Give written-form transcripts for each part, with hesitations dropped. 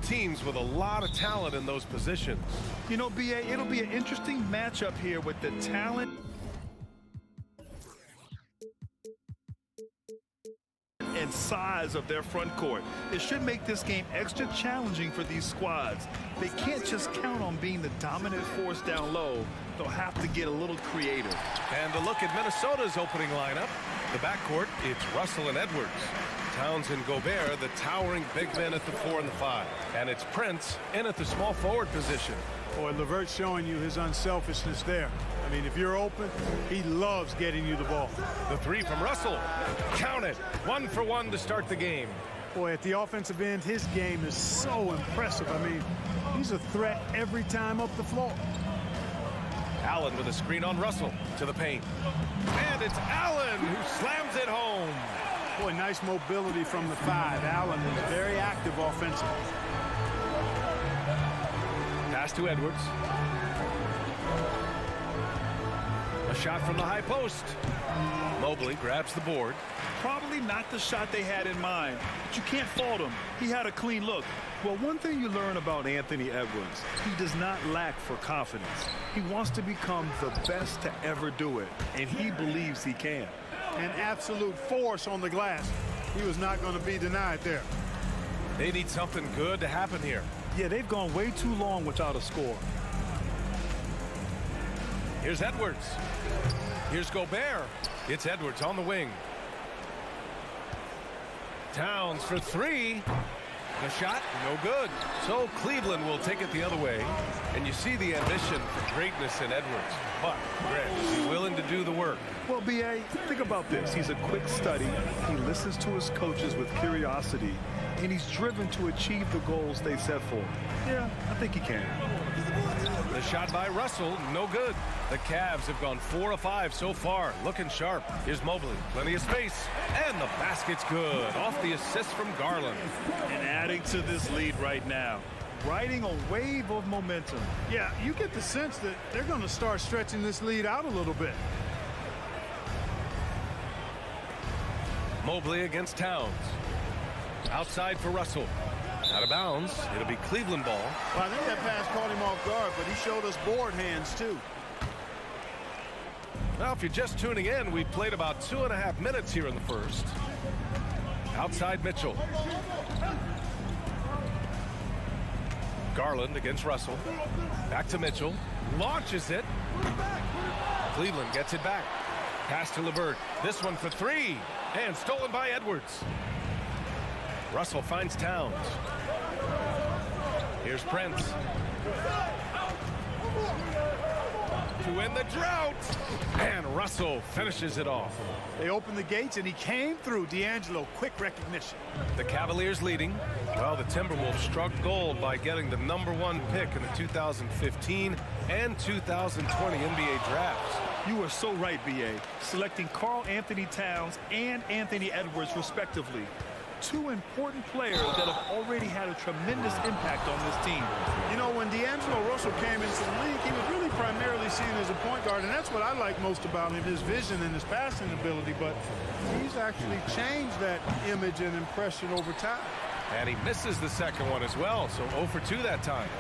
teams with a lot of talent in those positions. You know, BA, it'll be an interesting matchup here with the talent and size of their front court. It should make this game extra challenging for these squads. They can't just count on being the dominant force down low. They'll have to get a little creative. And a look at Minnesota's opening lineup. The backcourt, it's Russell and Edwards. Towns and Gobert, the towering big men at the 4 and the 5. And it's Prince in at the small forward position. Boy, LeVert's showing you his unselfishness there. I mean, if you're open, he loves getting you the ball. The 3 from Russell. Count it. 1 for 1 to start the game. Boy, at the offensive end, his game is so impressive. I mean, he's a threat every time up the floor. Allen with a screen on Russell to the paint. And it's Allen who slams it home. Boy, nice mobility from the 5. Allen is very active offensively. Pass to Edwards. A shot from the high post. Mobley grabs the board. Probably not the shot they had in mind, but you can't fault him. He had a clean look. Well, one thing you learn about Anthony Edwards, he does not lack for confidence. He wants to become the best to ever do it, and he believes he can. An absolute force on the glass. He was not going to be denied there. They need something good to happen here. Yeah, they've gone way too long without a score. Here's Edwards. Here's Gobert. It's Edwards on the wing. Towns for 3. The shot, no good. So Cleveland will take it the other way. And you see the ambition for greatness in Edwards. But Greg, is he willing to do the work? Well, B.A., think about this. He's a quick study. He listens to his coaches with curiosity. And he's driven to achieve the goals they set for him. Yeah, I think he can. The shot by Russell, no good. The Cavs have gone 4 of 5 so far, looking sharp. Here's Mobley, plenty of space, and the basket's good. Off the assist from Garland. And adding to this lead right now, riding a wave of momentum. Yeah, you get the sense that they're going to start stretching this lead out a little bit. Mobley against Towns. Outside for Russell. Out of bounds. It'll be Cleveland ball. Well, I think that pass caught him off guard, but he showed us board hands, too. Now, if you're just tuning in, we've played about 2.5 minutes here in the first. Outside Mitchell. Garland against Russell. Back to Mitchell. Launches it. Cleveland gets it back. Pass to LeVert. This one for 3. And stolen by Edwards. Russell finds Towns. Here's Prince. To win the drought. And Russell finishes it off. They opened the gates and he came through. D'Angelo, quick recognition. The Cavaliers leading. Well, the Timberwolves struck gold by getting the #1 pick in the 2015 and 2020 NBA drafts. You are so right, B.A. Selecting Karl Anthony Towns and Anthony Edwards, respectively. 2 important players that have already had a tremendous impact on this team. You know, when D'Angelo Russell came into the league, he was really primarily seen as a point guard, and that's what I like most about him, his vision and his passing ability. But he's actually changed that image and impression over time. And he misses the second one as well, so 0 for 2 that time.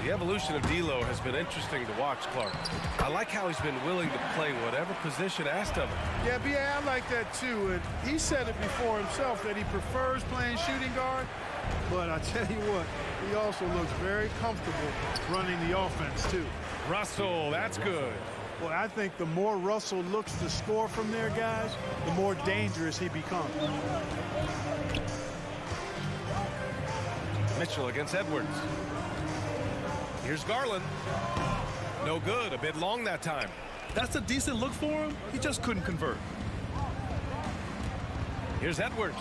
The evolution of D'Lo has been interesting to watch, Clark. I like how he's been willing to play whatever position asked of him. Yeah, B.A., I like that too. And he said it before himself that he prefers playing shooting guard. But I tell you what, he also looks very comfortable running the offense too. Russell, that's good. Well, I think the more Russell looks to score from there, guys, the more dangerous he becomes. Mitchell against Edwards. Here's Garland. No good. A bit long that time. That's a decent look for him. He just couldn't convert. Here's Edwards.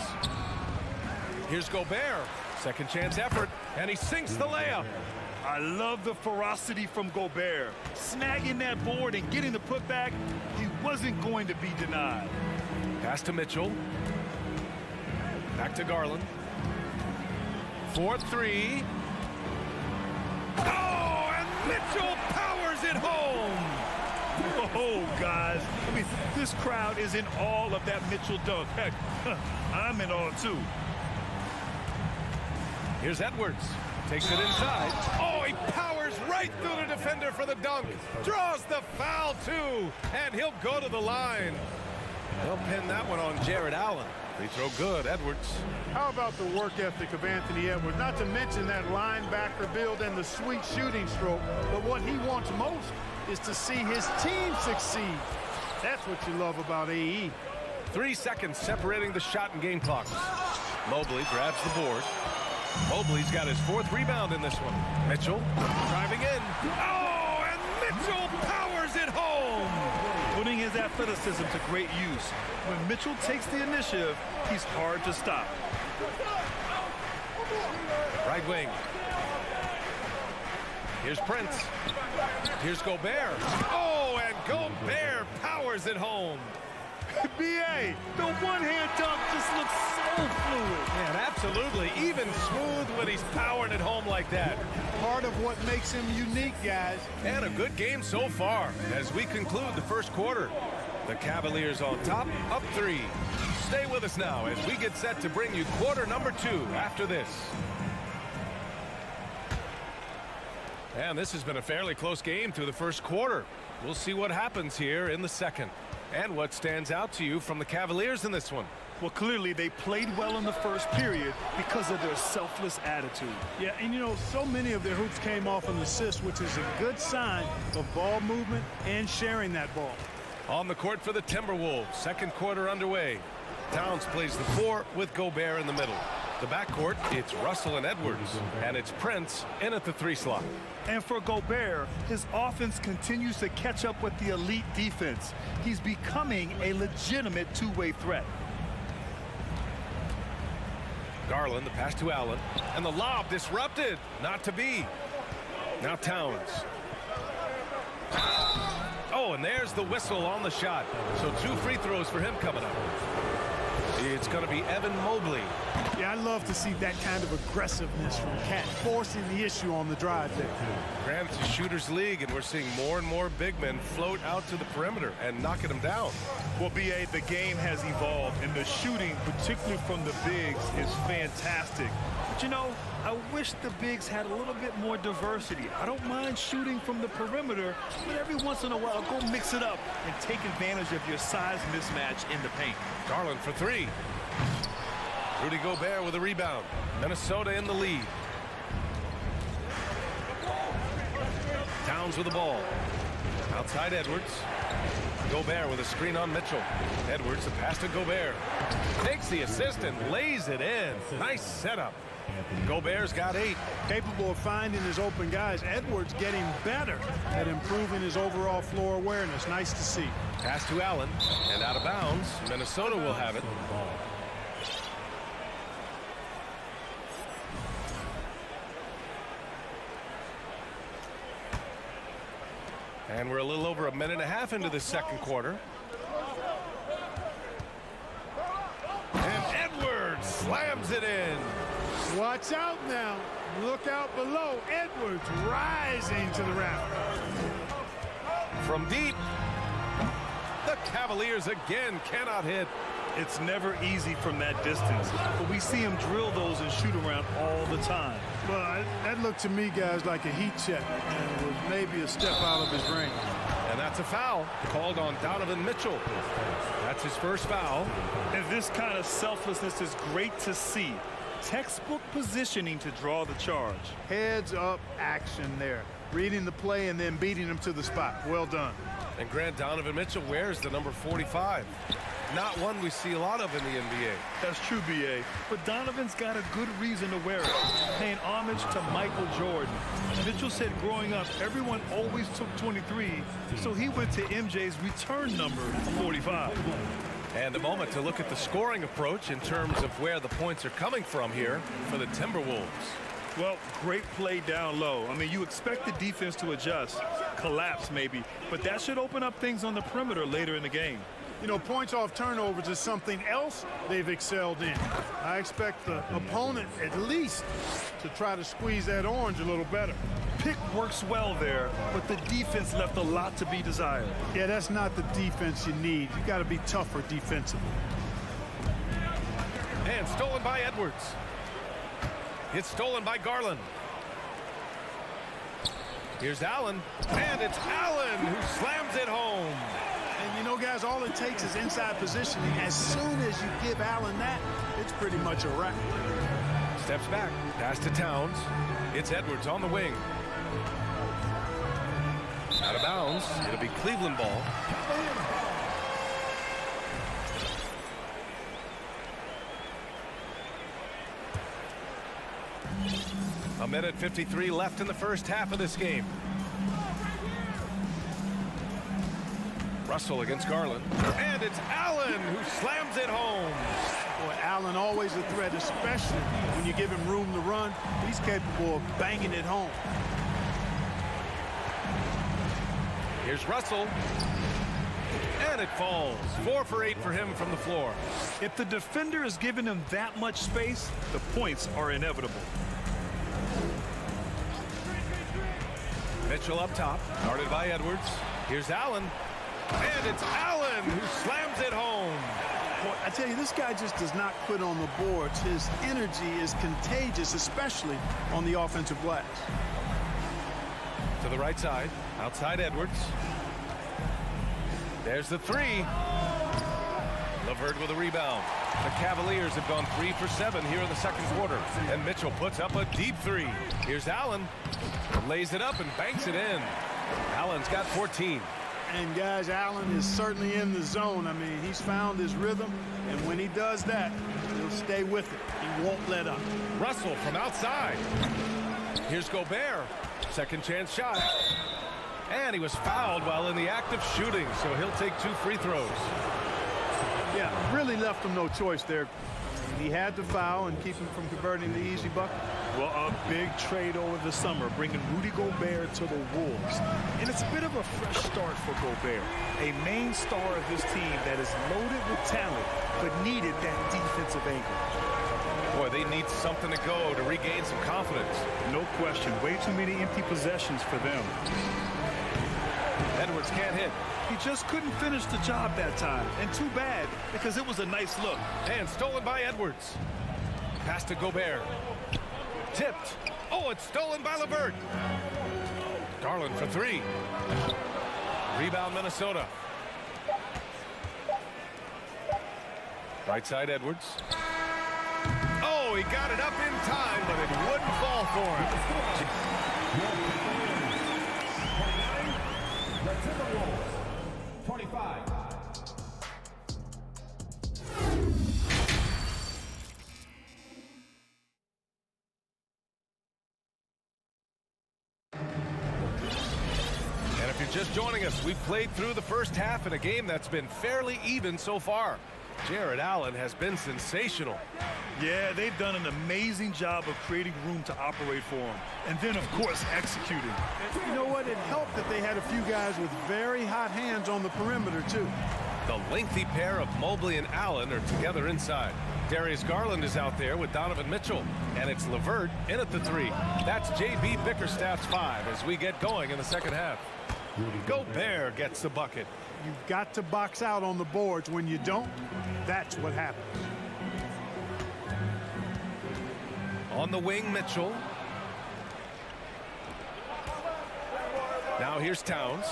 Here's Gobert. Second chance effort. And he sinks the layup. I love the ferocity from Gobert. Snagging that board and getting the putback. He wasn't going to be denied. Pass to Mitchell. Back to Garland. 4-3. Oh, and Mitchell powers it home. Oh, guys. I mean, this crowd is in awe of that Mitchell dunk. Heck, I'm in awe, too. Here's Edwards. Takes it inside. Oh, he powers right through the defender for the dunk. Draws the foul, too. And he'll go to the line. They'll pin that one on Jared Allen. Free throw good, Edwards. How about the work ethic of Anthony Edwards? Not to mention that linebacker build and the sweet shooting stroke. But what he wants most is to see his team succeed. That's what you love about AE. 3 seconds separating the shot and game clocks. Mobley grabs the board. Mobley's got his 4th rebound in this one. Mitchell driving in. Oh, and Mitchell powers it home. Putting his athleticism to great use. When Mitchell takes the initiative, he's hard to stop. Right wing. Here's Prince. Here's Gobert. Oh, and Gobert powers it home. B.A., the one-hand dunk just looks so fluid. Man, absolutely. Even smooth when he's powering it home like that. Part of what makes him unique, guys. And a good game so far as we conclude the first quarter. The Cavaliers on top, up 3. Stay with us now as we get set to bring you quarter number 2 after this. And this has been a fairly close game through the first quarter. We'll see what happens here in the second. And what stands out to you from the Cavaliers in this one? Well, clearly they played well in the first period because of their selfless attitude. Yeah, and you know, so many of their hoops came off an assist, which is a good sign of ball movement and sharing that ball. On the court for the Timberwolves, second quarter underway. Towns plays the 4 with Gobert in the middle. The backcourt, it's Russell and Edwards, and it's Prince in at the 3 slot. And for Gobert, his offense continues to catch up with the elite defense. He's becoming a legitimate two-way threat. Garland, the pass to Allen, and the lob disrupted. Not to be. Now Towns. Oh, and there's the whistle on the shot. So 2 free throws for him coming up. It's going to be Evan Mobley. Yeah, I love to see that kind of aggressiveness from Cat, forcing the issue on the drive there. Grant, it's a shooter's league, and we're seeing more and more big men float out to the perimeter and knocking them down. Well, B.A., the game has evolved, and the shooting, particularly from the bigs, is fantastic. But, you know, I wish the bigs had a little bit more diversity. I don't mind shooting from the perimeter, but every once in a while, go mix it up and take advantage of your size mismatch in the paint. Garland for 3. Rudy Gobert with a rebound. Minnesota in the lead. Towns with the ball. Outside Edwards. Gobert with a screen on Mitchell. Edwards, the pass to Gobert. Takes the assist and lays it in. Nice setup. Gobert's got 8. Capable of finding his open guys. Edwards getting better at improving his overall floor awareness. Nice to see. Pass to Allen and out of bounds. Minnesota will have it. And we're a little over a minute and a half into the second quarter. And Edwards slams it in. Watch out now. Look out below. Edwards rising to the raft. From deep, the Cavaliers again cannot hit. It's never easy from that distance, but we see him drill those and shoot around all the time. Well, that looked to me, guys, like a heat check, and it was maybe a step out of his range. And that's a foul called on Donovan Mitchell. That's his first foul. And this kind of selflessness is great to see. Textbook positioning to draw the charge. Heads up action there. Reading the play and then beating him to the spot. Well done. And Grant, Donovan Mitchell wears the number 45. Not one we see a lot of in the NBA. That's true, B.A. But Donovan's got a good reason to wear it, paying homage to Michael Jordan. Mitchell said growing up, everyone always took 23, so he went to MJ's return number, 45. And a moment to look at the scoring approach in terms of where the points are coming from here for the Timberwolves. Well, great play down low. I mean, you expect the defense to adjust, collapse maybe, but that should open up things on the perimeter later in the game. You know, points off turnovers is something else they've excelled in. I expect the opponent at least to try to squeeze that orange a little better. Pick works well there, but the defense left a lot to be desired. Yeah, that's not the defense you need. You got to be tougher defensively. And stolen by Edwards. It's stolen by Garland. Here's Allen, and it's Allen who slams it home. And you know, guys, all it takes is inside positioning. As soon as you give Allen that, it's pretty much a wrap. Steps back, pass to Towns. It's Edwards on the wing. Out of bounds. It'll be Cleveland ball. A minute 53 left in the first half of this game. Russell against Garland. And it's Allen who slams it home. Boy, Allen always a threat, especially when you give him room to run. He's capable of banging it home. Here's Russell. And it falls. 4 for 8 for him from the floor. If the defender is giving him that much space, the points are inevitable. Mitchell up top, guarded by Edwards. Here's Allen. And it's Allen who slams it home. Boy, I tell you, this guy just does not quit on the boards. His energy is contagious, especially on the offensive glass. To the right side, outside Edwards. There's the three. LeVert with a rebound. The Cavaliers have gone 3 for 7 here in the second quarter. And Mitchell puts up a deep three. Here's Allen. Lays it up and banks it in. Allen's got 14. And guys, Allen is certainly in the zone. I mean, he's found his rhythm, and when he does that, he'll stay with it. He won't let up. Russell from outside. Here's Gobert. Second chance shot. And he was fouled while in the act of shooting, so he'll take 2 free throws. Yeah, really left him no choice there. He had to foul and keep him from converting the easy bucket. Well, a big trade over the summer, bringing Rudy Gobert to the Wolves. And it's a bit of a fresh start for Gobert, a main star of this team that is loaded with talent, but needed that defensive anchor. Boy, they need something to go to regain some confidence. No question, way too many empty possessions for them. Edwards can't hit. He just couldn't finish the job that time, and too bad, because it was a nice look. And stolen by Edwards. Pass to Gobert. Tipped. Oh, it's stolen by LeVert. Garland for 3. Rebound Minnesota. Right side Edwards. Oh, he got it up in time, but it wouldn't fall for him. The Timberwolves, 25. And if you're just joining us, we've played through the first half in a game that's been fairly even so far. Jared Allen has been sensational. Yeah, they've done an amazing job of creating room to operate for him. And then, of course, executing. You know what? It helped that they had a few guys with very hot hands on the perimeter, too. The lengthy pair of Mobley and Allen are together inside. Darius Garland is out there with Donovan Mitchell. And it's LeVert in at the 3. That's J.B. Bickerstaff's 5 as we get going in the second half. Gobert gets the bucket. You've got to box out on the boards. When you don't, that's what happens. On the wing, Mitchell. Now here's Towns.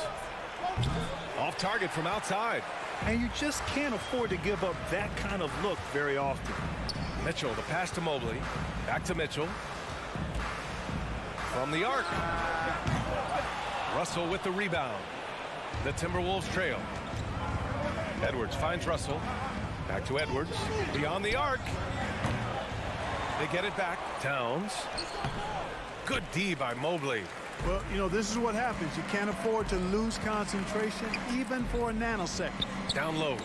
Off target from outside. And you just can't afford to give up that kind of look very often. Mitchell, the pass to Mobley. Back to Mitchell. From the arc. Russell with the rebound. The Timberwolves trail. Edwards finds Russell. Back to Edwards. Beyond the arc. They get it back. Towns. Good D by Mobley. Well, you know, this is what happens. You can't afford to lose concentration even for a nanosecond. Down low.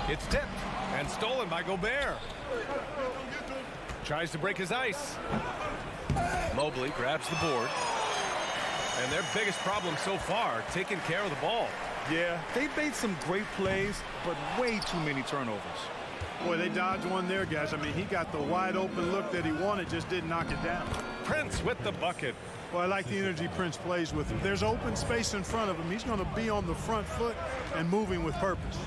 It's tipped and stolen by Gobert. Tries to break his ice. Mobley grabs the board. And their biggest problem so far, taking care of the ball. Yeah, they've made some great plays, but way too many turnovers. Boy, they dodged one there, guys. I mean, he got the wide open look that he wanted, just didn't knock it down. Prince with the bucket. Well, I like the energy Prince plays with him. There's open space in front of him. He's going to be on the front foot and moving with purpose.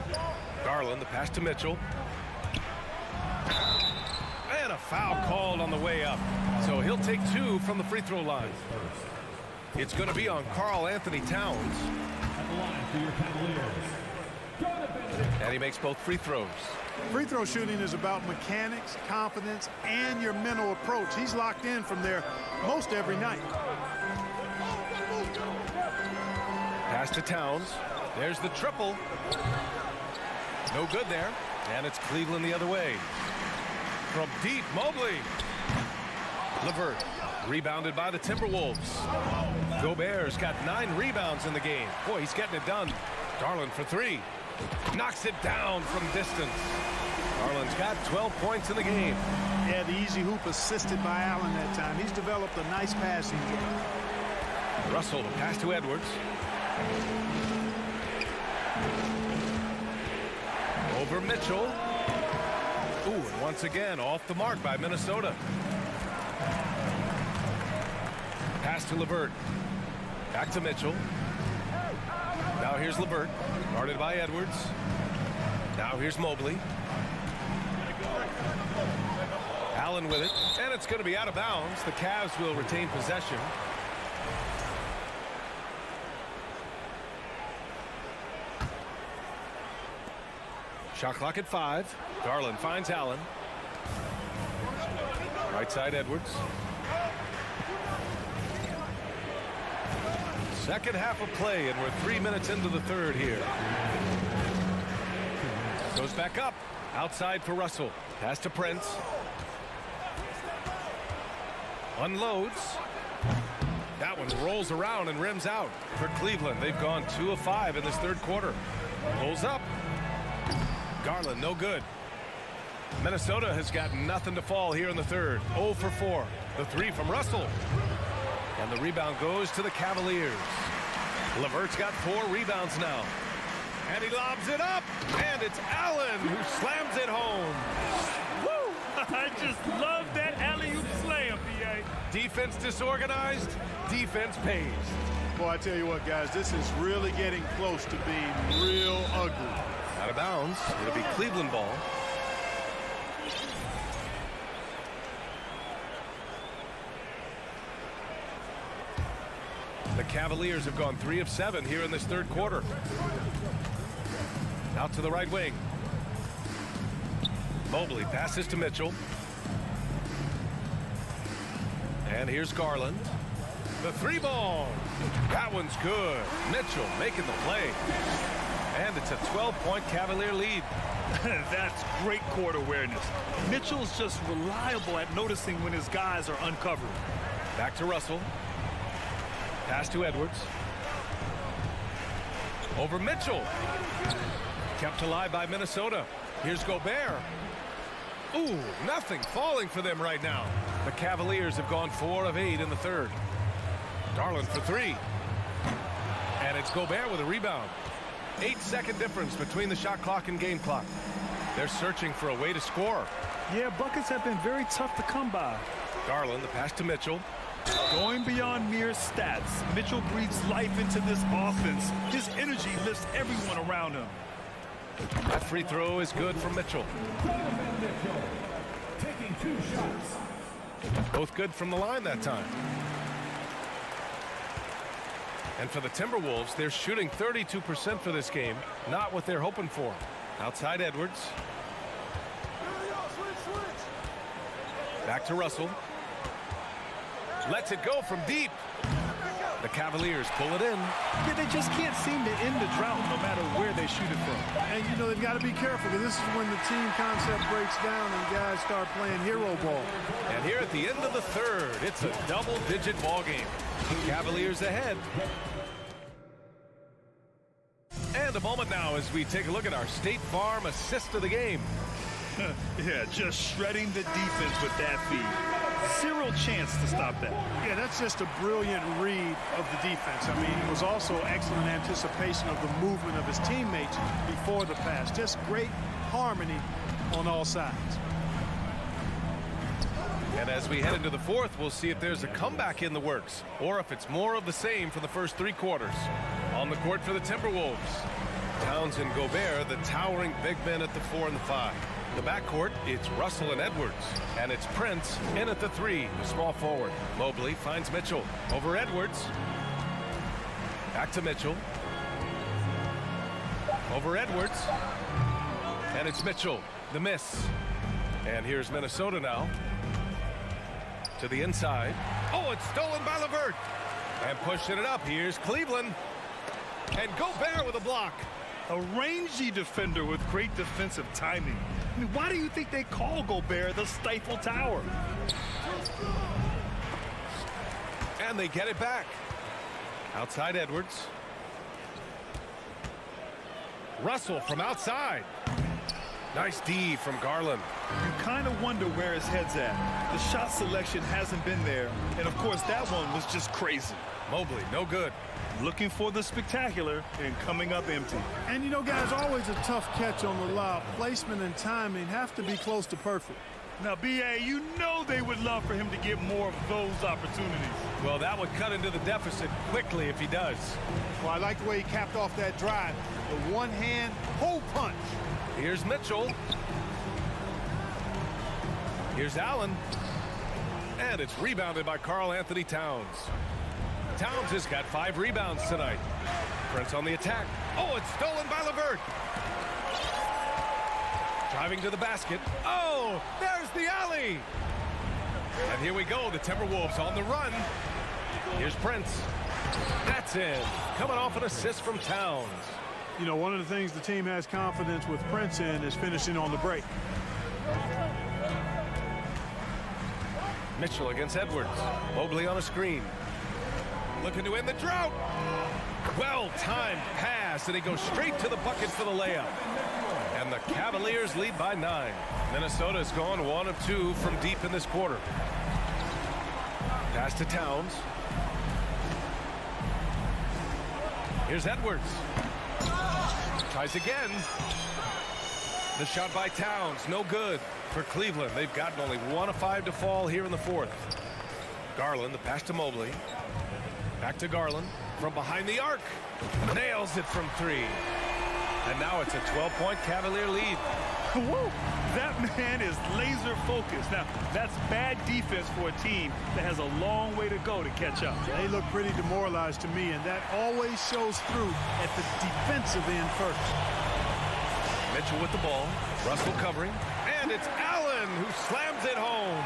Garland, the pass to Mitchell. And a foul called on the way up. So he'll take 2 from the free throw line. It's going to be on Karl Anthony Towns. At the line for your Cavaliers. And he makes both free throws. Free throw shooting is about mechanics, confidence, and your mental approach. He's locked in from there most every night. Pass to Towns. There's the triple. No good there. And it's Cleveland the other way. From deep, Mobley. LeVert, rebounded by the Timberwolves. Gobert's got 9 rebounds in the game. Boy, he's getting it done. Garland for 3. Knocks it down from distance. Garland's got 12 points in the game. Yeah, the easy hoop assisted by Allen that time. He's developed a nice passing game. Russell, the pass to Edwards. Over Mitchell. Ooh, and once again, off the mark by Minnesota. Pass to LeVert. Back to Mitchell. Now here's LeVert, guarded by Edwards. Now here's Mobley. Allen with it, and it's going to be out of bounds. The Cavs will retain possession. Shot clock at 5. Garland finds Allen. Right side Edwards. Second half of play, and we're 3 minutes into the third here. Goes back up. Outside for Russell. Pass to Prince. Unloads. That one rolls around and rims out for Cleveland. They've gone 2 of 5 in this third quarter. Pulls up. Garland, no good. Minnesota has got nothing to fall here in the third. 0 for 4. The 3 from Russell. And the rebound goes to the Cavaliers. LeVert's got 4 rebounds now. And he lobs it up. And it's Allen who slams it home. Woo! I just love that alley-oop slam, B.A. Defense disorganized. Defense pays. Boy, I tell you what, guys, this is really getting close to being real ugly. Out of bounds. It'll be Cleveland ball. The Cavaliers have gone 3 of 7 here in this third quarter. Out to the right wing. Mobley passes to Mitchell. And here's Garland. The 3 ball. That one's good. Mitchell making the play. And it's a 12-point Cavalier lead. That's great court awareness. Mitchell's just reliable at noticing when his guys are uncovered. Back to Russell. Pass to Edwards. Over Mitchell. Kept alive by Minnesota. Here's Gobert. Ooh, nothing falling for them right now. The Cavaliers have gone 4 of 8 in the third. Garland for 3. And it's Gobert with a rebound. 8-second difference between the shot clock and game clock. They're searching for a way to score. Yeah, buckets have been very tough to come by. Garland, the pass to Mitchell. Going beyond mere stats, Mitchell breathes life into this offense. His energy lifts everyone around him. That free throw is good for Mitchell. Mitchell taking 2 shots. Both good from the line that time. And for the Timberwolves, they're shooting 32% for this game. Not what they're hoping for. Outside Edwards. Back to Russell. Lets it go from deep. The Cavaliers pull it in. Yeah, they just can't seem to end the drought no matter where they shoot it from. And, you know, they've got to be careful because this is when the team concept breaks down and guys start playing hero ball. And here at the end of the third, it's a double-digit ball game. Cavaliers ahead. And a moment now as we take a look at our State Farm assist of the game. Yeah, just shredding the defense with that feed. Zero chance to stop that. Yeah, that's just a brilliant read of the defense. I mean, it was also excellent anticipation of the movement of his teammates before the pass. Just great harmony on all sides. And as we head into the fourth, we'll see if there's a comeback in the works or if it's more of the same for the first 3 quarters. On the court for the Timberwolves, Towns and Gobert, the towering big men at the 4 and the 5. The backcourt, it's Russell and Edwards. And it's Prince in at the 3, the small forward. Mobley finds Mitchell. Over Edwards. Back to Mitchell. Over Edwards. And it's Mitchell. The miss. And here's Minnesota now. To the inside. Oh, it's stolen by LeVert. And pushing it up. Here's Cleveland. And Gobert with a block. A rangy defender with great defensive timing. I mean, why do you think they call Gobert the Stifle Tower? And they get it back. Outside Edwards. Russell from outside. Nice D from Garland. You kind of wonder where his head's at. The shot selection hasn't been there. And, of course, that one was just crazy. Mobley, no good. Looking for the spectacular and coming up empty. And, you know, guys, always a tough catch on the lob. Placement and timing have to be close to perfect. Now, B.A., you know they would love for him to get more of those opportunities. Well, that would cut into the deficit quickly if he does. Well, I like the way he capped off that drive. The one-hand hole punch. Here's Mitchell. Here's Allen. And it's rebounded by Karl Anthony Towns. Towns has got 5 rebounds tonight. Prince on the attack. Oh, it's stolen by LeVert. Driving to the basket. Oh, there's the alley. And here we go, the Timberwolves on the run. Here's Prince. That's in. Coming off an assist from Towns. You know, one of the things the team has confidence with Prince in is finishing on the break. Mitchell against Edwards. Mobley on a screen. Looking to end the drought. Well-timed pass, and he goes straight to the bucket for the layup. And the Cavaliers lead by 9. Minnesota's gone 1 of 2 from deep in this quarter. Pass to Towns. Here's Edwards. Tries again. The shot by Towns, no good for Cleveland. They've gotten only 1 of 5 to fall here in the 4th. Garland, the pass to Mobley. Back to Garland from behind the arc. Nails it from 3. And now it's a 12-point Cavalier lead. Whoa, that man is laser focused. Now, that's bad defense for a team that has a long way to go to catch up. They look pretty demoralized to me, and that always shows through at the defensive end first. Mitchell with the ball. Russell covering. And it's Allen who slams it home.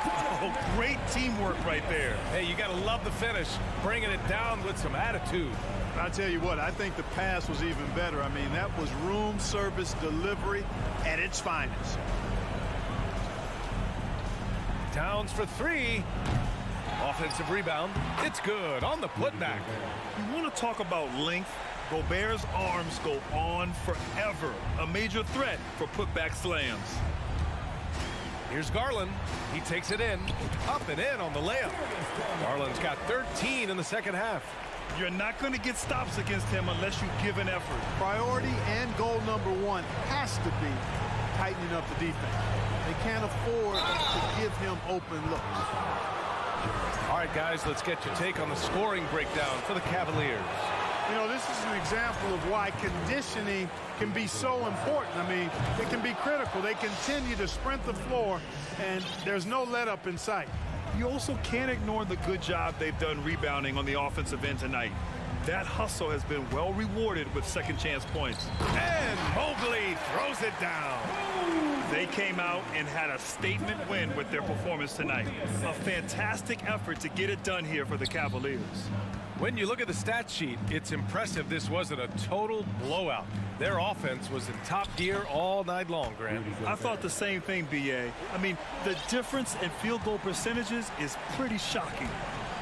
Oh, great teamwork right there. Hey, you got to love the finish. Bringing it down with some attitude. I'll tell you what, I think the pass was even better. I mean, that was room service delivery at its finest. Towns for 3. Offensive rebound. It's good on the putback. You want to talk about length? Gobert's arms go on forever. A major threat for putback slams. Here's Garland. He takes it in. Up and in on the layup. Garland's got 13 in the second half. You're not going to get stops against him unless you give an effort. Priority and goal number 1 has to be tightening up the defense. They can't afford to give him open looks. All right, guys, let's get your take on the scoring breakdown for the Cavaliers. You know, this is an example of why conditioning can be so important. I mean, it can be critical. They continue to sprint the floor, and there's no let up in sight. You also can't ignore the good job they've done rebounding on the offensive end tonight. That hustle has been well rewarded with second chance points. And Mobley throws it down. They came out and had a statement win with their performance tonight. A fantastic effort to get it done here for the Cavaliers. When you look at the stat sheet, it's impressive this wasn't a total blowout. Their offense was in top gear all night long, Grant. I thought the same thing, B.A. I mean, the difference in field goal percentages is pretty shocking.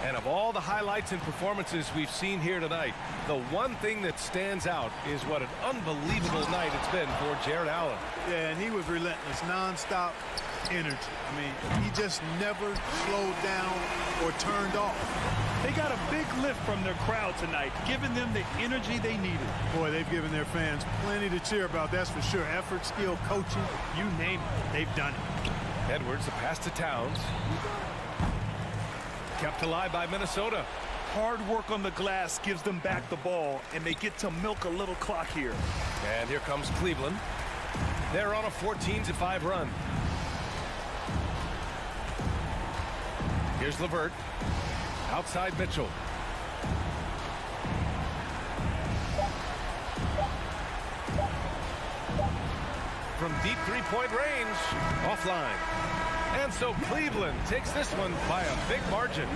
And of all the highlights and performances we've seen here tonight, the one thing that stands out is what an unbelievable night it's been for Jared Allen. Yeah, and he was relentless, nonstop energy. I mean, he just never slowed down or turned off. They got a big lift from their crowd tonight, giving them the energy they needed. Boy, they've given their fans plenty to cheer about, that's for sure. Effort, skill, coaching, you name it, they've done it. Edwards, a pass to Towns. Kept alive by Minnesota. Hard work on the glass gives them back the ball, and they get to milk a little clock here. And here comes Cleveland. They're on a 14-5 run. Here's LeVert. Outside Mitchell. From deep three-point range, offline. And so Cleveland takes this one by a big margin.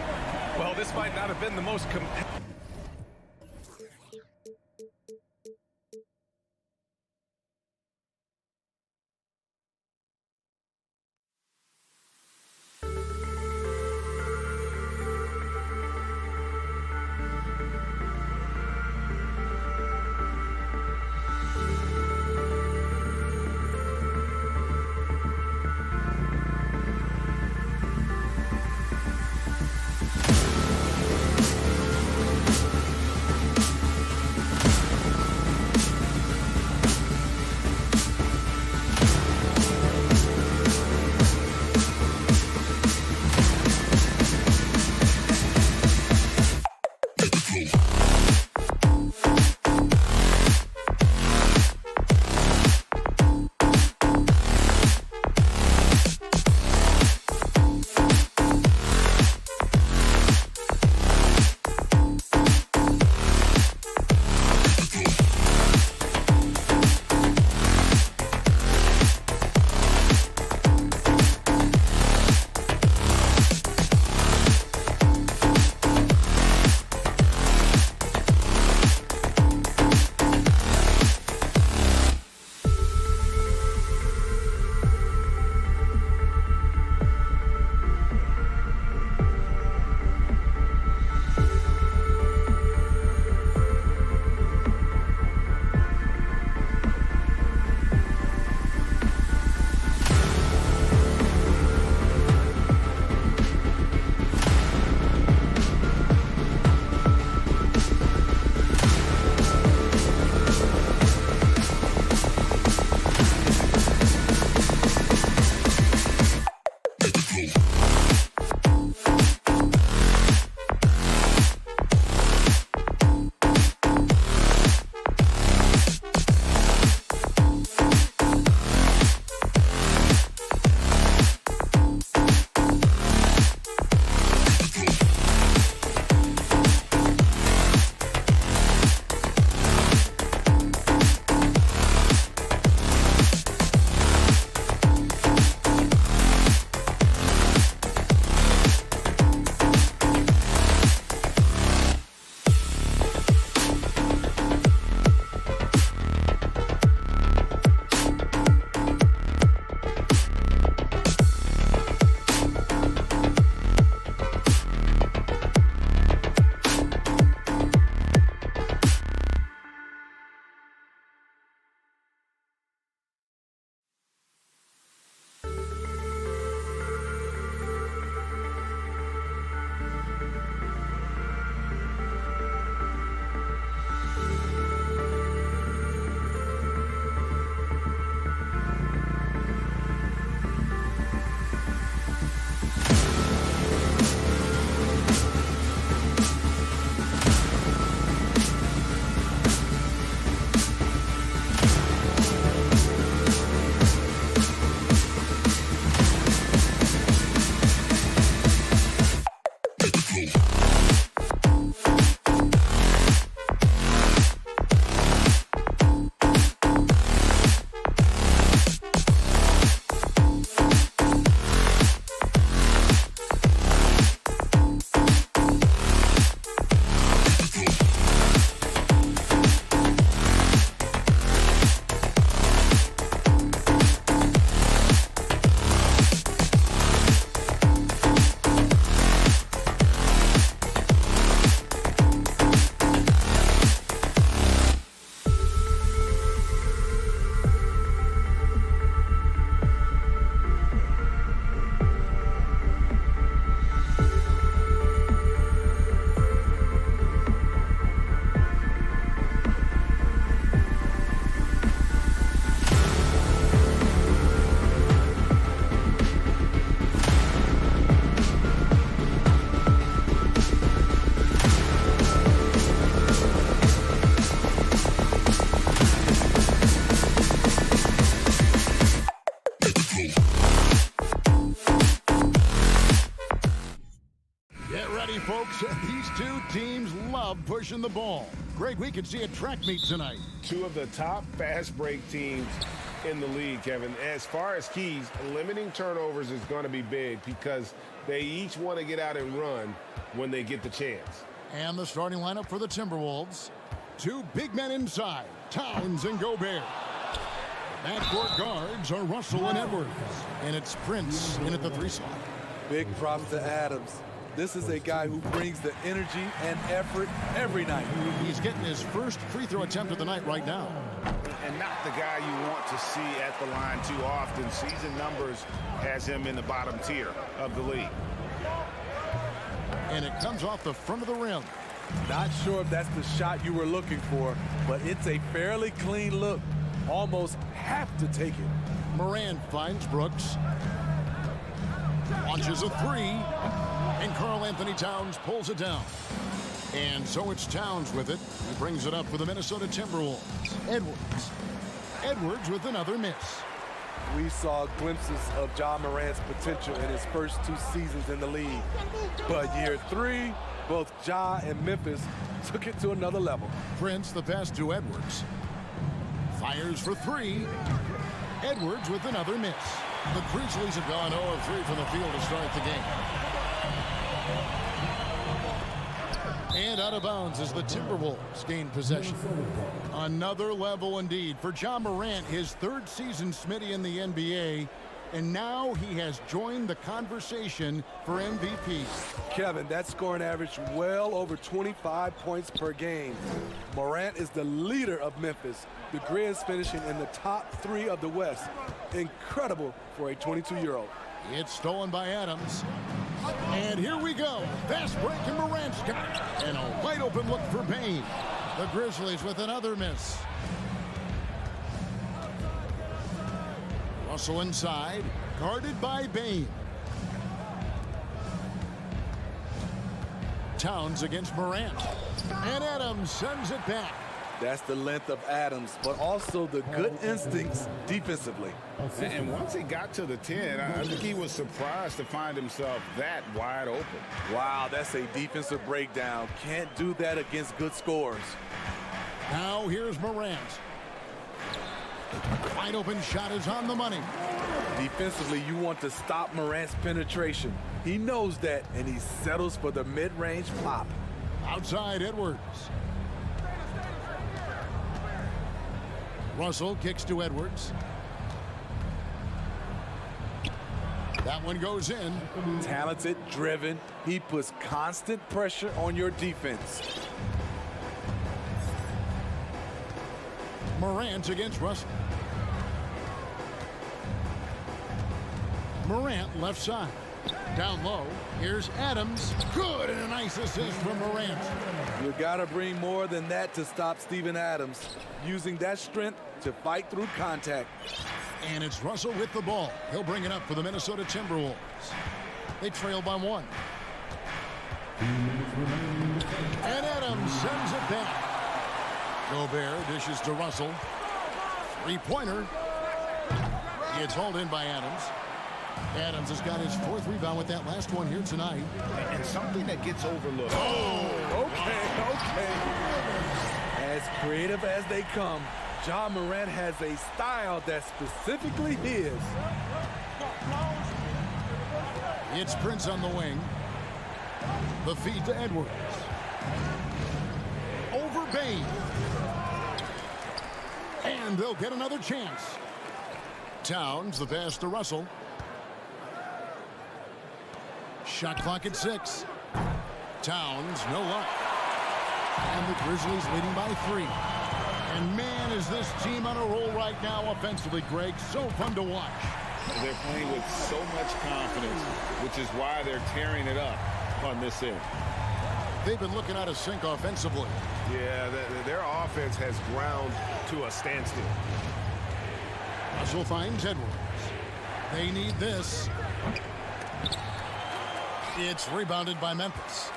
Well, this might not have been the most competitive. two teams love pushing the ball. Greg, we could see a track meet tonight. Two of the top fast break teams in the league, Kevin. As far as keys, limiting turnovers is going to be big because they each want to get out and run when they get the chance. And the starting lineup for the Timberwolves. Two big men inside, Towns and Gobert. The backcourt guards are Russell and Edwards. And it's Prince in at the 3 slot. Big props to Adams. This is a guy who brings the energy and effort every night. He's getting his first free throw attempt of the night right now. And not the guy you want to see at the line too often. Season numbers has him in the bottom tier of the league. And it comes off the front of the rim. Not sure if that's the shot you were looking for, but it's a fairly clean look. Almost have to take it. Morant finds Brooks. Launches a 3. And Karl Anthony Towns pulls it down. And so it's Towns with it. He brings it up for the Minnesota Timberwolves. Edwards. Edwards with another miss. We saw glimpses of Ja Morant's potential in his first 2 seasons in the league. But year 3, both Ja and Memphis took it to another level. Prince the pass to Edwards. Fires for 3. Edwards with another miss. The Grizzlies have gone 0 of 3 from the field to start the game. And out of bounds as the Timberwolves gain possession. Another level indeed for Ja Morant, his 3rd season, Smitty, in the NBA. And now he has joined the conversation for MVP. Kevin, that scoring average well over 25 points per game. Morant is the leader of Memphis. The Grizz finishing in the top 3 of the West. Incredible for a 22-year-old. It's stolen by Adams. And here we go. Fast break and Morant's got it. And a wide open look for Bane. The Grizzlies with another miss. Russell inside, guarded by Bane. Towns against Morant. And Adams sends it back. That's the length of Adams, but also the good instincts defensively. And once he got to the 10, I think he was surprised to find himself that wide open. Wow, that's a defensive breakdown. Can't do that against good scores. Now here's Morant. Wide open shot is on the money. Defensively, you want to stop Morant's penetration. He knows that, and he settles for the mid-range pop. Outside Edwards. Russell kicks to Edwards. That one goes in. Talented, driven. He puts constant pressure on your defense. Morant against Russell. Morant left side. Down low. Here's Adams. Good, and a nice assist from Morant. You gotta bring more than that to stop Steven Adams. Using that strength to fight through contact. And it's Russell with the ball. He'll bring it up for the Minnesota Timberwolves. They trail by 1. And Adams sends it back. Gobert dishes to Russell. 3-pointer. It's hauled in by Adams. Adams has got his 4th rebound with that last one here tonight. And something that gets overlooked. Oh, okay. As creative as they come, Ja Morant has a style that's specifically his. It's Prince on the wing. The feed to Edwards. Over Bane. And they'll get another chance. Towns, the pass to Russell. Shot clock at 6. Towns, no luck. And the Grizzlies leading by 3. And man, is this team on a roll right now offensively, Greg. So fun to watch. They're playing with so much confidence, which is why they're tearing it up on this end. They've been looking out of sync offensively. Yeah, their offense has ground to a standstill. Russell finds Edwards. They need this. It's rebounded by Memphis.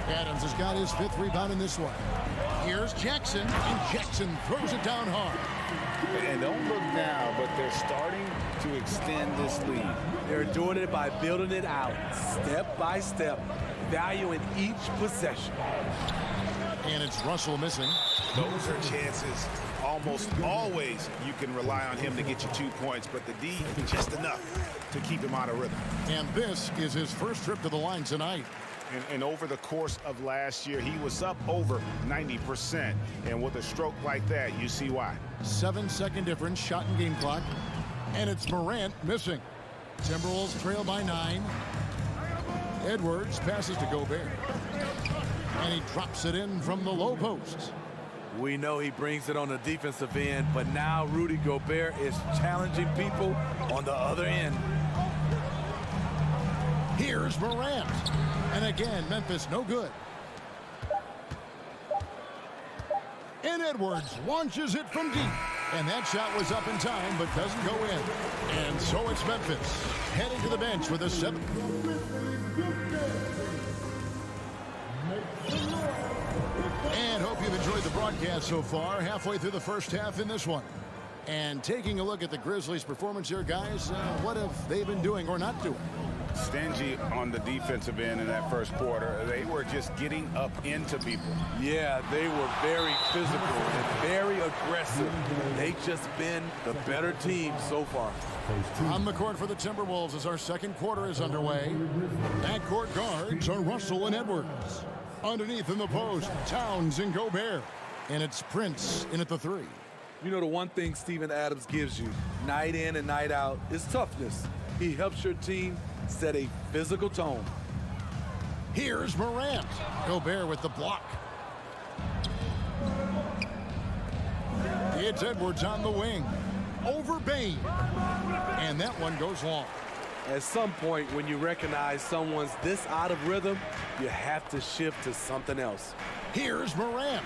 Adams has got his 5th rebound in this one. Here's Jackson, and Jackson throws it down hard. And don't look now, but they're starting to extend this lead. They're doing it by building it out, step by step. value in each possession. And it's Russell missing. Those are chances. Almost always you can rely on him to get you 2 points, but the D just enough to keep him out of rhythm. And this is his first trip to the line tonight. And over the course of last year, he was up over 90%. And with a stroke like that, you see why. 7-second difference, shot and game clock. And it's Morant missing. Timberwolves trail by 9. Edwards passes to Gobert. And he drops it in from the low post. We know he brings it on the defensive end, but now Rudy Gobert is challenging people on the other end. Here's Morant. And again, Memphis no good. And Edwards launches it from deep. And that shot was up in time, but doesn't go in. And so it's Memphis heading to the bench with a 7. And hope you've enjoyed the broadcast so far. Halfway through the first half in this one. And taking a look at the Grizzlies' performance here, guys, what have they been doing or not doing? Stingy on the defensive end in that first quarter. They were just getting up into people. Yeah, they were very physical and very aggressive. They've just been the better team so far. On the court for the Timberwolves as our second quarter is underway. Backcourt guards are Russell and Edwards. Underneath in the post, Towns and Gobert. And it's Prince in at the 3. You know, the one thing Steven Adams gives you, night in and night out, is toughness. He helps your team set a physical tone. Here's Morant. Gobert with the block. It's Edwards on the wing. Over Bain. And that one goes long. At some point, when you recognize someone's this out of rhythm, you have to shift to something else. Here's Morant.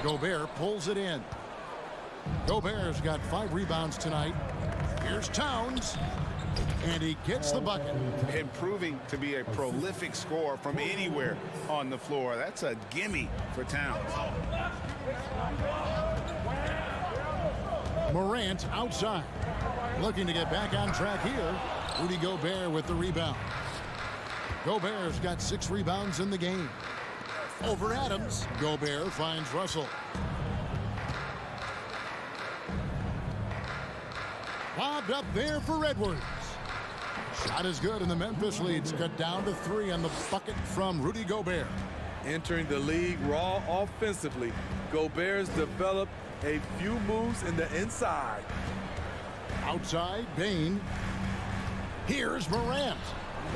Gobert pulls it in. Gobert's got 5 rebounds tonight. Here's Towns. And he gets the bucket. And proving to be a prolific scorer from anywhere on the floor. That's a gimme for Towns. Morant outside. Looking to get back on track here. Rudy Gobert with the rebound. Gobert's got 6 rebounds in the game. Over Adams. Gobert finds Russell. Lobbed up there for Edwards. Shot is good, and the Memphis leads cut down to 3 on the bucket from Rudy Gobert. Entering the league raw offensively, Gobert's developed a few moves in the inside. Outside, Bain. Here's Morant.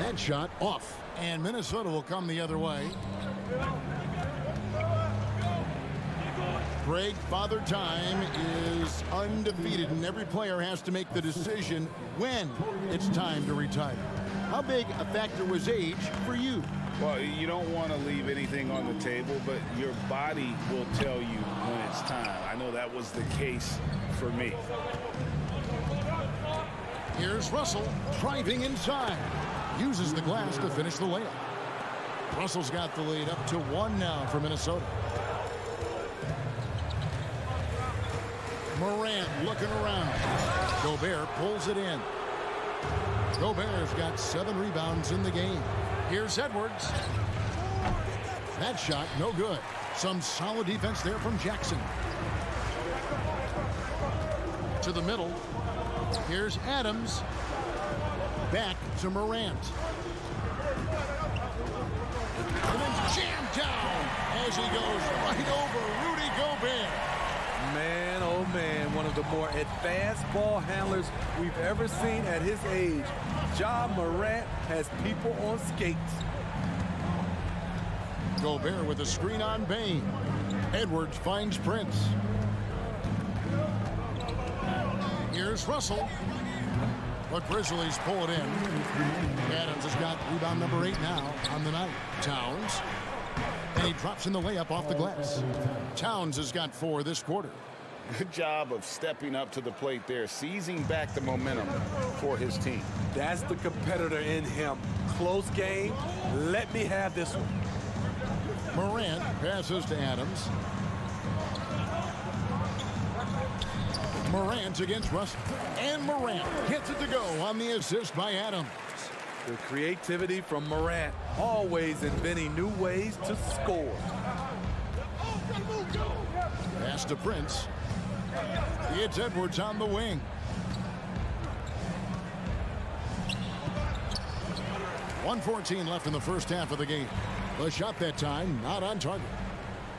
That shot off, and Minnesota will come the other way. Greg, Father Time is undefeated, and every player has to make the decision when it's time to retire. How big a factor was age for you? Well, you don't want to leave anything on the table, but your body will tell you when it's time. I know that was the case for me. Here's Russell driving inside. Uses the glass to finish the layup. Russell's got the lead up to 1 now for Minnesota. Morant looking around. Gobert pulls it in. Gobert's got 7 rebounds in the game. Here's Edwards. That shot no good. Some solid defense there from Jackson. To the middle. Here's Adams. Back to Morant. And then jammed down as he goes right over Rudy Gobert. Man, oh man, one of the more advanced ball handlers we've ever seen at his age. Ja Morant has people on skates. Gobert with a screen on Bain. Edwards finds Prince. Here's Russell. The Grizzlies pull it in. Adams has got rebound number 8 now on the night. Towns. And he drops in the layup off the glass. Towns has got 4 this quarter. Good job of stepping up to the plate there, seizing back the momentum for his team. That's the competitor in him. Close game. Let me have this one. Morant passes to Adams. Morant against Russell. And Morant gets it to go on the assist by Adams. The creativity from Morant, always inventing new ways to score. Pass to Prince. It's Edwards on the wing. .114 left in the first half of the game. The shot that time, not on target.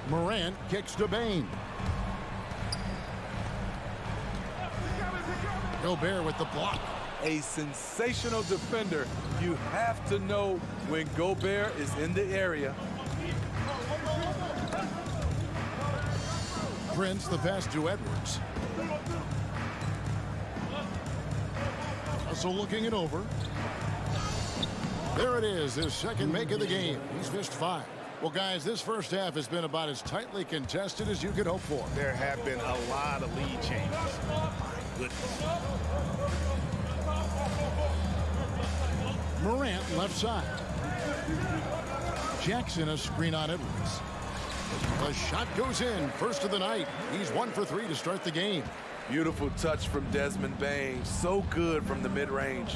Morant kicks to Bane. Gobert with the block. A sensational defender. You have to know when Gobert is in the area. Prince, the pass to Edwards. Russell looking it over. There it is, his second make of the game. He's missed 5. Well, guys, this first half has been about as tightly contested as you could hope for. There have been a lot of lead changes. My goodness. Morant left side. Jackson a screen on Edwards. The shot goes in, first of the night. He's 1 for 3 to start the game. Beautiful touch from Desmond Bane. So good from the mid-range.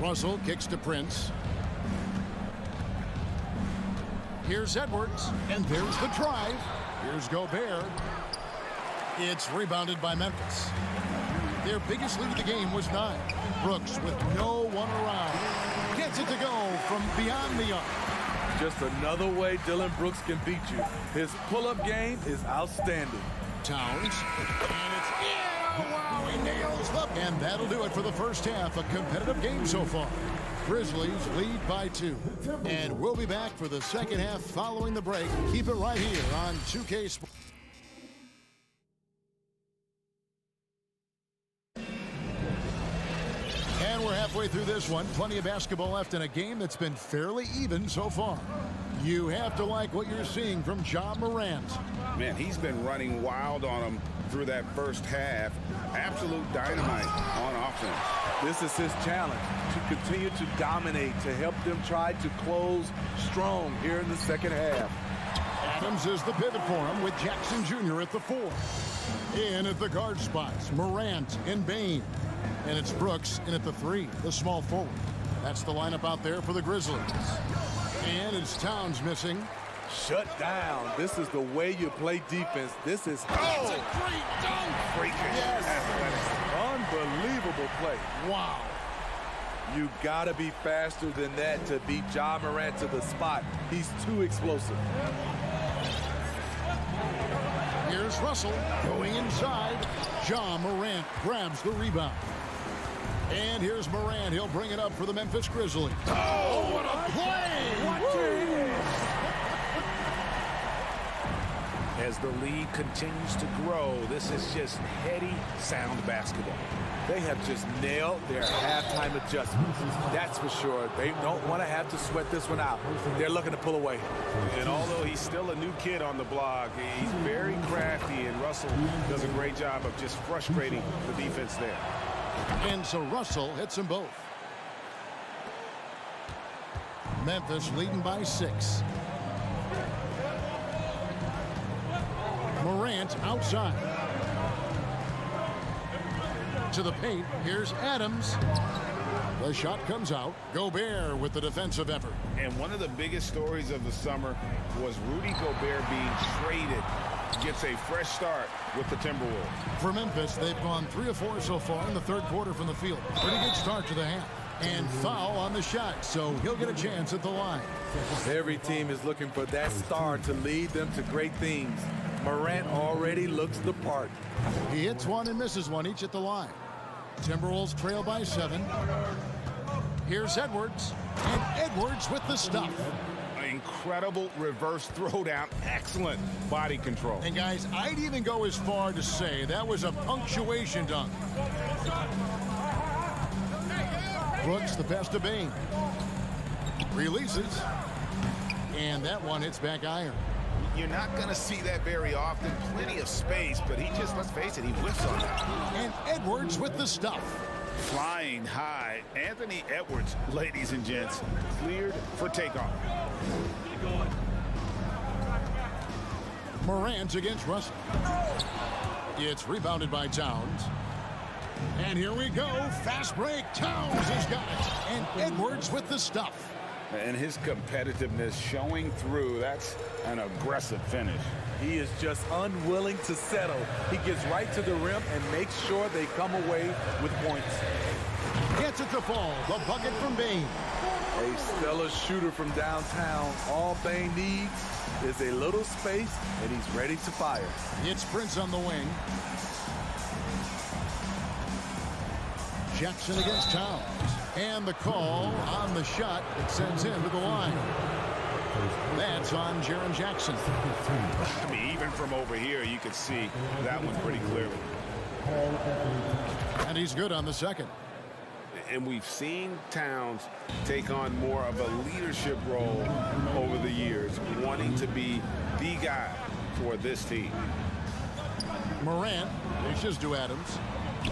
Russell kicks to Prince. Here's Edwards, and there's the drive. Here's Gobert. It's rebounded by Memphis. Their biggest lead of the game was 9. Brooks with no one around. Gets it to go from beyond the arc. Just another way Dillon Brooks can beat you. His pull-up game is outstanding. Towns, and it's in. Oh, wow, he nails the... And that'll do it for the first half. A competitive game so far. Grizzlies lead by 2. And we'll be back for the second half following the break. Keep it right here on 2K Sports. And we're halfway through this one. Plenty of basketball left in a game that's been fairly even so far. You have to like what you're seeing from Ja Morant. Man, he's been running wild on him through that first half. Absolute dynamite on offense. This is his challenge, to continue to dominate, to help them try to close strong here in the second half. Adams is the pivot for him with Jackson Jr. at the 4. In at the guard spots, Morant and Bane. And it's Brooks in at the 3, the small forward. That's the lineup out there for the Grizzlies. And it's Towns missing. Shut down. This is the way you play defense. This is... It's a great dunk! Freaking Unbelievable play. Wow. You gotta be faster than that to beat Ja Morant to the spot. He's too explosive. Here's Russell going inside. Ja Morant grabs the rebound. And here's Morant. He'll bring it up for the Memphis Grizzlies. Oh, what a play! Watch it! As the lead continues to grow, this is just heady, sound basketball. They have just nailed their halftime adjustments. That's for sure. They don't want to have to sweat this one out. They're looking to pull away. And although he's still a new kid on the block, he's very crafty, and Russell does a great job of just frustrating the defense there. And so Russell hits them both. Memphis leading by 6. Morant outside. To the paint. Here's Adams. The shot comes out. Gobert with the defensive effort. And one of the biggest stories of the summer was Rudy Gobert being traded. Gets a fresh start with the Timberwolves. For Memphis, they've gone 3 of 4 so far in the third quarter from the field. Pretty good start to the half. And foul on the shot, so he'll get a chance at the line. Every team is looking for that star to lead them to great things. Morant already looks the part. He hits one and misses one each at the line. Timberwolves trail by 7. Here's Edwards, and Edwards with the stuff. Incredible reverse throwdown. Excellent body control. And guys, I'd even go as far to say that was a punctuation dunk. Brooks, the pass to Bane. Releases. And that one hits back iron. You're not going to see that very often. Plenty of space, but he just, let's face it, he whiffs on that. And Edwards with the stuff. Flying high, Anthony Edwards, ladies and gents, cleared for takeoff. Morant against Russell. It's rebounded by Towns. And here we go. Fast break. Towns has got it. And Edwards with the stuff. And his competitiveness showing through. That's an aggressive finish. He is just unwilling to settle. He gets right to the rim and makes sure they come away with points. Gets it to fall. The bucket from Bain. A stellar shooter from downtown. All Bain needs is a little space, and he's ready to fire. It's Prince on the wing. Jackson against Towns. And the call on the shot. It sends him to the line. That's on Jaren Jackson. I mean, even from over here, you could see that one pretty clearly. And he's good on the second. And we've seen Towns take on more of a leadership role over the years, wanting to be the guy for this team. Morant dishes to Adams.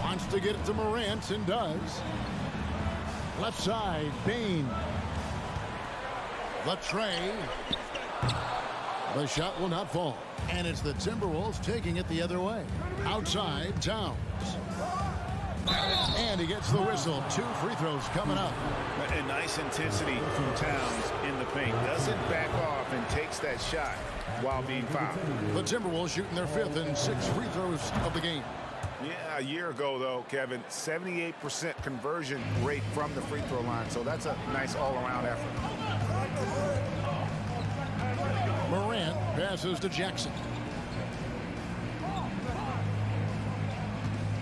Wants to get it to Morant and does. Left side, Bain. The tray. The shot will not fall. And it's the Timberwolves taking it the other way. Outside, Towns. And he gets the whistle. 2 free throws coming up. A nice intensity from Towns in the paint. Doesn't back off and takes that shot while being fouled. The Timberwolves shooting their 5th and 6 free throws of the game. Yeah, a year ago, though, Kevin, 78% conversion rate from the free throw line. So that's a nice all-around effort. Morant passes to Jackson.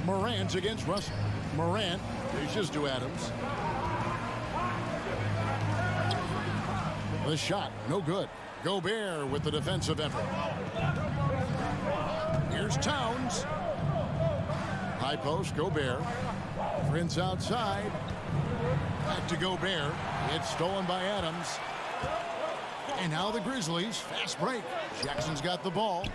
Morant against Russell. Morant dishes to Adams. The shot, no good. Gobert with the defensive effort. Here's Towns. High post, Gobert. Prince outside. Back to Gobert. It's stolen by Adams. And now the Grizzlies, fast break. Jackson's got the ball.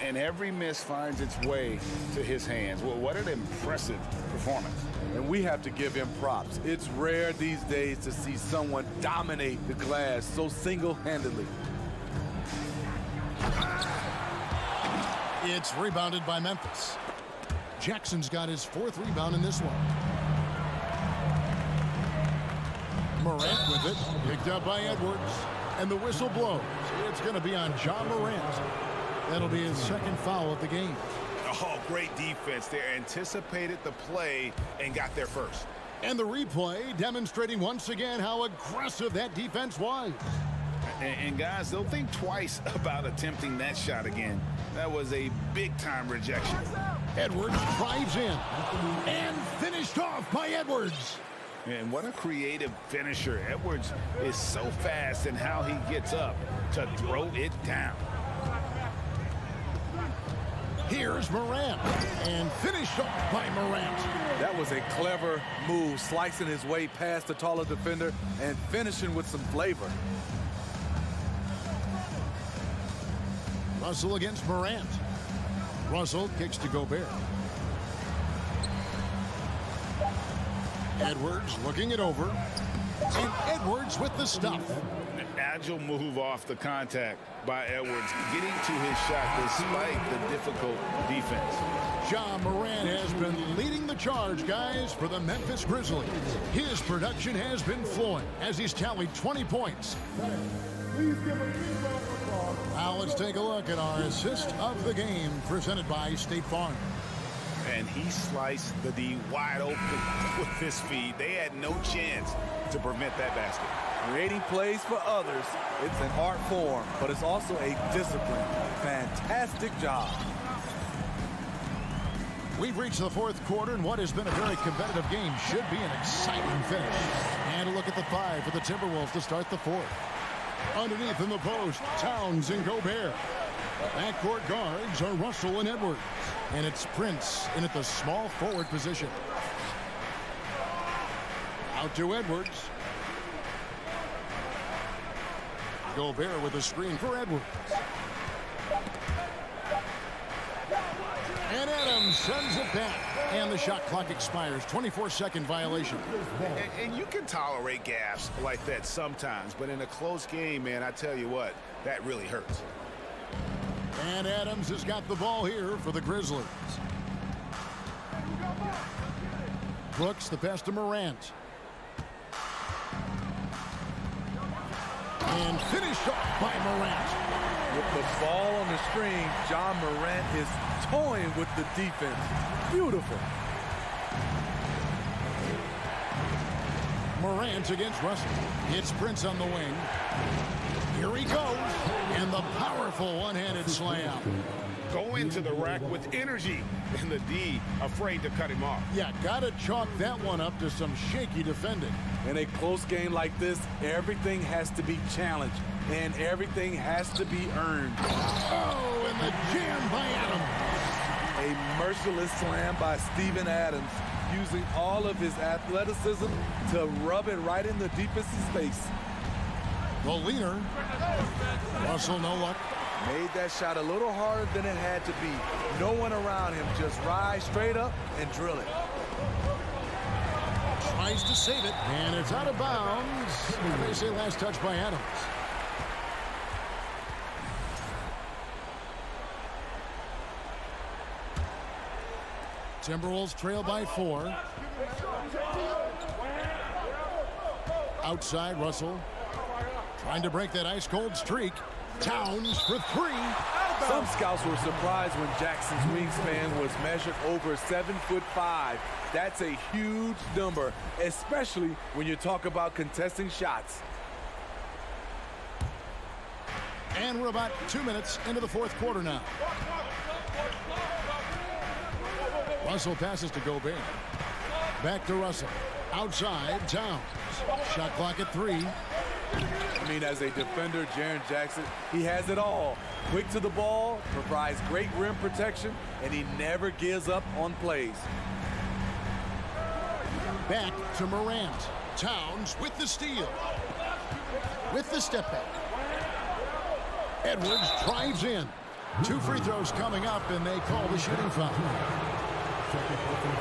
And every miss finds its way to his hands. Well, what an impressive performance. And we have to give him props. It's rare these days to see someone dominate the glass so single-handedly. It's rebounded by Memphis. Jackson's got his 4th rebound in this one. Morant with it. Picked up by Edwards. And the whistle blows. It's going to be on John Morant. That'll be his 2nd foul of the game. Oh, great defense there. Anticipated the play and got there first. And the replay demonstrating once again how aggressive that defense was. And guys, they'll think twice about attempting that shot again. That was a big-time rejection. Edwards drives in. And finished off by Edwards. And what a creative finisher. Edwards is so fast in how he gets up to throw it down. Here's Morant. And finished off by Morant. That was a clever move, slicing his way past the taller defender and finishing with some flavor. Russell against Morant. Russell kicks to Gobert. Edwards looking it over. And Edwards with the stuff. An agile move off the contact by Edwards, getting to his shot despite the difficult defense. Ja Morant has been leading the charge, guys, for the Memphis Grizzlies. His production has been flowing as he's tallied 20 points. Now let's take a look at our assist of the game presented by State Farm. And he sliced the D wide open with his feet. They had no chance to prevent that basket. Creating plays for others, it's an art form, but it's also a discipline. Fantastic job. We've reached the 4th quarter, and what has been a very competitive game should be an exciting finish. And a look at the 5 for the Timberwolves to start the 4th. Underneath in the post, Towns and Gobert. Backcourt guards are Russell and Edwards. And it's Prince in at the small forward position. Out to Edwards. Gobert with a screen for Edwards. And Adams sends it back. And the shot clock expires. 24-second violation. And you can tolerate gaffes like that sometimes, but in a close game, man, I tell you what, that really hurts. And Adams has got the ball here for the Grizzlies. Brooks, the pass to Morant. And finished off by Morant. With the ball on the screen, John Morant is toying with the defense. Beautiful. Morant against Russell. It's Prince on the wing. Here he goes. And the powerful one-handed slam. Go into the rack with energy, and the D afraid to cut him off. Yeah, gotta chalk that one up to some shaky defending. In a close game like this, everything has to be challenged, and everything has to be earned. Oh, and the jam by Adams. A merciless slam by Steven Adams, using all of his athleticism to rub it right in the defense's face. The leaner. Russell, no luck. Made that shot a little harder than it had to be. No one around him, just rise straight up and drill it. Tries to save it, and it's out of bounds. They say last touch by Adams. Timberwolves trail by 4. Outside, Russell. Trying to break that ice-cold streak. Towns for 3. Some scouts were surprised when Jackson's wingspan was measured over 7'5". That's a huge number, especially when you talk about contesting shots. And we're about 2 minutes into the fourth quarter now. Russell passes to Gobert. Back to Russell. Outside, Towns. Shot clock at 3. I mean, as a defender, Jaren Jackson, he has it all. Quick to the ball, provides great rim protection, and he never gives up on plays. Back to Morant. Towns with the steal. With the step back. Edwards drives in. 2 free throws coming up, and they call the shooting foul.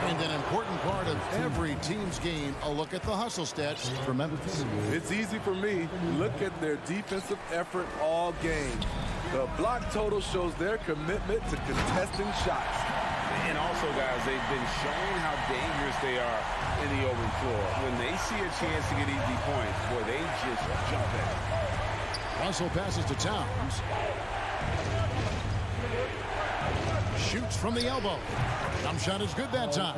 And an important part of every team's game, a look at the hustle stats for Memphis. It's easy for me. Look at their defensive effort all game. The block total shows their commitment to contesting shots. And also, guys, they've been showing how dangerous they are in the open floor. When they see a chance to get easy points, boy, they just jump at it. Russell passes to Towns. Shoots from the elbow. Jump shot is good that time.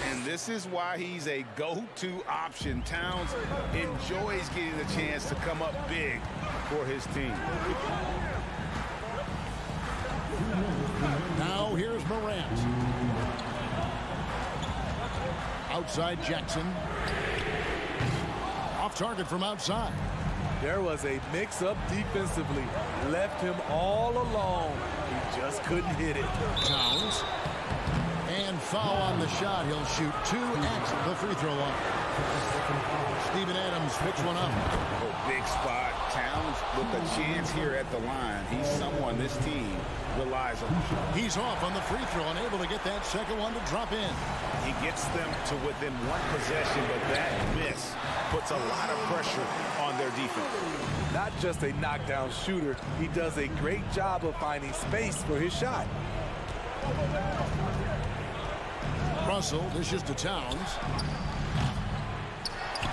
And this is why he's a go-to option. Towns enjoys getting the chance to come up big for his team. Now here's Morant. Outside Jackson. Off target from outside. There was a mix-up defensively. Left him all alone. He just couldn't hit it. Towns. And foul on the shot. He'll shoot 2 at the free throw line. Steven Adams picks one up. Oh, big spot. Towns with a chance here at the line. He's someone this team relies on. He's off on the free throw, unable to get that second one to drop in. He gets them to within 1 possession, but that miss puts a lot of pressure on their defense. Not just a knockdown shooter, he does a great job of finding space for his shot. Russell dishes to Towns.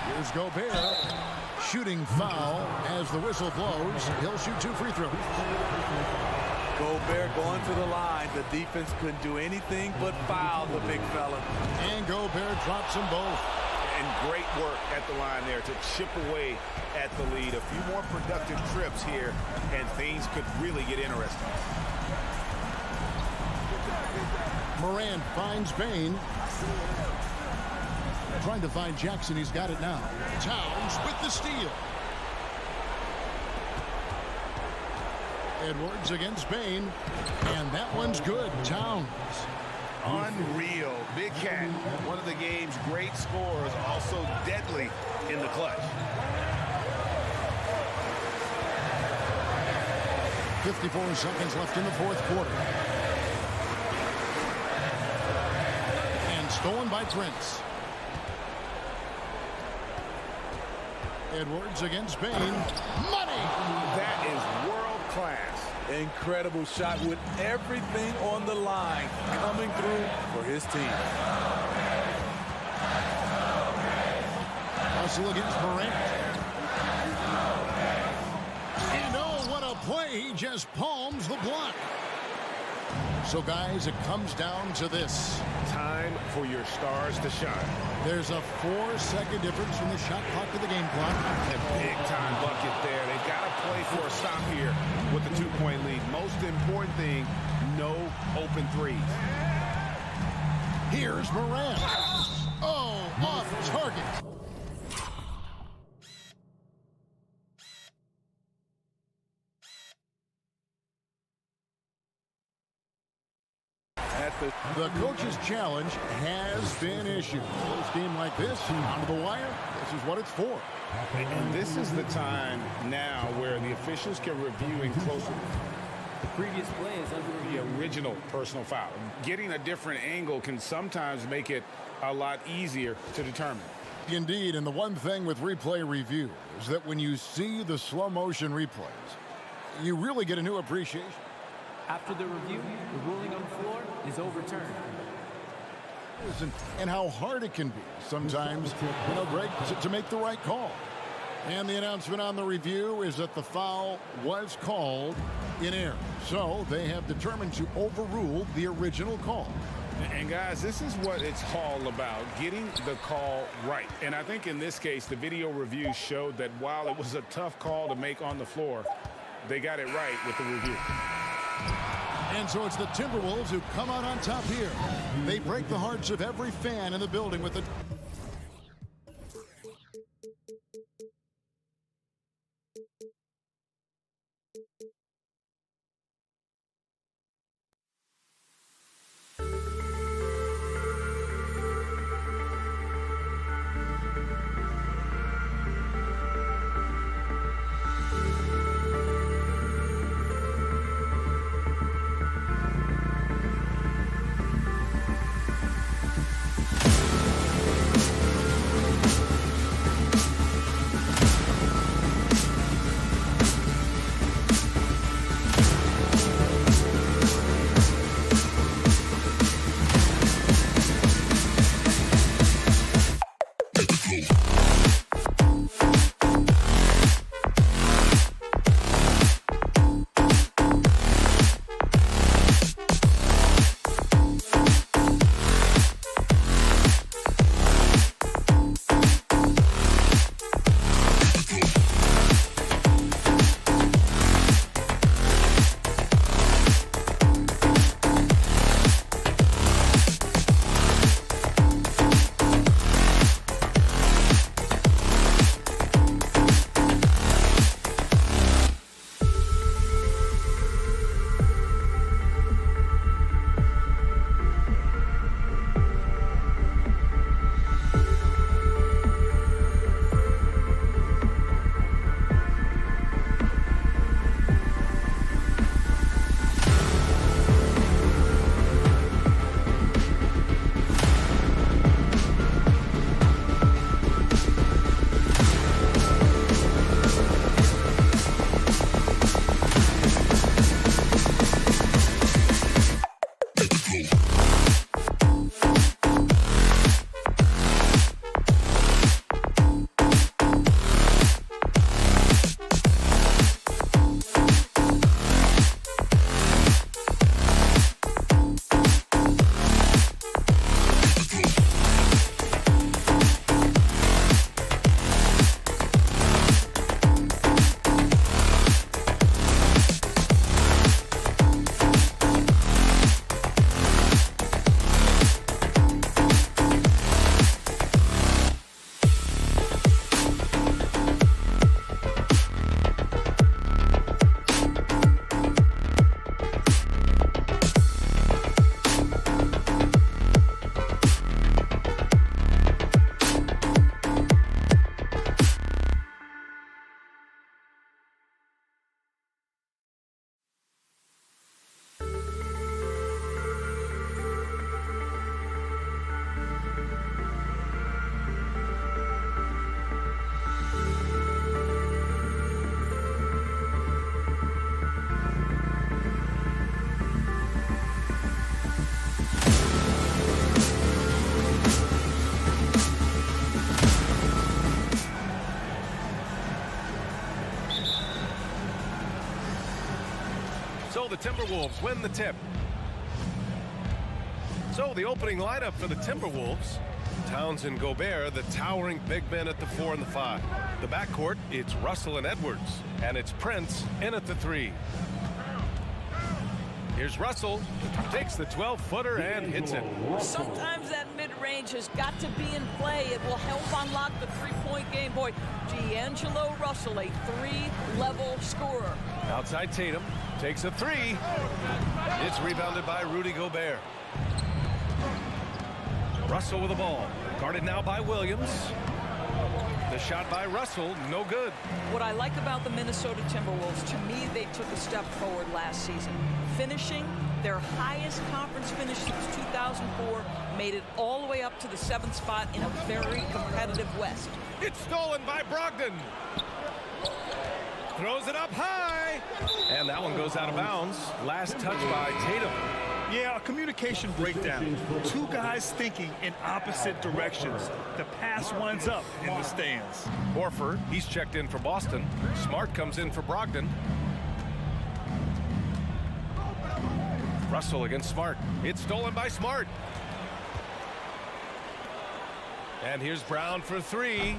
Here's Gobert. Shooting foul as the whistle blows. He'll shoot 2 free throws. Gobert going to the line. The defense couldn't do anything but foul the big fella. And Gobert drops them both. And great work at the line there to chip away at the lead. A few more productive trips here, and things could really get interesting. Morant finds Bain. Trying to find Jackson. He's got it now. Towns with the steal. Edwards against Bain. And that one's good. Towns. Unreal. Big Cat, one of the game's great scorers, also deadly in the clutch. 54 seconds left in the fourth quarter. And stolen by Prince. Edwards against Bain. Money! That is world class. Incredible shot with everything on the line coming through for his team. hustle against Morant. And oh, what a play. He just palms the block. So, guys, it comes down to this. Time for your stars to shine. There's a 4-second difference from the shot clock to the game clock. A big-time bucket there. They've got to play for a stop here with the 2-point lead. Most important thing, no open threes. Here's Morant. Oh, off target. The coach's challenge has been issued. Close game like this, down to the wire, this is what it's for. And this is the time now where the officials can review and closer. The previous play is under The original personal foul. Getting a different angle can sometimes make it a lot easier to determine. Indeed, and the one thing with replay review is that when you see the slow motion replays, you really get a new appreciation. After the review, the ruling on the floor is overturned. And how hard it can be sometimes, Greg, to make the right call. And the announcement on the review is that the foul was called in error. So they have determined to overrule the original call. And guys, this is what it's all about, getting the call right. And I think in this case, the video review showed that while it was a tough call to make on the floor, they got it right with the review. And so it's the Timberwolves who come out on top here. They break the hearts of every fan in the building with the... So the Timberwolves win the tip. So the opening lineup for the Timberwolves: Towns and Gobert, the towering big men at the 4 and the 5. The backcourt, it's Russell and Edwards, and it's Prince in at the 3. Here's Russell, takes the 12-footer and hits it. Sometimes that mid-range has got to be in play. It will help unlock the three-point game. Boy, D'Angelo Russell, a 3-level scorer. Outside Tatum, takes a 3. It's rebounded by Rudy Gobert. Russell with the ball, guarded now by Williams. The shot by Russell, no good. What I like about the Minnesota Timberwolves, to me, they took a step forward last season. Finishing their highest conference finish since 2004, made it all the way up to the 7th spot in a very competitive West. It's stolen by Brogdon. Throws it up high. And that one goes out of bounds. Last touch by Tatum. Yeah, a communication breakdown. Two guys thinking in opposite directions. The pass winds up in the stands. Horford, he's checked in for Boston. Smart comes in for Brogdon. Russell against Smart. It's stolen by Smart. And here's Brown for 3.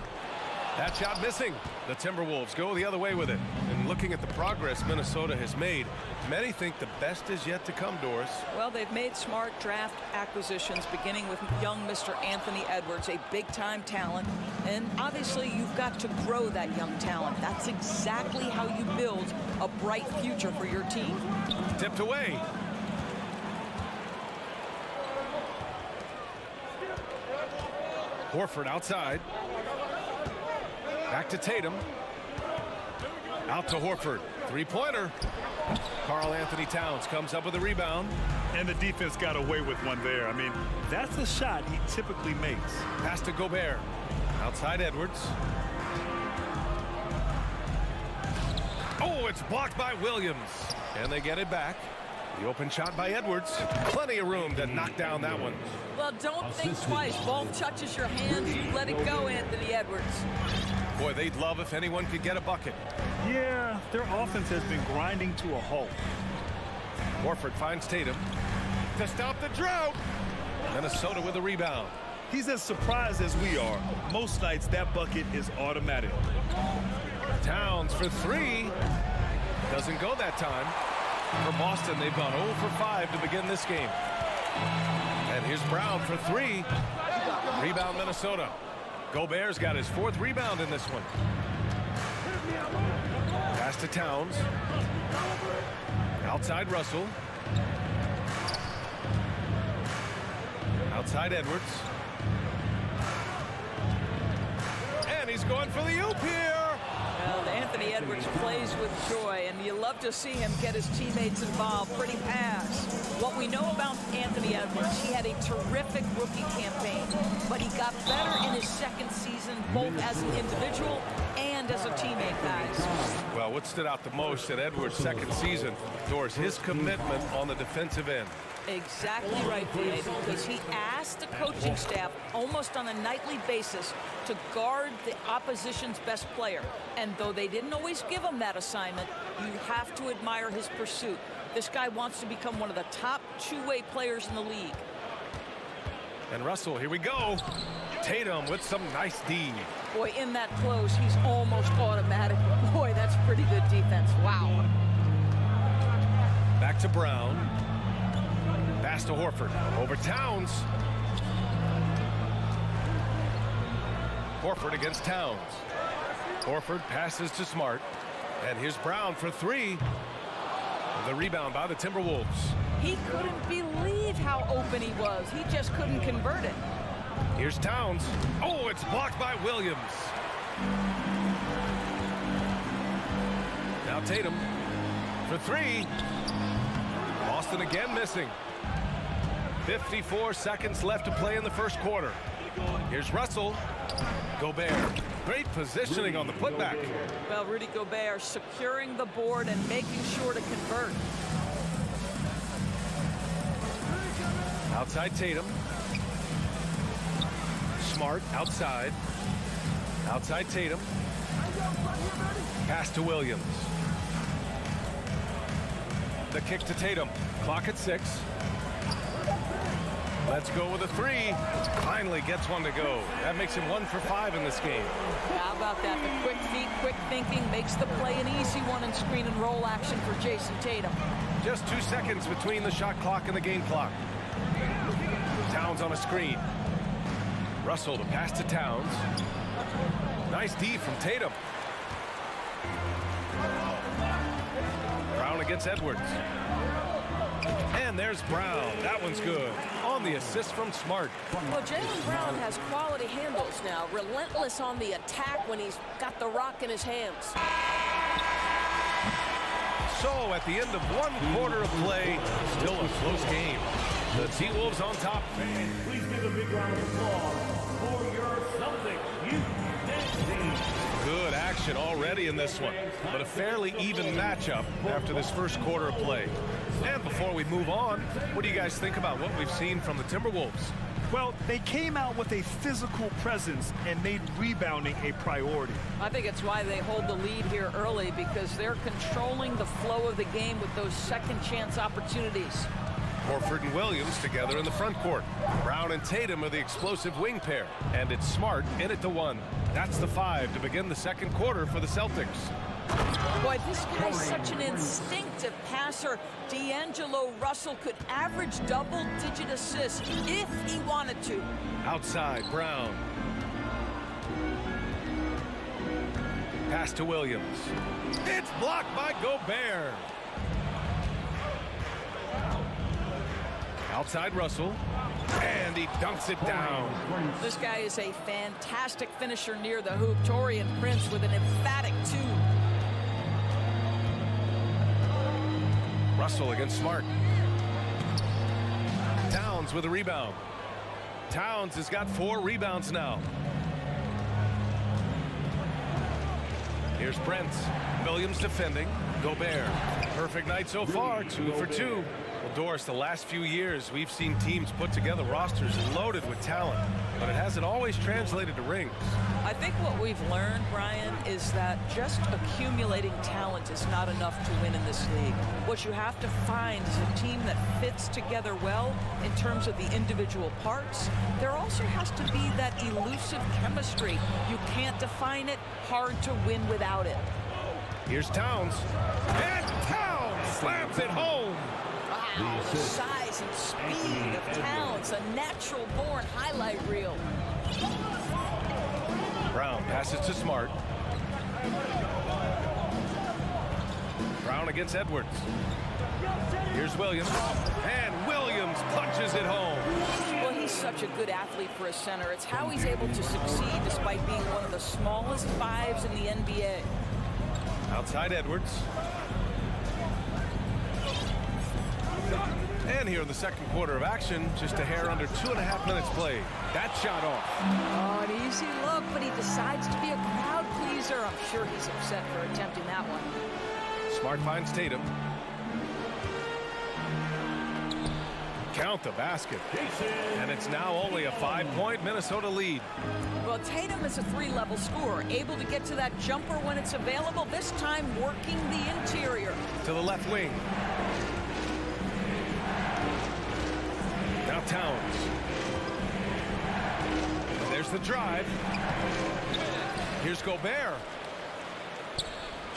That shot missing. The Timberwolves go the other way with it. And looking at the progress Minnesota has made, many think the best is yet to come, Doris. Well, they've made smart draft acquisitions, beginning with young Mr. Anthony Edwards, a big-time talent. And obviously, you've got to grow that young talent. That's exactly how you build a bright future for your team. Tipped away. Horford outside. Back to Tatum. Out to Horford. Three-pointer. Karl Anthony Towns comes up with a rebound. And the defense got away with one there. I mean, that's a shot he typically makes. Pass to Gobert. Outside Edwards. Oh, it's blocked by Williams. And they get it back. The open shot by Edwards. Plenty of room to knock down that one. Well, don't think twice. Ball touches your hands, you let it go, Anthony Edwards. Boy, they'd love if anyone could get a bucket. Yeah, their offense has been grinding to a halt. Horford finds Tatum to stop the drought. Minnesota with a rebound. He's as surprised as we are. Most nights, that bucket is automatic. Towns for 3. Doesn't go that time. For Boston, they've gone 0 for 5 to begin this game. And here's Brown for 3. Rebound Minnesota. Gobert's got his 4th rebound in this one. Pass to Towns. Outside Russell. Outside Edwards. And he's going for the oop here. Well, Anthony Edwards plays with joy, and you love to see him get his teammates involved. Pretty pass. What we know about Anthony Edwards, he had a terrific rookie campaign, but he got better in his 2nd season, both as an individual and as a teammate, guys. Well, what stood out the most at Edwards' 2nd season, Doris, his commitment on the defensive end. Exactly right, D.A., because he asked the coaching staff almost on a nightly basis to guard the opposition's best player. And though they didn't always give him that assignment, you have to admire his pursuit. This guy wants to become one of the top two-way players in the league. And Russell, here we go. Tatum with some nice D. Boy, in that close, he's almost automatic. Boy, that's pretty good defense. Wow. Back to Brown. Pass to Horford. Over Towns. Horford against Towns. Horford passes to Smart. And here's Brown for 3. The rebound by the Timberwolves. He couldn't believe how open he was. He just couldn't convert it. Here's Towns. Oh, it's blocked by Williams. Now Tatum for 3. Boston again missing. 54 seconds left to play in the first quarter. Here's Russell. Gobert. Great positioning on the putback. Well, Rudy Gobert securing the board and making sure to convert. Outside Tatum. Smart outside. Outside Tatum. Pass to Williams. The kick to Tatum. Clock at 6. Let's go with a 3. Finally gets one to go. That makes him 1 for 5 in this game. How about that? The quick feet, quick thinking makes the play an easy one in screen and roll action for Jason Tatum. Just 2 seconds between the shot clock and the game clock. Towns on a screen. Russell to pass to Towns. Nice D from Tatum. Brown against Edwards. And there's Brown. That one's good. On the assist from Smart. Well, Jaylen Brown has quality handles now. Relentless on the attack when he's got the rock in his hands. So at the end of 1 quarter of play, still a close game. The T-Wolves on top. Please give a big round of applause for your Celtics youth team. Good action already in this one, but a fairly even matchup after this first quarter of play. And before we move on, what do you guys think about what we've seen from the Timberwolves? Well, they came out with a physical presence and made rebounding a priority. I think it's why they hold the lead here early, because they're controlling the flow of the game with those second chance opportunities. Horford and Williams together in the front court. Brown and Tatum are the explosive wing pair, and it's Smart in it to 1. That's the 5 to begin the second quarter for the Celtics. Boy, this guy's such an instinctive passer. D'Angelo Russell could average double-digit assists if he wanted to. Outside, Brown. Pass to Williams. It's blocked by Gobert. Outside Russell, and he dunks it down. This guy is a fantastic finisher near the hoop. Taurean Prince with an emphatic 2. Russell against Smart. Towns with a rebound. Towns has got 4 rebounds now. Here's Prince. Williams defending. Gobert. Perfect night so far, 2 for 2. Well, Doris, the last few years, we've seen teams put together rosters loaded with talent, but it hasn't always translated to rings. I think what we've learned, Brian, is that just accumulating talent is not enough to win in this league. What you have to find is a team that fits together well in terms of the individual parts. There also has to be that elusive chemistry. You can't define it, hard to win without it. Here's Towns. And Towns slams it home. Wow, the size and speed of Towns, a natural-born highlight reel. Brown passes to Smart. Brown against Edwards. Here's Williams. And Williams punches it home. Well, he's such a good athlete for a center. It's how he's able to succeed despite being one of the smallest 5s in the NBA. Outside Edwards. And here in the second quarter of action, just a hair under 2.5 minutes played. That shot off. Oh, an easy look, but he decides to be a crowd pleaser. I'm sure he's upset for attempting that one. Smart finds Tatum. Count the basket. And it's now only a 5-point Minnesota lead. Well, Tatum is a 3-level scorer, able to get to that jumper when it's available, this time working the interior. To the left wing. Now Towns. There's the drive. Here's Gobert.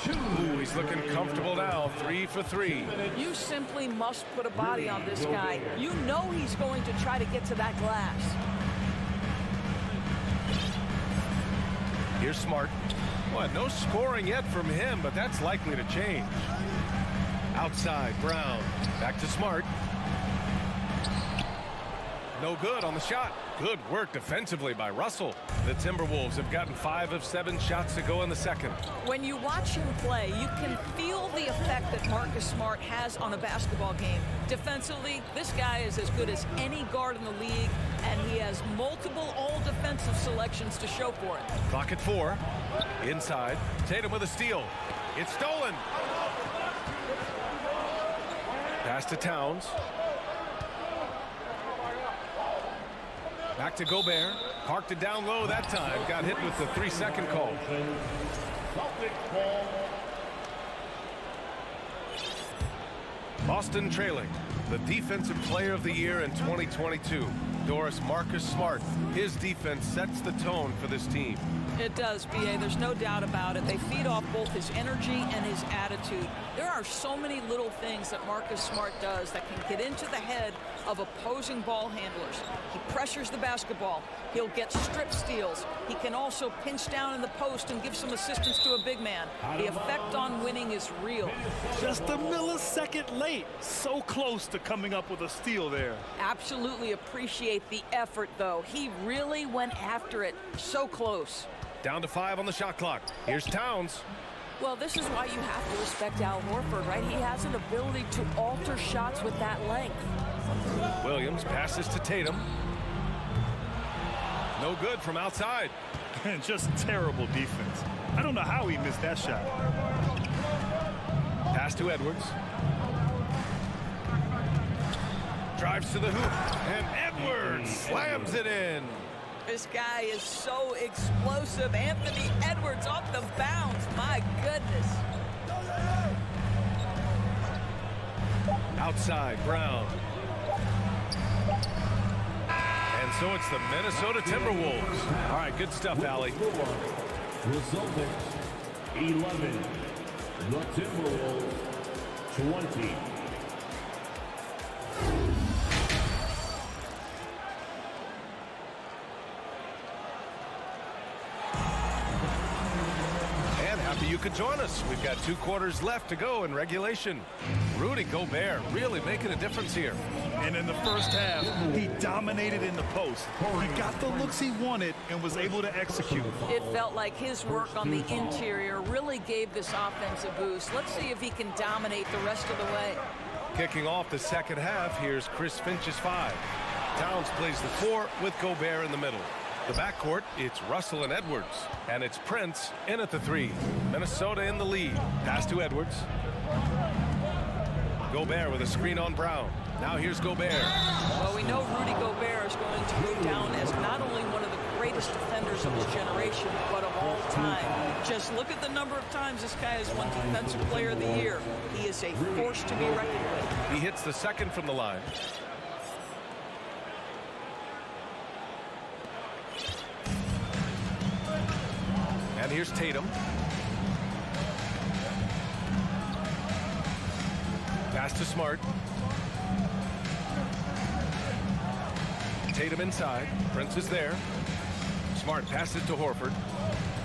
Ooh, he's looking comfortable now. 3 for 3. You simply must put a body on this guy. You know he's going to try to get to that glass. Here's Smart. Well, no scoring yet from him, but that's likely to change. Outside, Brown. Back to Smart. No good on the shot. Good work defensively by Russell. The Timberwolves have gotten 5 of 7 shots to go in the second. When you watch him play, you can feel the effect that Marcus Smart has on a basketball game. Defensively, this guy is as good as any guard in the league, and he has multiple all-defensive selections to show for it. Clock at 4. Inside. Tatum with a steal. It's stolen. Pass to Towns. Back to Gobert. Parked it down low that time. Got hit with the 3-second call. Boston trailing. The Defensive Player of the Year in 2022, Doris Marcus Smart. His defense sets the tone for this team. It does, B.A. There's no doubt about it. They feed off both his energy and his attitude. There are so many little things that Marcus Smart does that can get into the head of opposing ball handlers. He pressures the basketball. He'll get strip steals. He can also pinch down in the post and give some assistance to a big man. The effect on winning is real. Just a millisecond late. So close to coming up with a steal there. Absolutely appreciate the effort, though. He really went after it. So close. Down to 5 on the shot clock. Here's Towns. Well, this is why you have to respect Al Horford, right? He has an ability to alter shots with that length. Williams passes to Tatum. No good from outside. Just terrible defense. I don't know how he missed that shot. Pass to Edwards. Drives to the hoop. And Edwards slams it in. This guy is so explosive. Anthony Edwards off the bounce. My goodness. Outside, Brown. And so it's the Minnesota Timberwolves. All right, good stuff, Allie. The Celtics 11. The Timberwolves 20. You could join us. We've got 2 quarters left to go in regulation. Rudy Gobert really making a difference here. And in the first half, he dominated in the post. He got the looks he wanted and was able to execute. It felt like his work on the interior really gave this offense a boost. Let's see if he can dominate the rest of the way. Kicking off the second half, here's Chris Finch's 5. Towns plays the 4 with Gobert in the middle. The backcourt, it's Russell and Edwards. And it's Prince in at the 3. Minnesota in the lead. Pass to Edwards. Gobert with a screen on Brown. Now here's Gobert. Well, we know Rudy Gobert is going to go down as not only one of the greatest defenders of his generation, but of all time. Just look at the number of times this guy has won Defensive Player of the Year. He is a force to be reckoned with. He hits the second from the line. And here's Tatum. Pass to Smart. Tatum inside. Prince is there. Smart passes to Horford.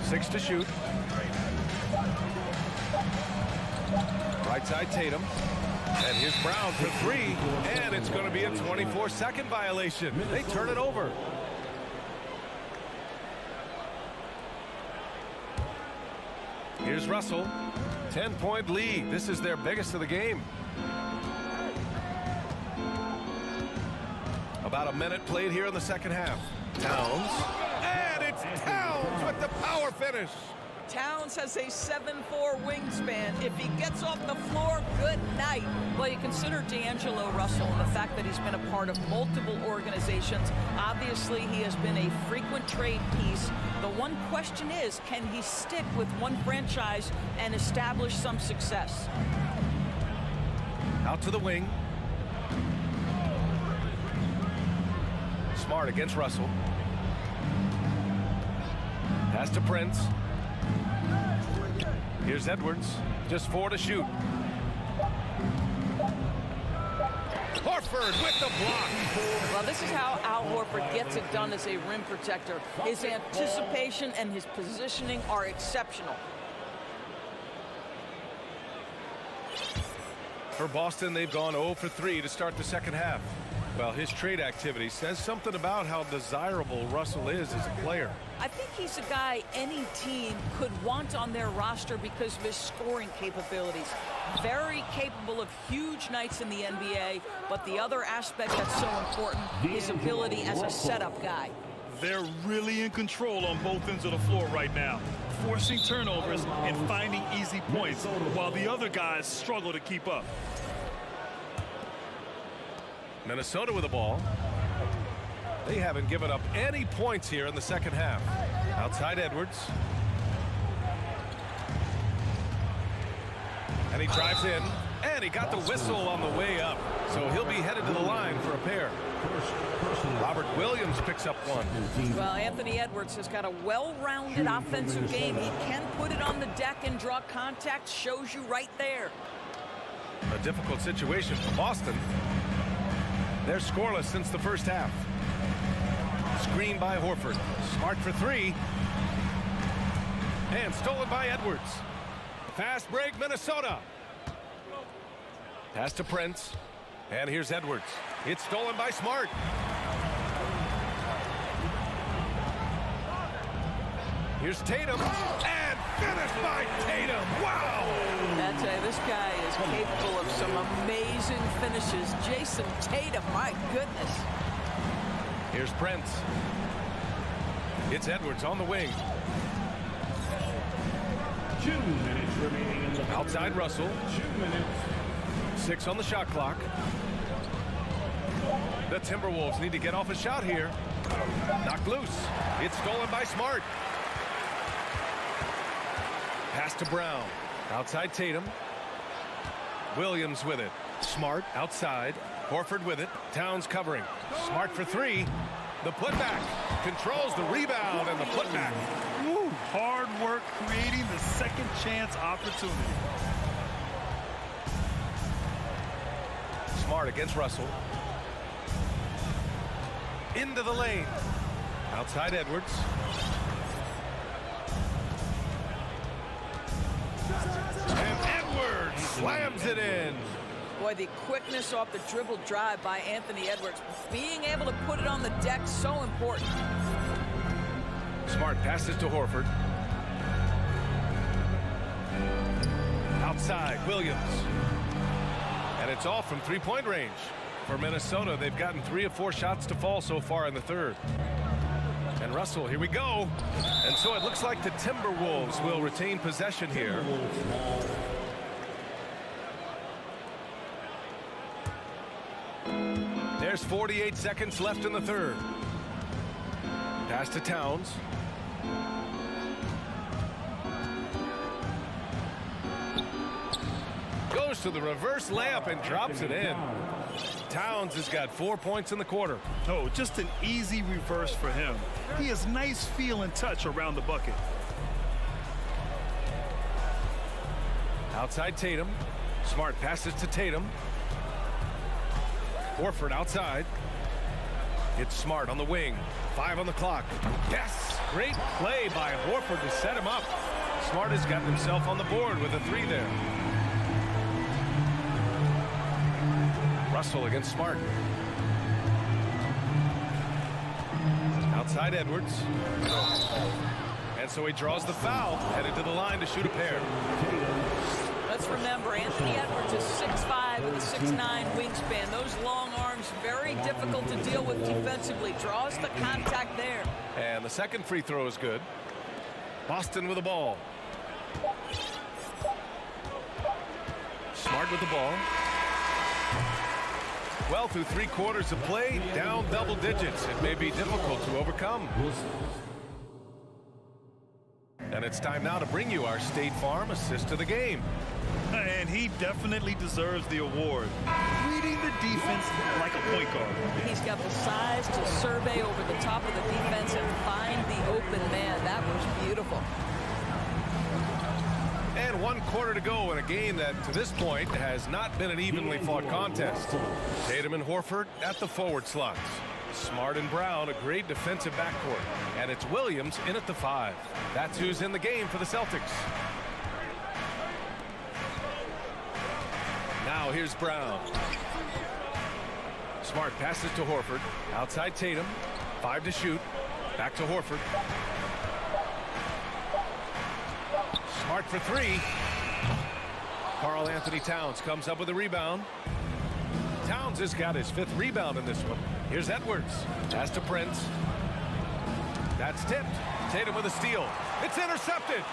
6 to shoot. Right side Tatum. And here's Brown for 3. And it's going to be a 24-second violation. They turn it over. Here's Russell. 10-point lead. This is their biggest of the game. About a minute played here in the second half. Towns. And it's Towns with the power finish. Towns has a 7'4" wingspan. If he gets off the floor, good night. Well, you consider D'Angelo Russell and the fact that he's been a part of multiple organizations. Obviously, he has been a frequent trade piece. The one question is, can he stick with one franchise and establish some success? Out to the wing. Smart against Russell. Pass to Prince. Here's Edwards. Just 4 to shoot. Horford with the block. Well, this is how Al Horford gets it done as a rim protector. His anticipation and his positioning are exceptional. For Boston, they've gone 0 for 3 to start the second half. Well, his trade activity says something about how desirable Russell is as a player. I think he's a guy any team could want on their roster because of his scoring capabilities. Very capable of huge nights in the NBA, but the other aspect that's so important, his ability as a setup guy. They're really in control on both ends of the floor right now, forcing turnovers and finding easy points, while the other guys struggle to keep up. Minnesota with the ball. They haven't given up any points here in the second half. Outside Edwards. And he drives in. And he got the whistle on the way up. So he'll be headed to the line for a pair. Robert Williams picks up one. Well, Anthony Edwards has got a well-rounded offensive game. He can put it on the deck and draw contact. Shows you right there. A difficult situation for Boston. They're scoreless since the first half. Screen by Horford. Smart for three. And stolen by Edwards. Fast break, Minnesota. Pass to Prince. And here's Edwards. It's stolen by Smart. Here's Tatum. And finished by Tatum. Wow! I tell you, this guy is capable of some amazing finishes. Jason Tatum, my goodness. Here's Prince. It's Edwards on the wing. 2 minutes remaining in the Outside Russell. 2 minutes. 6 on the shot clock. The Timberwolves need to get off a shot here. Knocked loose. It's stolen by Smart. Pass to Brown. Outside Tatum. Williams with it. Smart outside. Horford with it. Towns covering. Smart for three. The putback. Controls the rebound and the putback. Woo, hard work creating the second chance opportunity. Smart against Russell. Into the lane. Outside Edwards. And Edwards slams it in. Boy, the quickness off the dribble drive by Anthony Edwards. Being able to put it on the deck, so important. Smart passes to Horford. Outside, Williams. And it's off from three-point range. For Minnesota, they've gotten 3 of 4 shots to fall so far in the third. And Russell, here we go. And so it looks like the Timberwolves will retain possession here. There's 48 seconds left in the third. Pass to Towns. Goes to the reverse layup and drops it in. Towns has got 4 points in the quarter. Oh, just an easy reverse for him. He has nice feel and touch around the bucket. Outside Tatum. Smart passes to Tatum. Horford outside. It's Smart on the wing. 5 on the clock. Yes! Great play by Horford to set him up. Smart has gotten himself on the board with a 3 there. Russell against Smart. Outside Edwards. And so he draws the foul, headed to the line to shoot a pair. Let's remember, Anthony Edwards is 6'5" with a 6'9" wingspan. Those long arms, very difficult to deal with defensively. Draws the contact there. And the second free throw is good. Boston with the ball. Smart with the ball. Well, through 3 quarters of play, down double digits. It may be difficult to overcome. And it's time now to bring you our State Farm assist of the game. And he definitely deserves the award. Reading the defense like a point guard. He's got the size to survey over the top of the defense and find the open man. That was beautiful. And 1 quarter to go in a game that, to this point, has not been an evenly fought contest. Tatum and Horford at the forward slots. Smart and Brown, a great defensive backcourt. And it's Williams in at the 5. That's who's in the game for the Celtics. Now here's Brown. Smart passes to Horford. Outside Tatum. 5 to shoot. Back to Horford. Smart for 3. Karl Anthony Towns comes up with a rebound. Towns has got his 5th rebound in this one. Here's Edwards. Pass to Prince. That's tipped. Tatum with a steal. It's intercepted.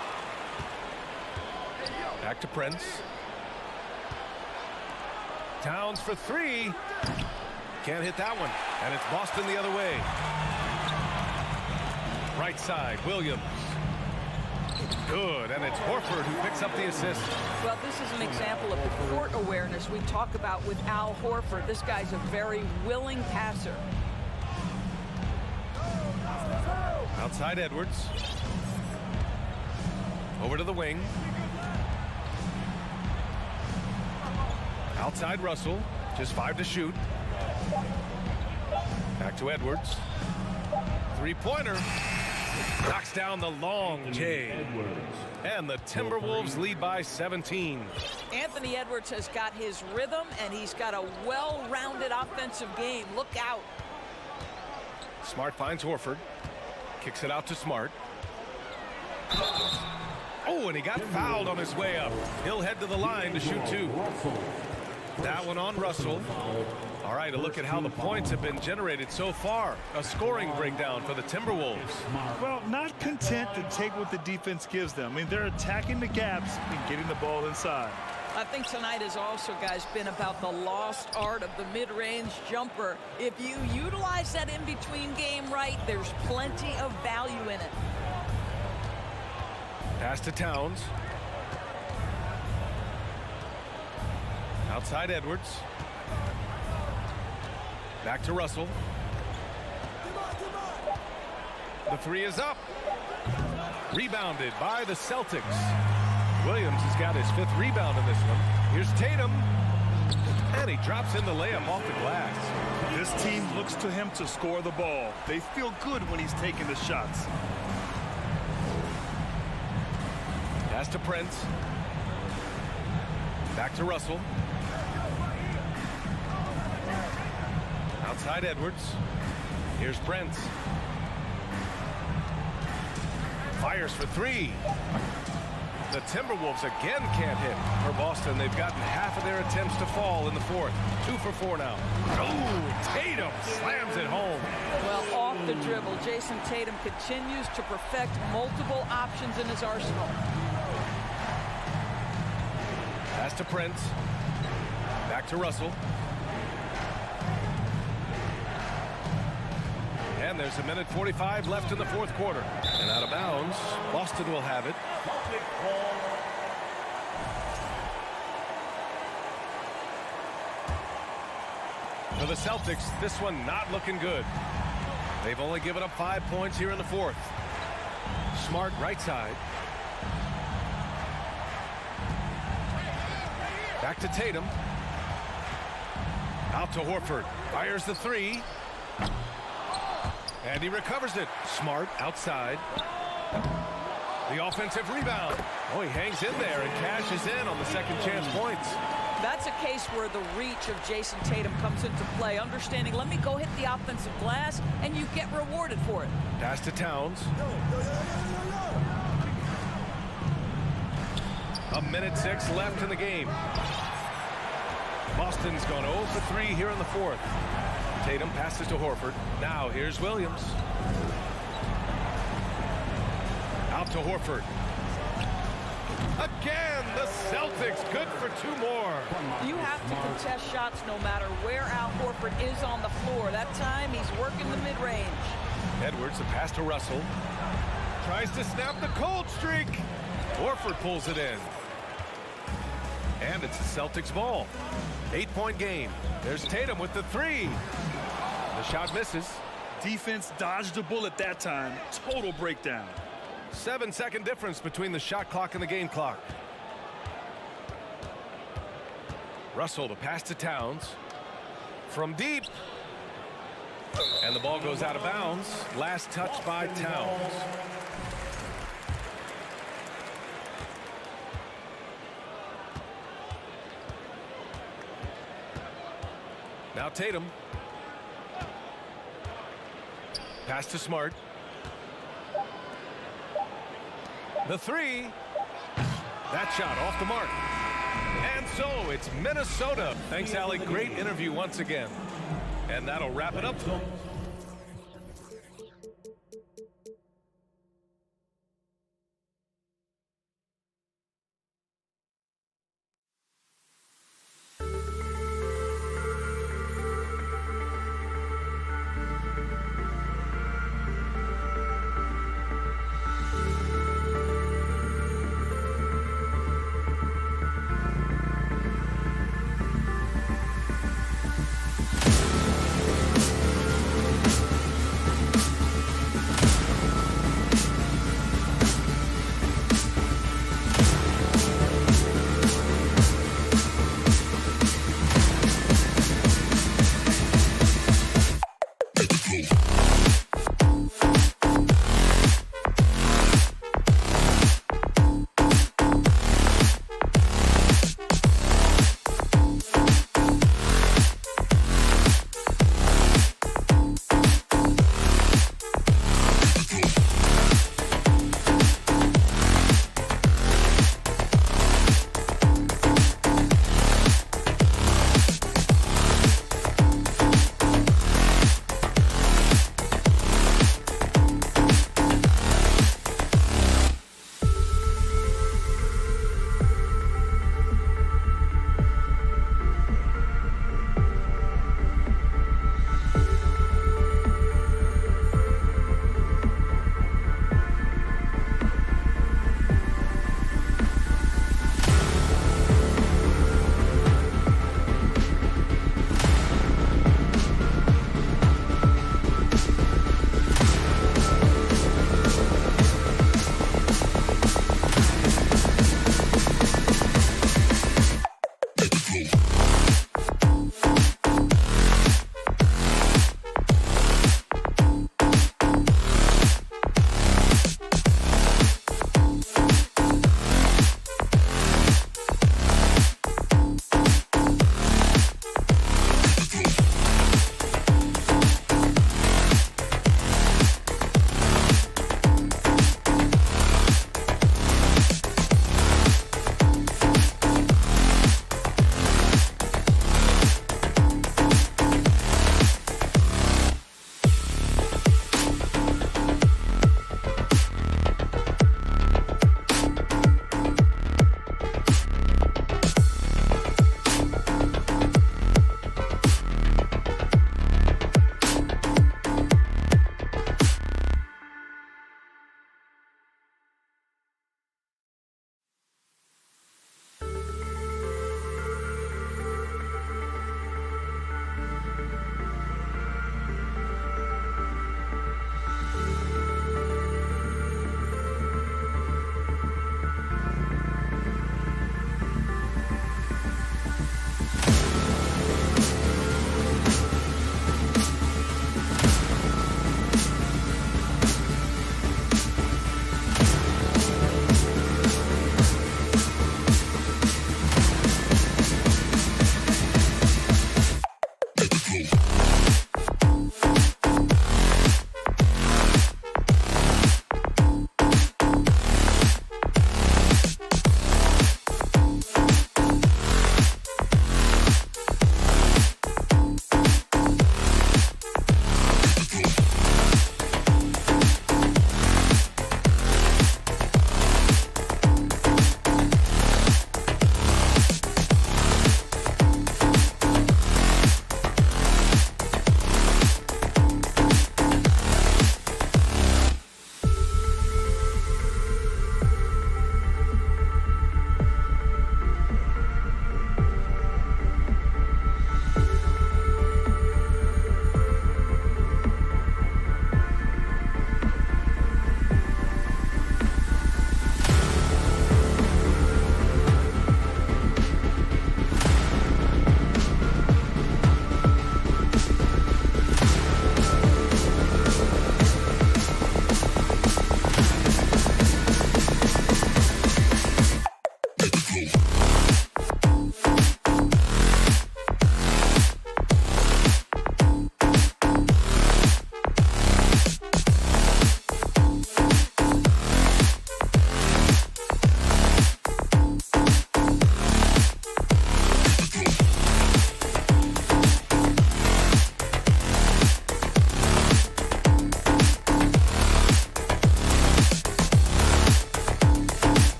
Back to Prince. Towns for 3. Can't hit that one. And it's Boston the other way. Right side, Williams. Good, and it's Horford who picks up the assist. Well, this is an example of the court awareness we talk about with Al Horford. This guy's a very willing passer. Outside Edwards. Over to the wing. Outside Russell. Just 5 to shoot. Back to Edwards. Three-pointer. Knocks down the long J. And the Timberwolves lead by 17. Anthony Edwards has got his rhythm, and he's got a well-rounded offensive game. Look out. Smart finds Horford. Kicks it out to Smart. Oh, and he got fouled on his way up. He'll head to the line to shoot 2. That one on Russell. All right, a look at how the points have been generated so far. A scoring breakdown for the Timberwolves. Well, not content to take what the defense gives them. I mean, they're attacking the gaps and getting the ball inside. I think tonight has also, guys, been about the lost art of the mid-range jumper. If you utilize that in-between game right, there's plenty of value in it. Pass to Towns. Outside Edwards. Back to Russell. The 3 is up. Rebounded by the Celtics. Williams has got his 5th rebound in this one. Here's Tatum. And he drops in the layup off the glass. This team looks to him to score the ball. They feel good when he's taking the shots. Pass to Prince. Back to Russell. Outside Edwards. Here's Prince. Fires for 3. The Timberwolves again can't hit. For Boston, they've gotten half of their attempts to fall in the 4th. 2 for 4 now. Oh, Tatum slams it home. Well, off the dribble, Jason Tatum continues to perfect multiple options in his arsenal. Pass to Prince. Back to Russell. And there's 1:45 left in the 4th quarter. And out of bounds, Boston will have it. For the Celtics, this one not looking good. They've only given up 5 points here in the 4th. Smart right side. Back to Tatum. Out to Horford. Fires the 3. And he recovers it. Smart outside. The offensive rebound. Oh, he hangs in there and cashes in on the second chance points. That's a case where the reach of Jason Tatum comes into play. Understanding, let me go hit the offensive glass, and you get rewarded for it. Pass to Towns. 1:06 left in the game. Boston's gone 0 for 3 here in the 4th. Tatum passes to Horford. Now here's Williams. Out to Horford. Again, the Celtics good for 2 more. You have to contest shots no matter where Al Horford is on the floor. That time he's working the mid-range. Edwards, a pass to Russell. Tries to snap the cold streak. Horford pulls it in. And it's the Celtics ball. 8-point game. There's Tatum with the 3. The shot misses. Defense dodged a bullet that time. Total breakdown. 7-second difference between the shot clock and the game clock. Russell to pass to Towns. From deep. And the ball goes out of bounds. Last touch by Towns. Now Tatum. Pass to Smart. The 3. That shot off the mark. And so it's Minnesota. Thanks, Allie. Great interview once again. And that'll wrap it up.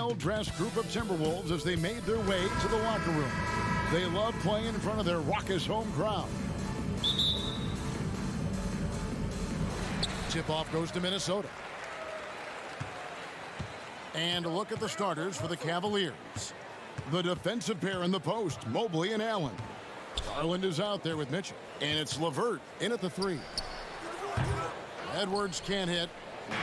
well-dressed group of Timberwolves as they made their way to the locker room. They love playing in front of their raucous home crowd. Tip-off goes to Minnesota. And a look at the starters for the Cavaliers. The defensive pair in the post, Mobley and Allen. Garland is out there with Mitchell. And it's LeVert in at the 3. Edwards can't hit.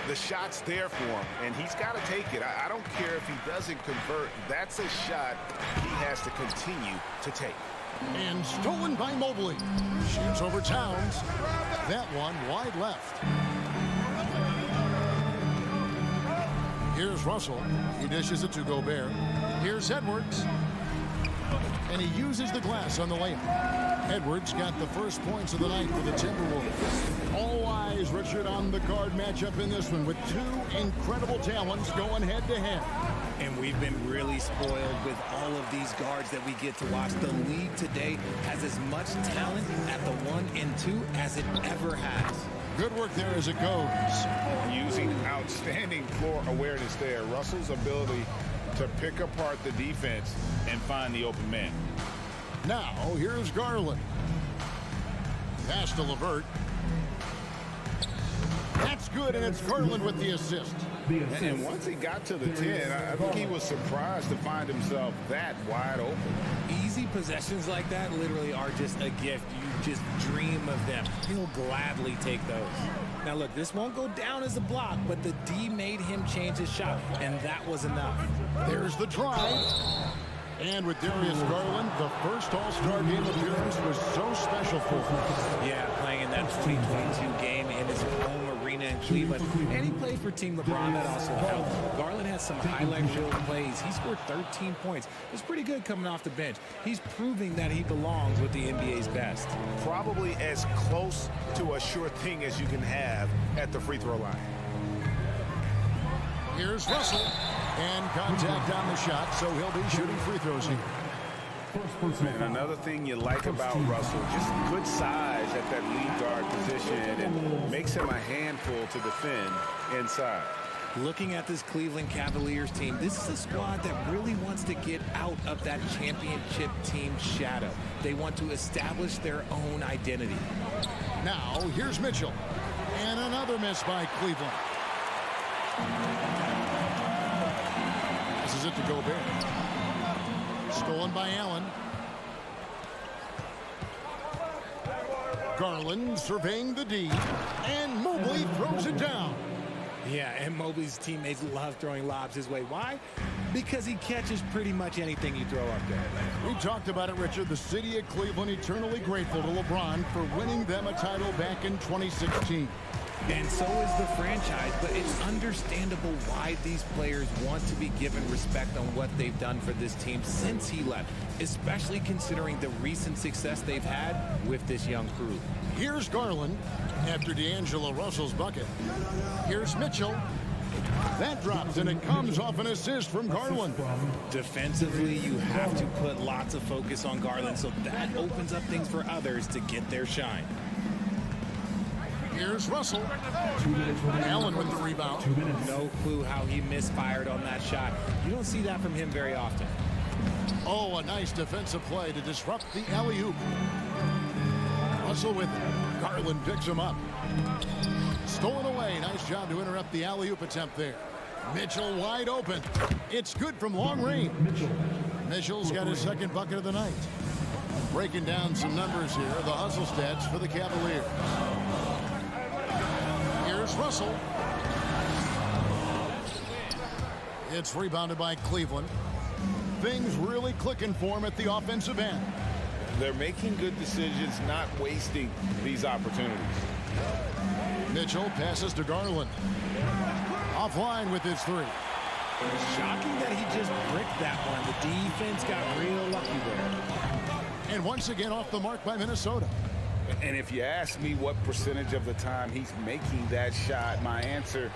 The shot's there for him, and he's got to take it. I don't care if he doesn't convert. That's a shot he has to continue to take. And stolen by Mobley. Shoots over Towns. That one wide left. Here's Russell. He dishes it to Gobert. Here's Edwards. And he uses the glass on the layup. Edwards got the first points of the night for the Timberwolves. All eyes, Richard, on the guard matchup in this one with two incredible talents going head-to-head. And we've been really spoiled with all of these guards that we get to watch. The league today has as much talent at the 1 and 2 as it ever has. Good work there as it goes. Using outstanding floor awareness there. Russell's ability to pick apart the defense and find the open man. Now, here's Garland. Pass to LeVert. That's good, and it's Garland with the assist. And once he got to the 10, I think he was surprised to find himself that wide open. Easy possessions like that literally are just a gift. You just dream of them. He'll gladly take those. Now, look, this won't go down as a block, but the D made him change his shot, and that was enough. There's the drive. And with Darius Garland, the first All-Star game appearance was so special for him. Yeah, playing in that 2022 game in his home arena in Cleveland. And he played for Team LeBron. That also helped. Garland has some highlight reel plays. He scored 13 points. It was pretty good coming off the bench. He's proving that he belongs with the NBA's best. Probably as close to a sure thing as you can have at the free throw line. Here's Russell. And contact on the shot, so he'll be shooting free throws here. And another thing you like about Russell, just good size at that lead guard position, and makes him a handful to defend inside. Looking at this Cleveland Cavaliers team, this is a squad that really wants to get out of that championship team shadow. They want to establish their own identity. Now, here's Mitchell. And another miss by Cleveland. Passes it to Gobert. Stolen by Allen. Garland surveying the D. And Mobley throws it down. Yeah, and Mobley's teammates love throwing lobs his way. Why? Because he catches pretty much anything you throw up there. We talked about it, Richard. The city of Cleveland eternally grateful to LeBron for winning them a title back in 2016. And so is the franchise, but it's understandable why these players want to be given respect on what they've done for this team since he left, especially considering the recent success they've had with this young crew. Here's Garland after D'Angelo Russell's bucket. Here's Mitchell. That drops, and it comes off an assist from Garland. Defensively, you have to put lots of focus on Garland, so that opens up things for others to get their shine. Here's Russell. Allen with the rebound. No clue how he misfired on that shot. You don't see that from him very often. Oh, a nice defensive play to disrupt the alley-oop. Russell with it. Garland picks him up. Stolen away. Nice job to interrupt the alley-oop attempt there. Mitchell wide open. It's good from long range. Mitchell's got his second bucket of the night. Breaking down some numbers here. The hustle stats for the Cavaliers. Here's Russell. It's rebounded by Cleveland. Things really clicking for him at the offensive end. They're making good decisions, not wasting these opportunities. Mitchell passes to Garland. Offline with his three. Shocking that he just bricked that one. The defense got real lucky there. And once again off the mark by Minnesota. And if you ask me what percentage of the time he's making that shot, my answer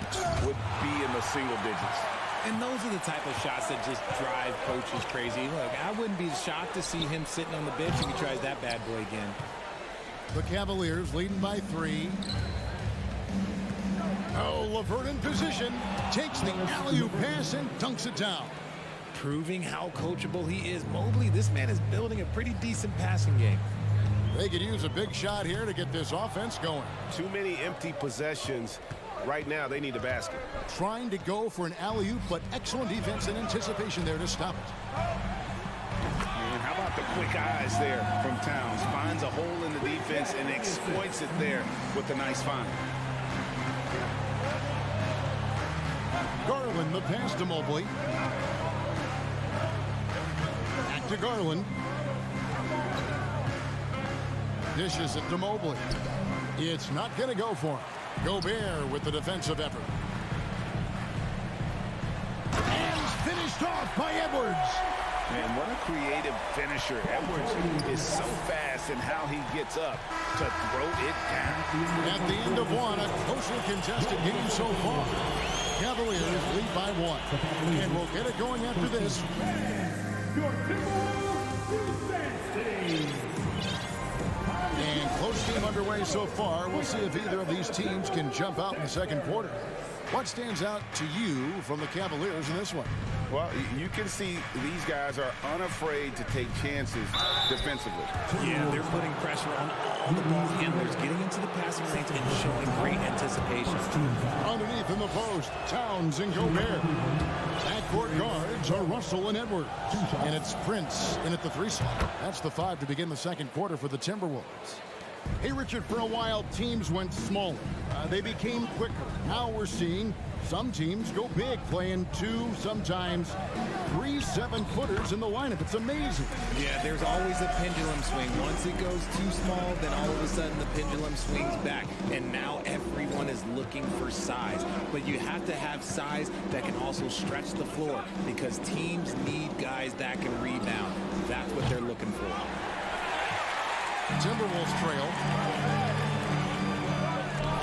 would be in the single digits. And those are the type of shots that just drive coaches crazy. Look, I wouldn't be shocked to see him sitting on the bench if he tries that bad boy again. The Cavaliers leading by 3. Oh, LeVert in position. Takes the alley-oop pass and dunks it down. Proving how coachable he is. Mobley, this man is building a pretty decent passing game. They could use a big shot here to get this offense going. Too many empty possessions. Right now, they need a basket. Trying to go for an alley-oop, but excellent defense and anticipation there to stop it. And how about the quick eyes there from Towns? Finds a hole in the defense and exploits it there with a nice find. Garland, the pass to Mobley. Back to Garland. Dishes it to Mobley. It's not going to go for him. Gobert with the defensive effort. And finished off by Edwards. Man, what a creative finisher. Edwards is so fast in how he gets up to throw it down. At the end of one, a closely contested game so far. Cavaliers lead by 1. And we'll get it going after this. And close game underway so far. We'll see if either of these teams can jump out in the second quarter. What stands out to you from the Cavaliers in this one? Well, you can see these guys are unafraid to take chances defensively. Yeah, they're putting pressure on all the ball handlers, getting into the passing lanes and showing great anticipation. Underneath in the post, Towns and Gobert. Backcourt guards are Russell and Edwards. And it's Prince in at the 3 slot. That's the 5 to begin the second quarter for the Timberwolves. Hey, Richard, for a while, teams went smaller. They became quicker. Now we're seeing some teams go big, playing 2, sometimes 3 7-footers in the lineup. It's amazing. Yeah, there's always a pendulum swing. Once it goes too small, then all of a sudden the pendulum swings back. And now everyone is looking for size. But you have to have size that can also stretch the floor because teams need guys that can rebound. That's what they're looking for. Timberwolves trail.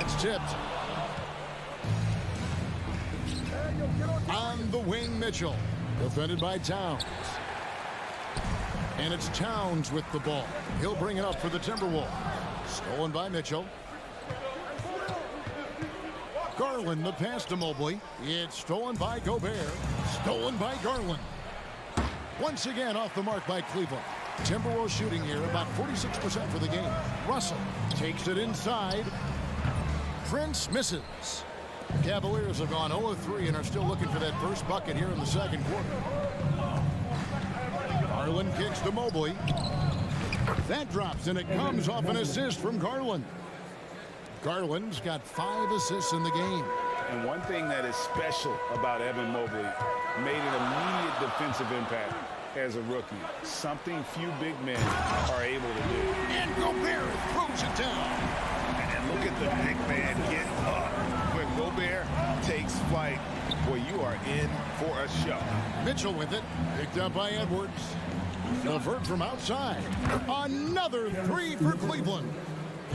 It's tipped. On the wing, Mitchell. Defended by Towns. And it's Towns with the ball. He'll bring it up for the Timberwolves. Stolen by Mitchell. Garland, the pass to Mobley. It's stolen by Gobert. Stolen by Garland. Once again off the mark by Cleveland. Timberwolves shooting here about 46% for the game. Russell takes it inside. Prince misses. Cavaliers have gone 0-3 and are still looking for that first bucket here in the second quarter. Garland kicks to Mobley. That drops and it comes off an assist from Garland. Garland's got 5 assists in the game. And one thing that is special about Evan Mobley, made an immediate defensive impact as a rookie. Something few big men are able to do. And Gobert throws it down. And look at the big man get up. When Gobert takes flight, boy, you are in for a show. Mitchell with it. Picked up by Edwards. LeVert from outside. Another 3 for Cleveland.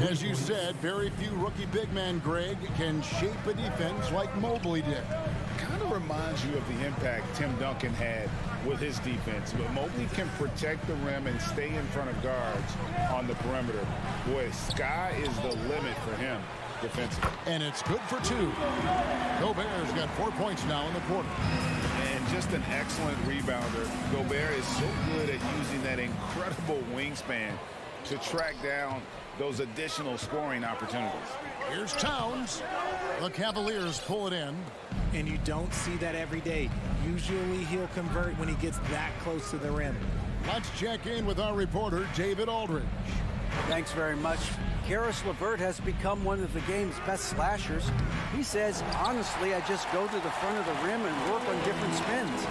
As you said, very few rookie big men, Greg, can shape a defense like Mobley did. Kind of reminds you of the impact Tim Duncan had with his defense. But Mobley can protect the rim and stay in front of guards on the perimeter. Boy, sky is the limit for him defensively. And it's good for 2. Gobert's got 4 points now in the quarter. And just an excellent rebounder. Gobert is so good at using that incredible wingspan to track down those additional scoring opportunities. Here's Towns. The Cavaliers pull it in. And you don't see that every day. Usually he'll convert when he gets that close to the rim. Let's check in with our reporter, David Aldridge. Thanks very much. Karis LeVert has become one of the game's best slashers. He says, honestly, I just go to the front of the rim and work on different spins.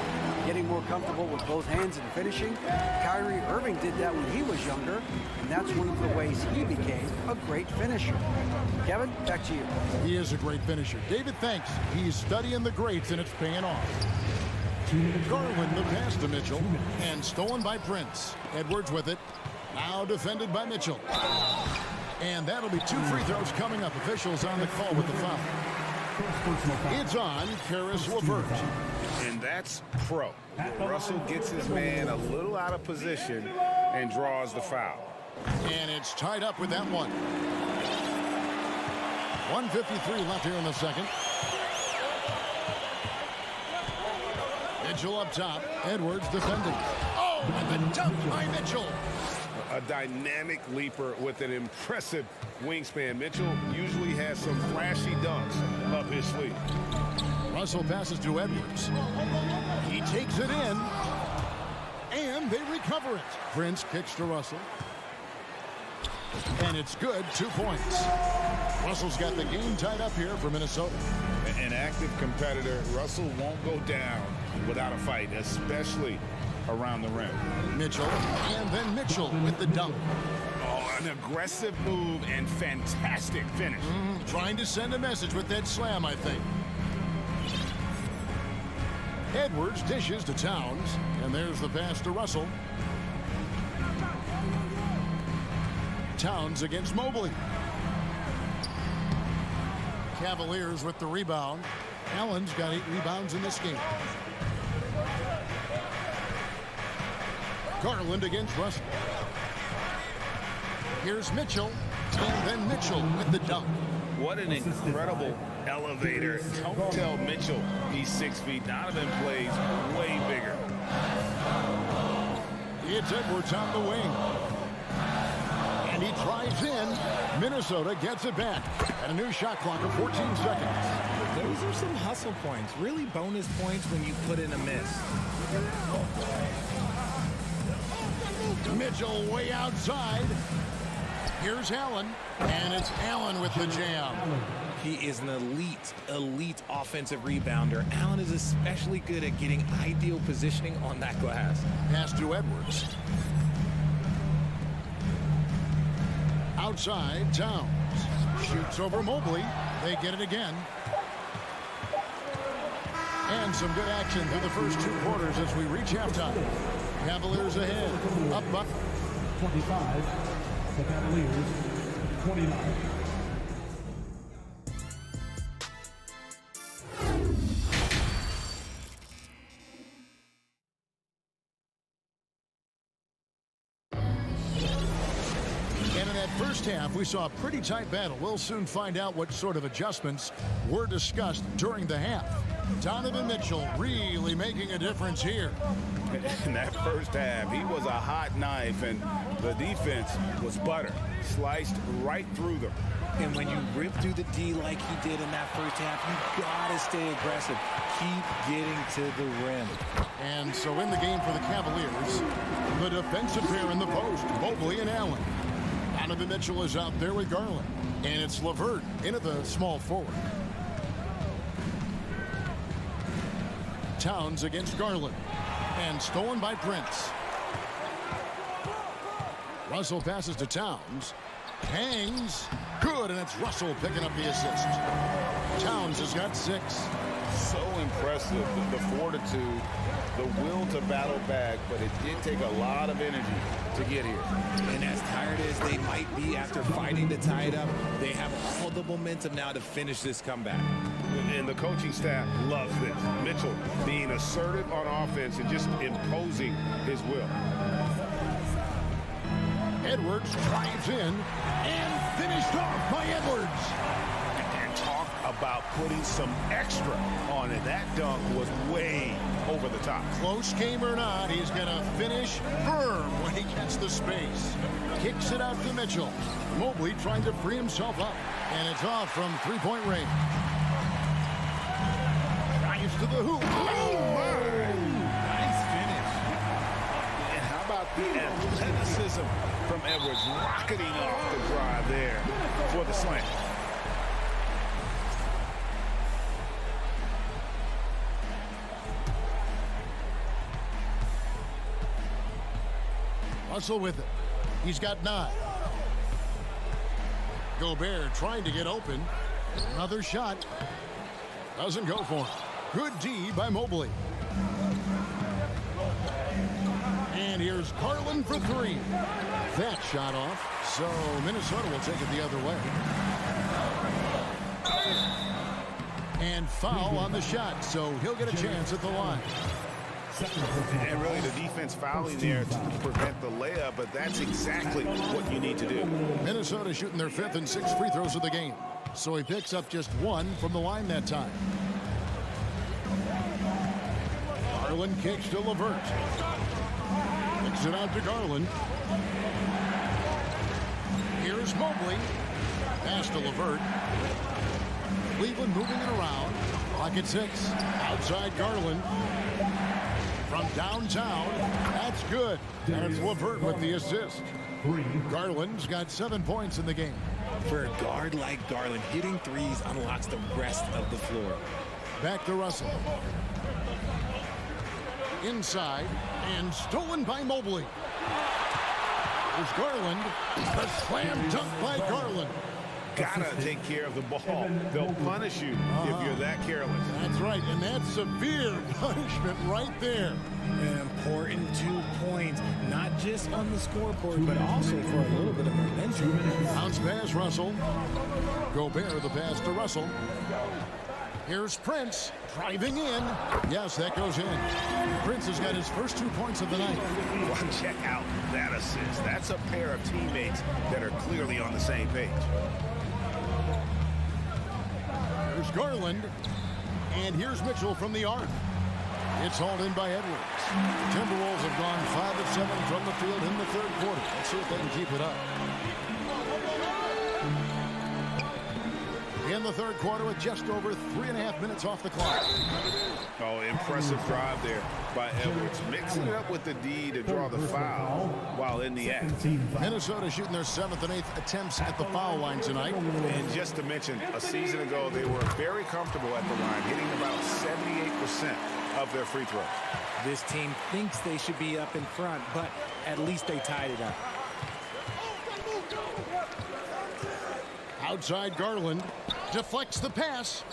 Getting more comfortable with both hands and finishing. Kyrie Irving did that when he was younger, and that's one of the ways he became a great finisher. Kevin, back to you. He is a great finisher. David, thanks. He's studying the greats, and it's paying off. Garland, the pass to Mitchell, and stolen by Prince. Edwards with it. Now defended by Mitchell. And that'll be 2 free throws coming up. Officials on the call with the foul. It's on Karis LeVert. And that's pro. Russell gets his man a little out of position and draws the foul. And it's tied up with that one. 1:53 left here in the second. Mitchell up top. Edwards defending. Oh, and the dunk by Mitchell. A dynamic leaper with an impressive wingspan. Mitchell usually has some flashy dunks up his sleeve. Russell passes to Edwards. He takes it in. And they recover it. Prince kicks to Russell. And it's good. 2 points. Russell's got the game tied up here for Minnesota. An active competitor. Russell won't go down without a fight, especially around the rim. Mitchell, and then Mitchell with the dunk. Oh, an aggressive move and fantastic finish. Trying to send a message with that slam, I think. Edwards dishes to Towns, and there's the pass to Russell. Towns against Mobley. Cavaliers with the rebound. Allen's got 8 rebounds in this game. Garland against Russell. Here's Mitchell, and then Mitchell with the dunk. What an incredible elevator. Don't tell Mitchell he's 6 feet. Donovan plays way bigger. It's Edwards on the wing. And he drives in. Minnesota gets it back. And a new shot clock of 14 seconds. Those are some hustle points. Really bonus points when you put in a miss. Mitchell way outside. Here's Allen. And it's Allen with the jam. He is an elite offensive rebounder. Allen is especially good at getting ideal positioning on that glass. Pass to Edwards. Outside, Towns. Shoots over Mobley. They get it again. And some good action through the first 2 quarters as we reach halftime. Cavaliers ahead. Up by 25. The Cavaliers, 29. And in that first half, we saw a pretty tight battle. We'll soon find out what sort of adjustments were discussed during the half. Donovan Mitchell really making a difference here. In that first half, he was a hot knife, and the defense was butter. Sliced right through them. And when you rip through the D like he did in that first half, you gotta stay aggressive. Keep getting to the rim. And so in the game for the Cavaliers, the defensive pair in the post, Mobley and Allen. Donovan Mitchell is out there with Garland. And it's LeVert into the small forward. Towns against Garland. And stolen by Prince. Russell passes to Towns. Hangs. Good, and it's Russell picking up the assist. Towns has got 6. So impressive, the fortitude, the will to battle back, but it did take a lot of energy to get here. And as tired as they might be after fighting to tie it up, they have all the momentum now to finish this comeback. And the coaching staff loves this. Mitchell being assertive on offense and just imposing his will. Edwards drives in and finished off by Edwards. And talk about putting some extra on it. That dunk was way over the top. Close game or not, he's going to finish firm when he gets the space. Kicks it out to Mitchell. Mobley trying to free himself up. And it's off from 3-point range. Drives to the hoop. Oh, my! Nice finish. And how about the athleticism from Edwards rocketing off the drive there for the slam. Russell with it. He's got 9. Gobert trying to get open. Another shot. Doesn't go for him. Good D by Mobley. And here's Garland for 3. That shot off. So Minnesota will take it the other way. And foul on the shot. So he'll get a chance at the line. And really the defense fouling there to prevent the layup, but that's exactly what you need to do. Minnesota shooting their 5th and 6th free throws of the game. So he picks up just 1 from the line that time. Garland kicks to LeVert. Kicks it out to Garland. Here's Mobley. Pass to LeVert. Cleveland moving it around. Clock at 6. Outside Garland. From downtown. That's good. And it's LeVert with the assist. Garland's got 7 points in the game. For a guard like Garland, hitting threes unlocks the rest of the floor. Back to Russell. Inside and stolen by Mobley. There's Garland. A slam dunk by Garland. Gotta take care of the ball. They'll punish you if you're that careless. That's right, and that's severe punishment right there. An important 2 points, not just on the scoreboard, but also for a little bit of momentum. Bounce pass, Russell. Gobert, the pass to Russell. Here's Prince driving in. Yes, that goes in. Prince has got his first 2 points of the night. Well, check out that assist. That's a pair of teammates that are clearly on the same page. Here's Garland. And here's Mitchell from the arc. It's hauled in by Edwards. Timberwolves have gone 5 of 7 from the field in the third quarter. Let's see if they can keep it up. In the third quarter with just over 3.5 minutes off the clock. Oh, impressive drive there by Edwards. Mixing it up with the D to draw the foul while in the act. Minnesota shooting their 7th and 8th attempts at the foul line tonight. And just to mention, a season ago, they were very comfortable at the line, hitting about 78% of their free throws. This team thinks they should be up in front, but at least they tied it up. Outside Garland deflects the pass.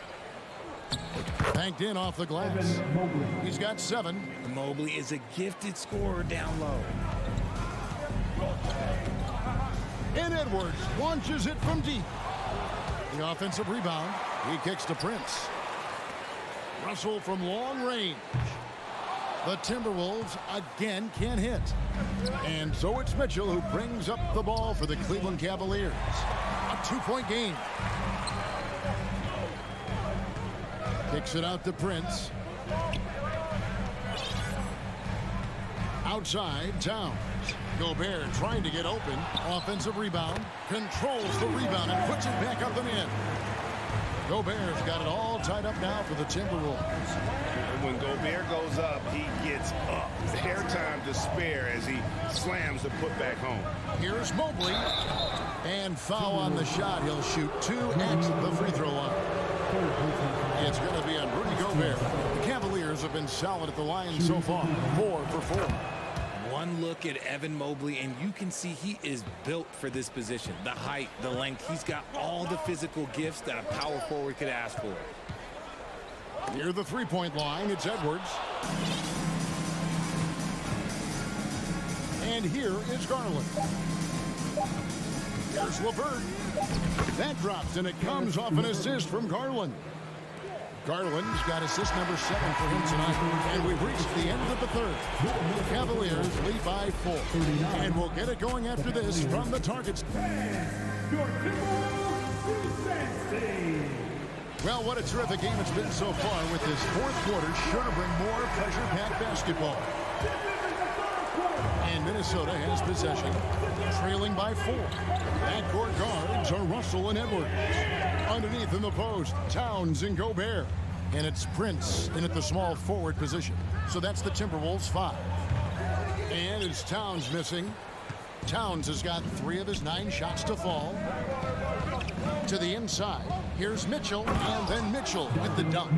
Banked in off the glass. He's got 7. Mobley is a gifted scorer down low. And Edwards launches it from deep. The offensive rebound. He kicks to Prince. Russell from long range. The Timberwolves again can't hit. And so it's Mitchell who brings up the ball for the Cleveland Cavaliers. A 2-point game. Kicks it out to Prince. Outside, Towns. Gobert trying to get open. Offensive rebound. Controls the rebound and puts it back up and in. Gobert's got it all tied up now for the Timberwolves. When Gobert goes up, he gets up. Hair time to spare as he slams the putback home. Here's Mobley. And foul on the shot. He'll shoot 2 at the free throw line. It's going to be on Rudy Gobert. The Cavaliers have been solid at the line so far. 4 for 4. One look at Evan Mobley, and you can see he is built for this position. The height, the length, he's got all the physical gifts that a power forward could ask for. Near the three-point line, it's Edwards. And here is Garland. There's LeVert. That drops, and it comes off an assist from Garland. Garland's got assist number 7 for him tonight. And we've reached the end of the third. The Cavaliers lead by 4. And we'll get it going after this from the targets. Well, what a terrific game it's been so far with this fourth quarter. Sure to bring more pressure-packed basketball. And Minnesota has possession, trailing by 4. Backcourt guards are Russell and Edwards. Underneath in the post, Towns and Gobert. And it's Prince in at the small forward position. So that's the Timberwolves 5. And it's Towns missing. Towns has got 3 of his 9 shots to fall. To the inside, here's Mitchell, and then Mitchell with the dunk.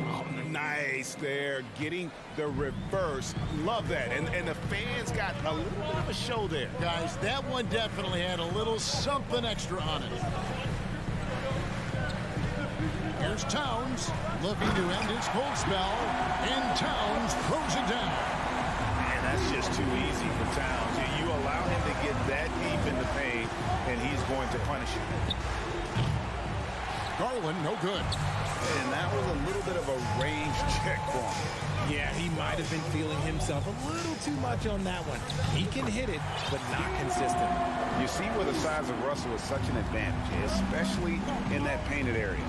Oh, nice there, getting the reverse. Love that. And the fans got a little bit of a show there. Guys, that one definitely had a little something extra on it. Here's Towns, looking to end his cold spell, and Towns throws it down. Man, that's just too easy for Towns. You allow him to get that deep in the paint, and he's going to punish you. Garland, no good. And that was a little bit of a range check for him. Yeah, he might have been feeling himself a little too much on that one. He can hit it, but not consistent. You see where the size of Russell is such an advantage, especially in that painted area.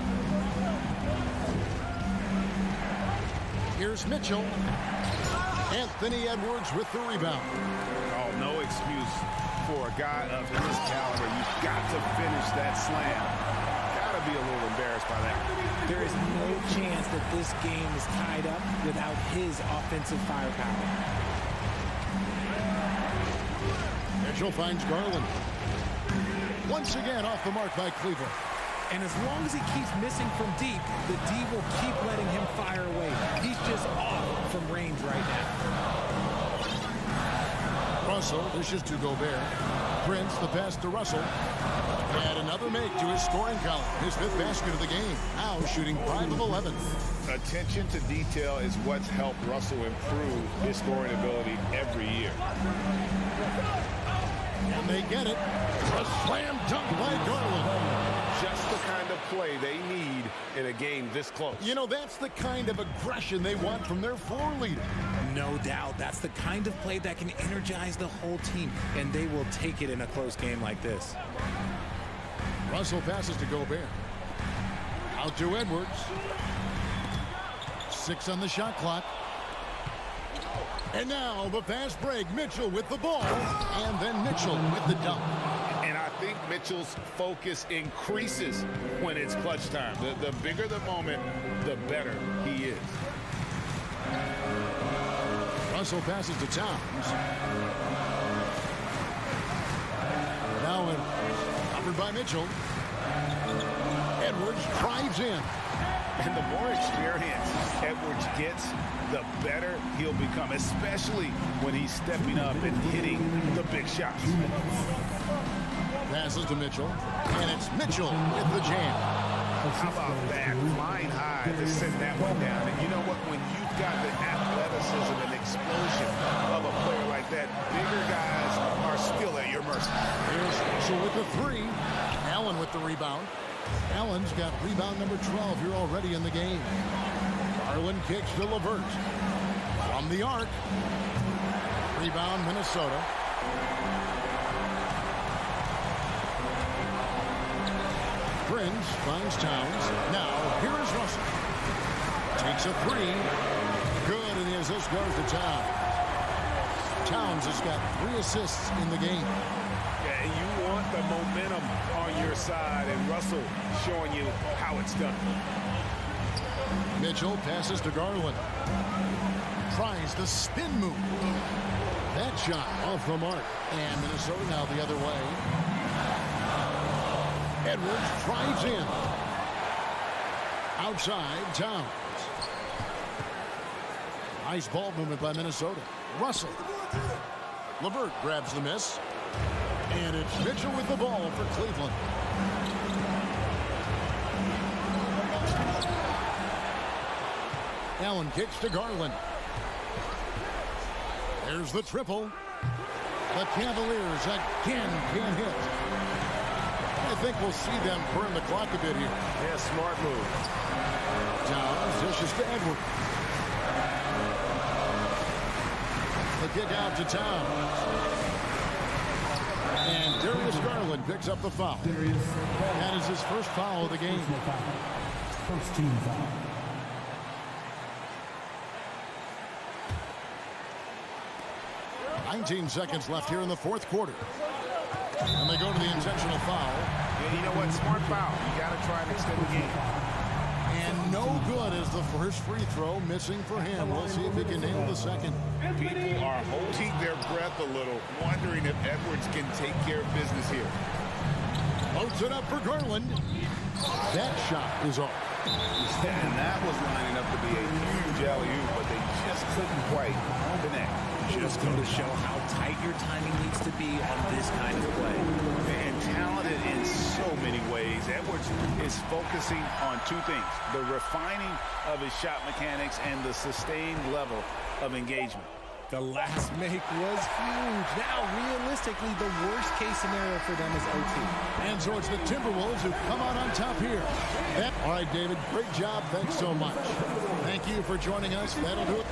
Here's Mitchell. Anthony Edwards with the rebound. Oh, no excuse for a guy of his caliber. You've got to finish that slam. Got to be a little embarrassed by that. There is no chance that this game is tied up without his offensive firepower. Mitchell finds Garland. Once again off the mark by Cleveland. And as long as he keeps missing from deep, the D will keep letting him fire away. He's just off from range right now. Russell dishes to Gobert. Prince the pass to Russell. And another make to his scoring column. His 5th basket of the game. Now shooting 5 of 11. Attention to detail is what's helped Russell improve his scoring ability every year. And they get it. A slam dunk by Garland. Just the kind of play they need in a game this close. You know, that's the kind of aggression they want from their floor leader. No doubt. That's the kind of play that can energize the whole team, and they will take it in a close game like this. Russell passes to Gobert. Out to Edwards. 6 on the shot clock. And now the fast break. Mitchell with the ball. And then Mitchell with the dunk. And I think Mitchell's focus increases when it's clutch time. The bigger the moment, the better he is. Russell passes to Towns. Now covered by Mitchell. Edwards drives in. And the more experience Edwards gets, the better he'll become, especially when he's stepping up and hitting the big shots. Passes to Mitchell, and it's Mitchell with the jam. How about that? Flying high to send that one down. And you know what? When you've got the athleticism and explosion of a player like that, bigger guys are still at your mercy. Here's Mitchell with the 3. Allen with the rebound. Allen's got rebound number 12 here already in the game. Garland kicks to LeVert. From the arc. Rebound, Minnesota. Prince finds Towns. Now, here is Russell. Takes a 3. Good, and the assist goes to Towns. Towns has got 3 assists in the game. Yeah, you want the momentum on your side, and Russell showing you how it's done. Mitchell passes to Garland. Tries the spin move. That shot off the mark. And Minnesota now the other way. Edwards drives in. Outside, Towns. Nice ball movement by Minnesota. Russell. LeVert grabs the miss. And it's Mitchell with the ball for Cleveland. Allen kicks to Garland. There's the triple. The Cavaliers again can't hit. I think we'll see them burn the clock a bit here. Yeah, smart move. Towns dishes to Edwards. The kick out to Towns. And Darius Garland picks up the foul. That is his first foul of the game. First team foul. $19 seconds left here in the 4th quarter. And they go to the intentional foul. Yeah, you know what? Smart foul. You got to try and extend the game. And no good as the first free throw missing for him. We'll see if he can nail the second. People are holding their breath a little, wondering if Edwards can take care of business here. Floats it up for Garland. That shot is off. And that was lining up to be a huge alley-oop, but they just couldn't quite connect. Just going to show how tight your timing needs to be on this kind of play. And talented in so many ways. Edwards is focusing on 2 things: the refining of his shot mechanics and the sustained level of engagement. The last make was huge. Now, realistically, the worst case scenario for them is OT. And George, the Timberwolves who come out on top here. All right, David, great job. Thanks so much. Thank you for joining us. That'll do it.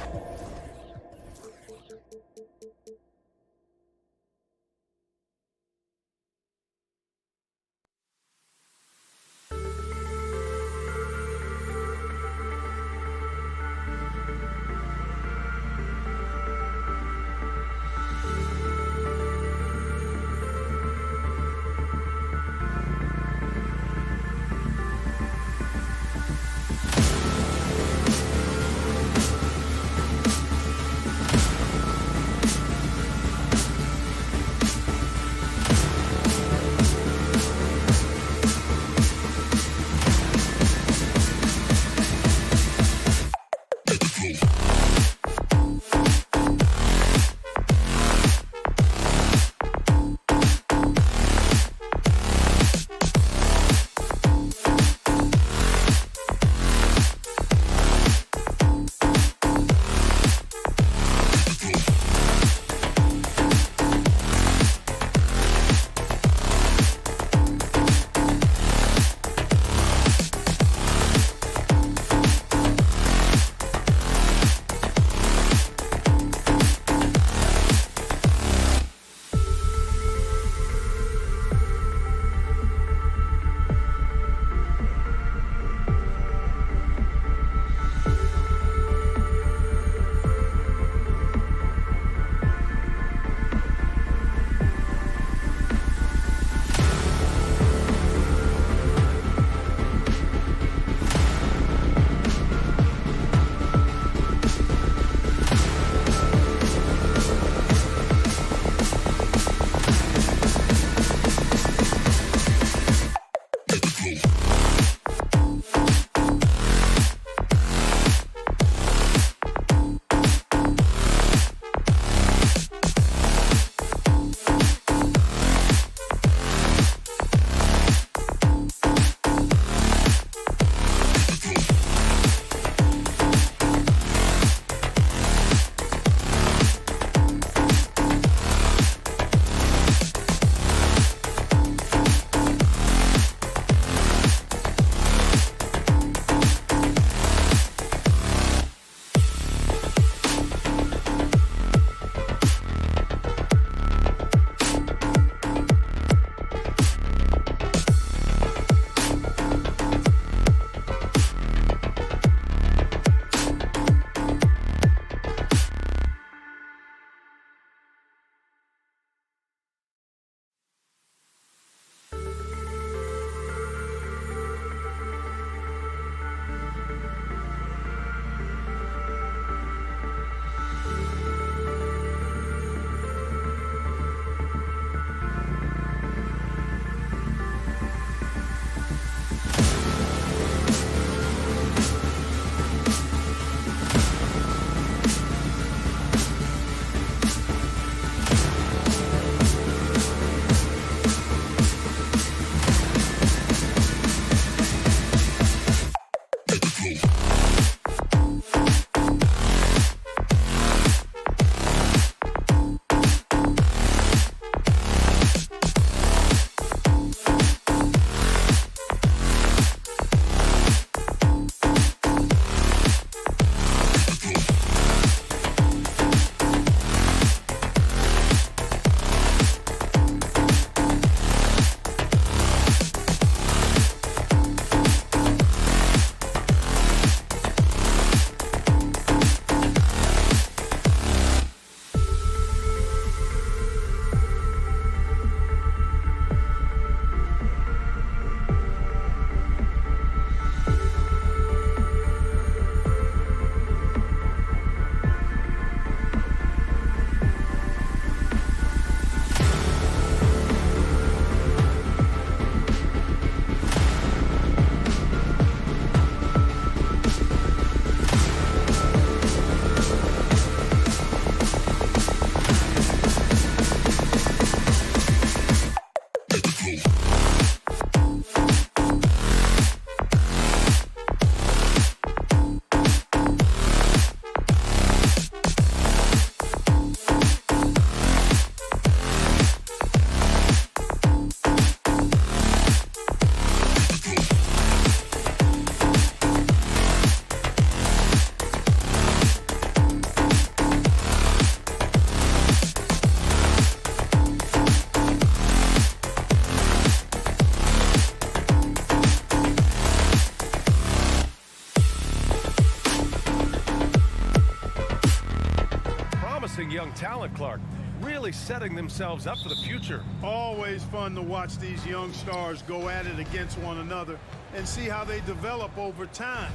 talent, Clark. Really setting themselves up for the future. Always fun to watch these young stars go at it against one another and see how they develop over time.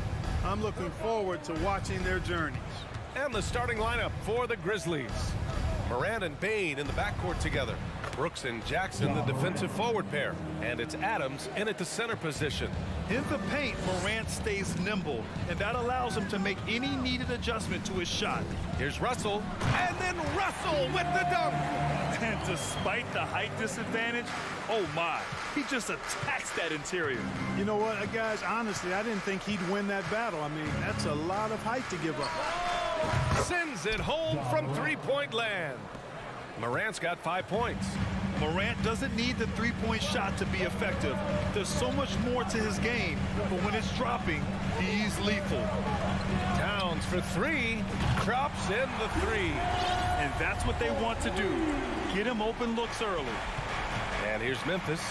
I'm looking forward to watching their journeys. And the starting lineup for the Grizzlies. Morant and Bane in the backcourt together. Brooks and Jackson, the defensive forward pair. And it's Adams in at the center position. In the paint, Morant stays nimble, and that allows him to make any needed adjustment to his shot. Here's Russell, and then Russell with the dunk. And despite the height disadvantage, oh my, he just attacks that interior. You know what, guys, honestly, I didn't think he'd win that battle. I mean, that's a lot of height to give up. Sends it home from three-point land. Morant's got 5 points. Morant doesn't need the three-point shot to be effective. There's so much more to his game, but when it's dropping, he's lethal. Towns for three, drops in the three. And that's what they want to do, get him open looks early. And here's Memphis.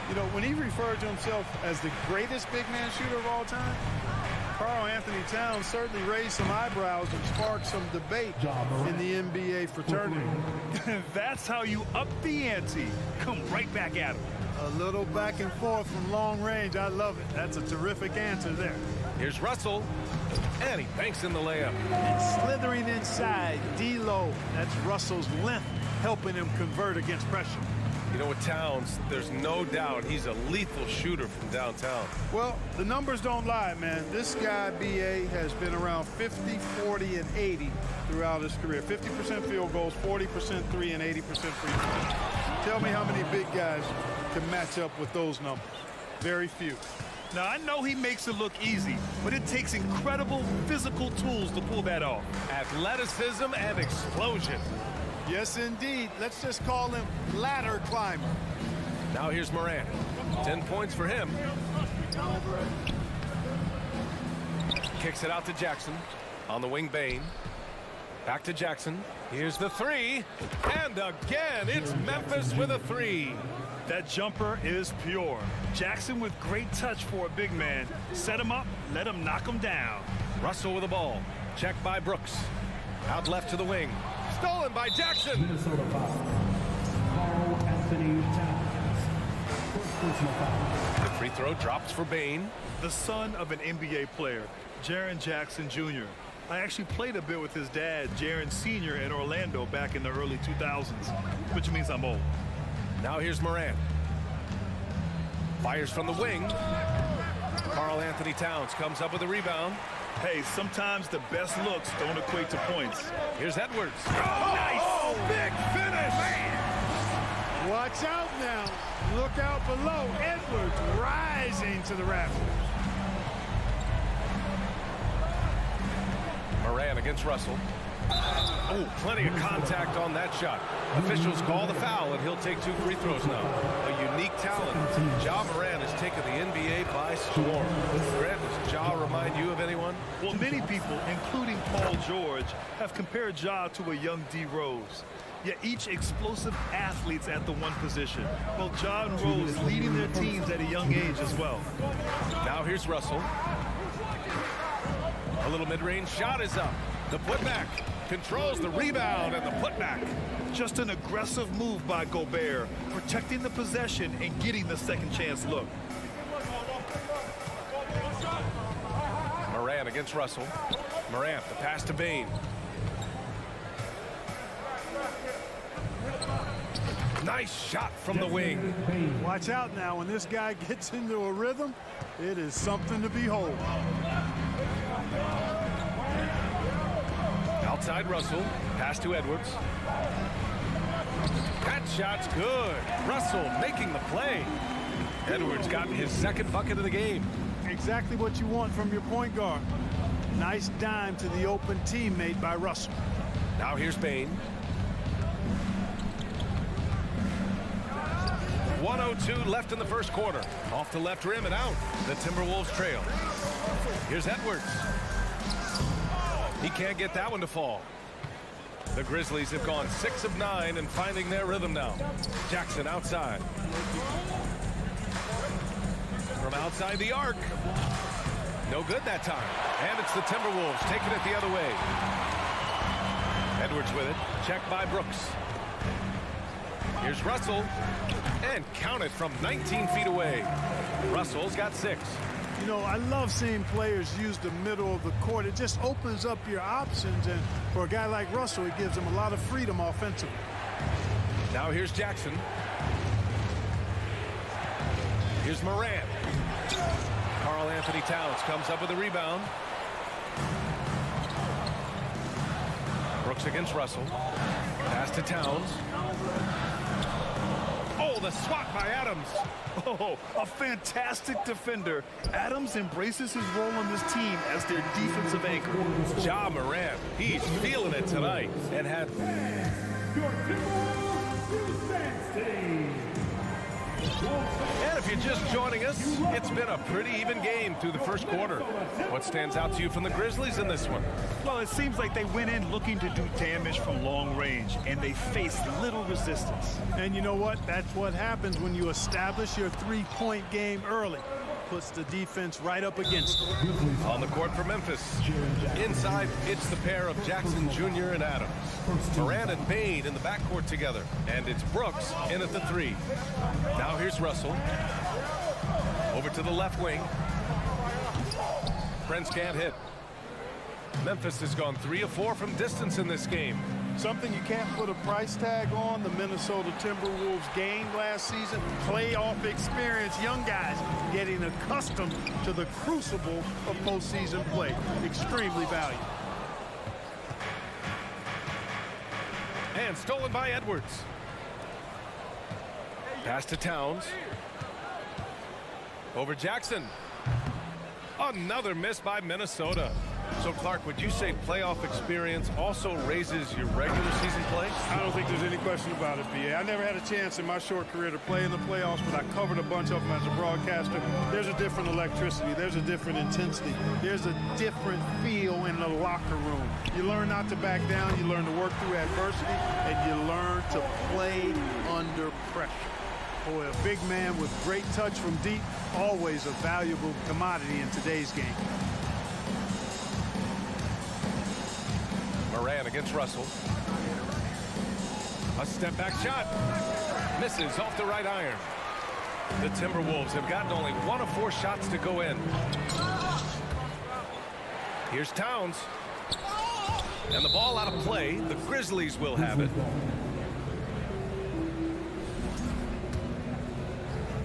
You know, when he referred to himself as the greatest big man shooter of all time, Karl Anthony Towns certainly raised some eyebrows and sparked some debate in the NBA fraternity. That's how you up the ante. Come right back at him. A little back and forth from long range. I love it. That's a terrific answer there. Here's Russell, and he banks in the layup. And slithering inside, D-Lo. That's Russell's length helping him convert against pressure. You know, with Towns, there's no doubt he's a lethal shooter from downtown. Well, the numbers don't lie, man. This guy, B.A., has been around 50, 40, and 80 throughout his career. 50% field goals, 40% three, and 80% free throws. Tell me how many big guys can match up with those numbers. Very few. Now, I know he makes it look easy, but it takes incredible physical tools to pull that off. Athleticism and explosion. Yes, indeed. Let's just call him ladder climber. Now here's Morant. 10 points for him. Kicks it out to Jackson. On the wing, Bane. Back to Jackson. Here's the three. And again, it's Memphis with a three. That jumper is pure. Jackson with great touch for a big man. Set him up, let him knock him down. Russell with the ball. Checked by Brooks. Out left to the wing. Stolen by Jackson. Minnesota foul. Karl Anthony Towns. First personal foul. The free throw drops for Bane. The son of an NBA player, Jaren Jackson Jr. I actually played a bit with his dad, Jaren Sr. in Orlando back in the early 2000s, which means I'm old. Now here's Morant. Fires from the wing. Karl Anthony Towns comes up with a rebound. Hey, sometimes the best looks don't equate to points. Here's Edwards. Oh, nice! Oh, big finish! Man. Watch out now. Look out below. Edwards rising to the rafters. Morant against Russell. Oh, plenty of contact on that shot. Officials call the foul, and he'll take 2 free throws now. A unique talent. Ja Morant has taken the NBA by storm. Grant, does Ja remind you of anyone? Well, many people, including Paul George, have compared Ja to a young D. Rose. Yet each explosive athlete's at the one position. Well, Ja and Rose leading their teams at a young age as well. Now here's Russell. A little mid-range shot is up. The putback controls the rebound and the putback. Just an aggressive move by Gobert, protecting the possession and getting the second chance look. Morant against Russell. Morant, the pass to Bane. Nice shot from the wing. Watch out now. When this guy gets into a rhythm, it is something to behold. Outside Russell. Pass to Edwards. That shot's good. Russell making the play. Edwards got his second bucket of the game. Exactly what you want from your point guard. Nice dime to the open teammate by Russell. Now here's Bane. 1:02 left in the first quarter. Off the left rim and out. The Timberwolves trail. Here's Edwards. He can't get that one to fall. The Grizzlies have gone 6 of 9 and finding their rhythm now. Jackson outside. From outside the arc. No good that time. And it's the Timberwolves taking it the other way. Edwards with it. Checked by Brooks. Here's Russell. And count it from 19 feet away. Russell's got 6. You know, I love seeing players use the middle of the court. It just opens up your options, and for a guy like Russell, it gives him a lot of freedom offensively. Now here's Jackson. Here's Morant. Karl Anthony Towns comes up with a rebound. Brooks against Russell. Pass to Towns. Oh, the swat by Adams. Oh, a fantastic defender. Adams embraces his role on this team as their defensive anchor. Ja Morant, he's feeling it tonight and had. And if you're just joining us, it's been a pretty even game through the first quarter. What stands out to you from the Grizzlies in this one? Well, it seems like they went in looking to do damage from long range, and they faced little resistance. And you know what? That's what happens when you establish your three-point game early. Puts the defense right up against it. On the court for Memphis. Inside, it's the pair of Jackson Jr. and Adams. Morant and Bane in the backcourt together. And it's Brooks in at the 3. Now here's Russell. Over to the left wing. Prince can't hit. Memphis has gone 3 of 4 from distance in this game. Something you can't put a price tag on. The Minnesota Timberwolves gained last season. Playoff experience. Young guys getting accustomed to the crucible of postseason play. Extremely valuable. And stolen by Edwards. Pass to Towns. Over Jackson. Another miss by Minnesota. So, Clark, would you say playoff experience also raises your regular season play? I don't think there's any question about it, B.A. I never had a chance in my short career to play in the playoffs, but I covered a bunch of them as a broadcaster. There's a different electricity. There's a different intensity. There's a different feel in the locker room. You learn not to back down. You learn to work through adversity, and you learn to play under pressure. Boy, a big man with great touch from deep, always a valuable commodity in today's game. Morant against Russell. A step back shot. Misses off the right iron. The Timberwolves have gotten only 1 of 4 shots to go in. Here's Towns. And the ball out of play. The Grizzlies will have it.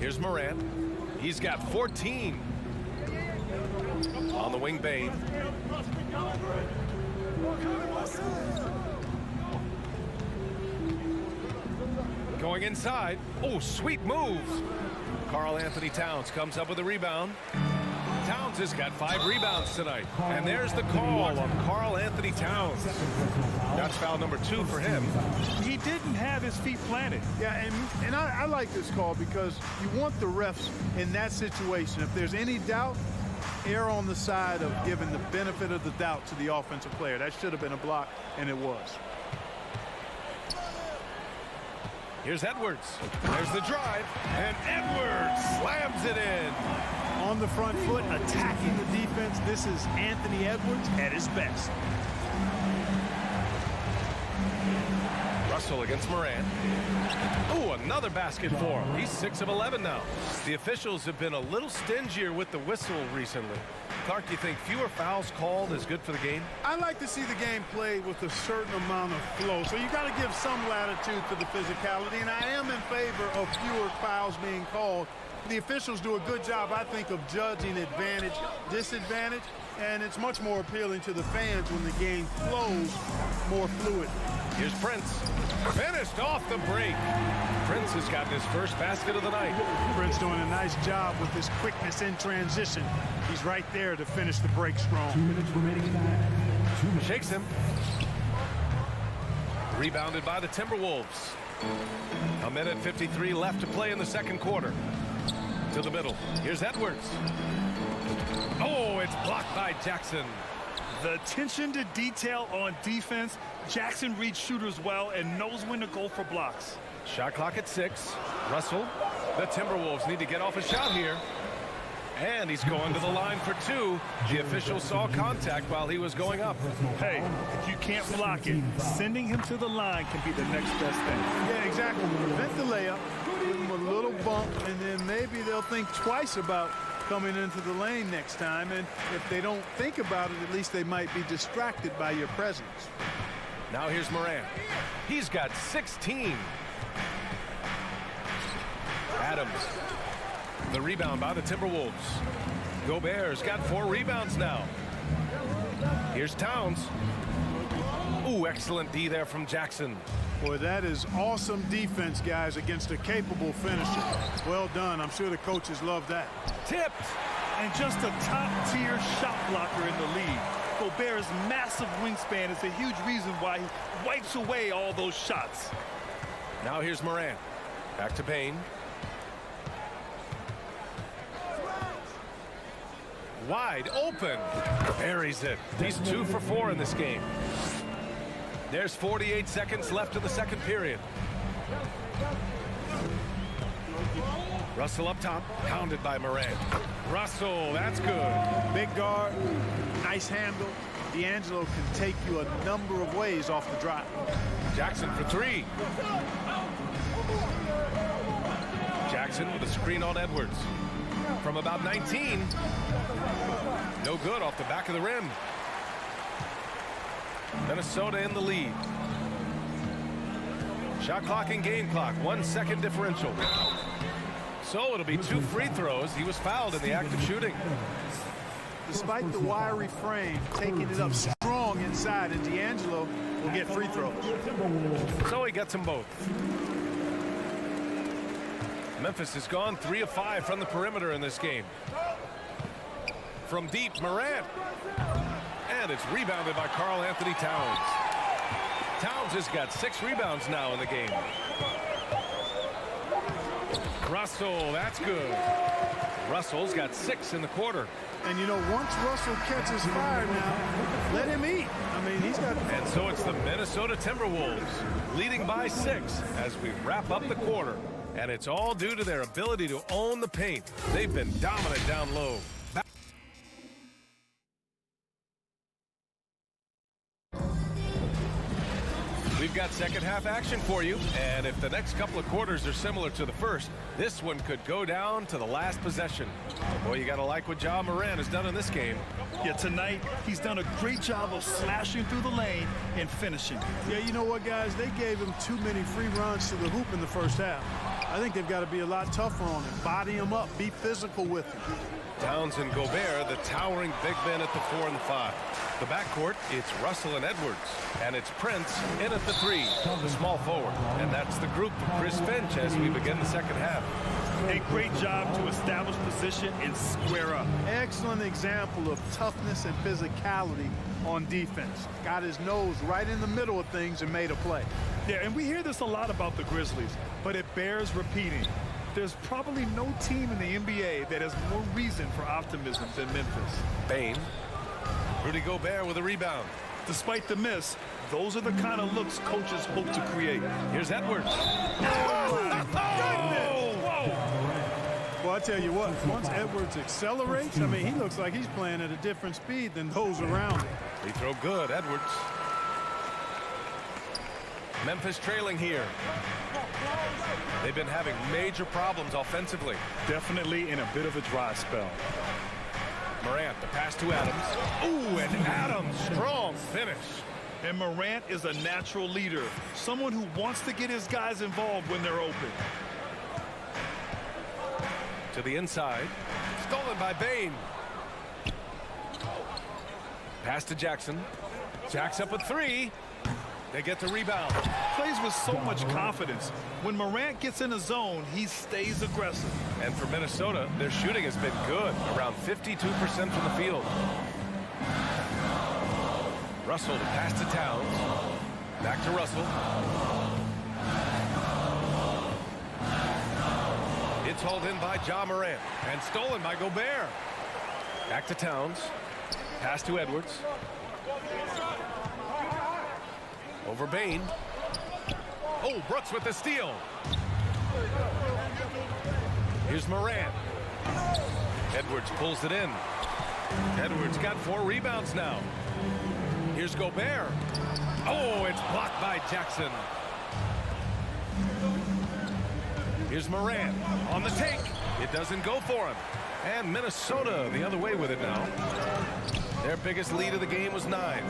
Here's Morant. He's got 14. On the wing, Bane. Going inside. Oh, sweet move. Karl Anthony Towns comes up with a rebound. Towns has got 5 rebounds tonight. And there's the call on Karl Anthony Towns. That's foul number 2 for him. He didn't have his feet planted. Yeah, and I like this call because you want the refs in that situation. If there's any doubt, err on the side of giving the benefit of the doubt to the offensive player. That should have been a block, and it was. Here's Edwards. There's the drive, and Edwards slams it in. On the front foot, attacking the defense. This is Anthony Edwards at his best. Russell against Morant. Oh, another basket for him. He's 6 of 11 now. The officials have been a little stingier with the whistle recently. Clark, you think fewer fouls called is good for the game? I like to see the game played with a certain amount of flow. So you got to give some latitude to the physicality, and I am in favor of fewer fouls being called. The officials do a good job, I think, of judging advantage, disadvantage, and it's much more appealing to the fans when the game flows more fluid. Here's Prince. Finished off the break. Prince has gotten his first basket of the night. Prince doing a nice job with his quickness in transition. He's right there to finish the break strong. 2 minutes remaining back. Shakes him. Rebounded by the Timberwolves. 1:53 left to play in the second quarter. To the middle. Here's Edwards. Oh, it's blocked by Jackson. The attention to detail on defense. Jackson reads shooters well and knows when to go for blocks. Shot clock at 6. Russell. The Timberwolves need to get off a shot here. And he's going to the line for two. The official saw contact while he was going up. Hey, if you can't block it, sending him to the line can be the next best thing. Yeah, exactly. Prevent the layup, give them a little bump, and then maybe they'll think twice about coming into the lane next time. And if they don't think about it, at least they might be distracted by your presence. Now here's Morant. He's got 16. Adams. The rebound by the Timberwolves. Gobert's got 4 rebounds now. Here's Towns. Ooh, excellent D there from Jackson. Boy, that is awesome defense, guys, against a capable finisher. Well done. I'm sure the coaches love that. Tipped. And just a top-tier shot blocker in the league. Gobert's massive wingspan is a huge reason why he wipes away all those shots. Now here's Morant. Back to Payne. Wide open. Buries it. He's 2 for 4 in this game. There's 48 seconds left in the second period. Russell up top, pounded by Morant. Russell, that's good. Big guard, nice handle. D'Angelo can take you a number of ways off the drop. Jackson for 3. Jackson with a screen on Edwards. From about 19. No good off the back of the rim. Minnesota in the lead. Shot clock and game clock. 1 second differential. So it'll be 2 free throws. He was fouled in the act of shooting. Despite the wiry frame, taking it up strong inside, and D'Angelo will get free throws. So he gets them both. Memphis has gone 3 of 5 from the perimeter in this game. From deep, Morant. And it's rebounded by Karl Anthony Towns. Towns has got 6 rebounds now in the game. Russell, that's good. Russell's got 6 in the quarter. And, you know, once Russell catches fire now, let him eat. I mean, he's got... And so it's the Minnesota Timberwolves leading by 6 as we wrap up the quarter. And it's all due to their ability to own the paint. They've been dominant down low. We've got second half action for you, and if the next couple of quarters are similar to the first, this one could go down to the last possession. Boy, you gotta like what Ja Morant has done in this game. Yeah, tonight he's done a great job of slashing through the lane and finishing. Yeah, you know what, guys? They gave him too many free runs to the hoop in the first half. I think they've got to be a lot tougher on him. Body him up. Be physical with him. Towns and Gobert, the towering big men at the 4 and the 5. The backcourt, it's Russell and Edwards. And it's Prince in at the 3, the small forward. And that's the group of Chris Finch as we begin the second half. A great job to establish position and square up. Excellent example of toughness and physicality on defense. Got his nose right in the middle of things and made a play. Yeah, and we hear this a lot about the Grizzlies, but it bears repeating. There's probably no team in the NBA that has more reason for optimism than Memphis. Bane. Rudy Gobert with a rebound. Despite the miss, those are the kind of looks coaches hope to create. Here's Edwards. Well, I tell you what, once Edwards accelerates, I mean, he looks like he's playing at a different speed than those around him. Free throw good, Edwards. Memphis trailing here. They've been having major problems offensively. Definitely in a bit of a dry spell. Morant, the pass to Adams. Ooh, and Adams, strong finish. And Morant is a natural leader, someone who wants to get his guys involved when they're open. To the inside, stolen by Bane. Pass to Jackson. Jacks up a 3. They get the rebound. Plays with so much confidence. When Morant gets in a zone, he stays aggressive. And for Minnesota, their shooting has been good, around 52% from the field. Russell to pass to Towns. Back to Russell. It's hauled in by Ja Morant and stolen by Gobert. Back to Towns. Pass to Edwards. Over Bane. Oh, Brooks with the steal. Here's Morant. Edwards pulls it in. Edwards got 4 rebounds now. Here's Gobert. Oh, it's blocked by Jackson. Here's Morant on the take. It doesn't go for him. And Minnesota the other way with it now. Their biggest lead of the game was 9.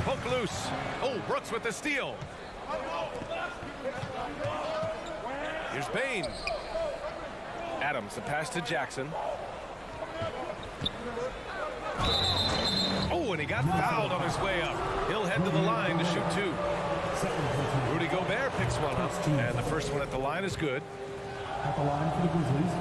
Poke loose. Oh, Brooks with the steal. Here's Bain. Adams, the pass to Jackson. Oh, and he got fouled on his way up. He'll head to the line to shoot 2. Rudy Gobert picks one up, and the first one at the line is good. At the line for the Grizzlies,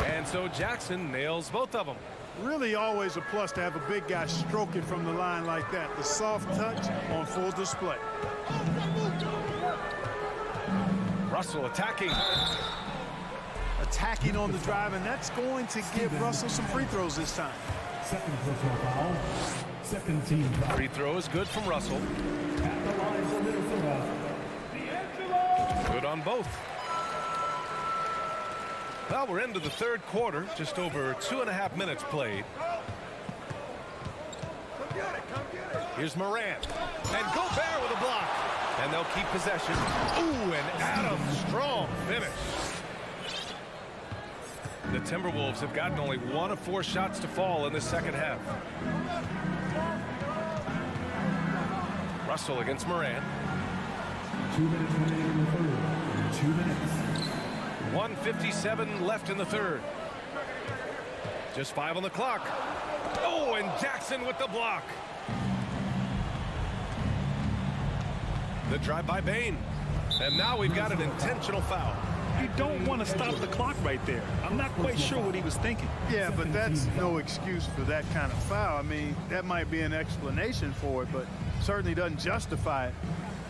and so Jackson nails both of them. Really always a plus to have a big guy stroke it from the line like that. The soft touch on full display. Russell attacking. Attacking on the drive, and that's going to give Russell some free throws this time. second personal foul. Second team foul. Free throw is good from Russell. At the line for Minnesota, D'Angelo. Good on both. Well, we're into the third quarter, just over 2.5 minutes played. Here's Morant, and Gobert with a block, and they'll keep possession. Ooh, and Adams, strong finish. The Timberwolves have gotten only 1 of 4 shots to fall in the second half. Russell against Morant. 2 minutes remaining in the third. 2 minutes. 1:57 left in the third. Just 5 on the clock. Oh, and Jackson with the block. The drive by Bain. And now we've got an intentional foul. You don't want to stop the clock right there. I'm not quite sure what he was thinking. Yeah, but that's no excuse for that kind of foul. I mean, that might be an explanation for it, but certainly doesn't justify it.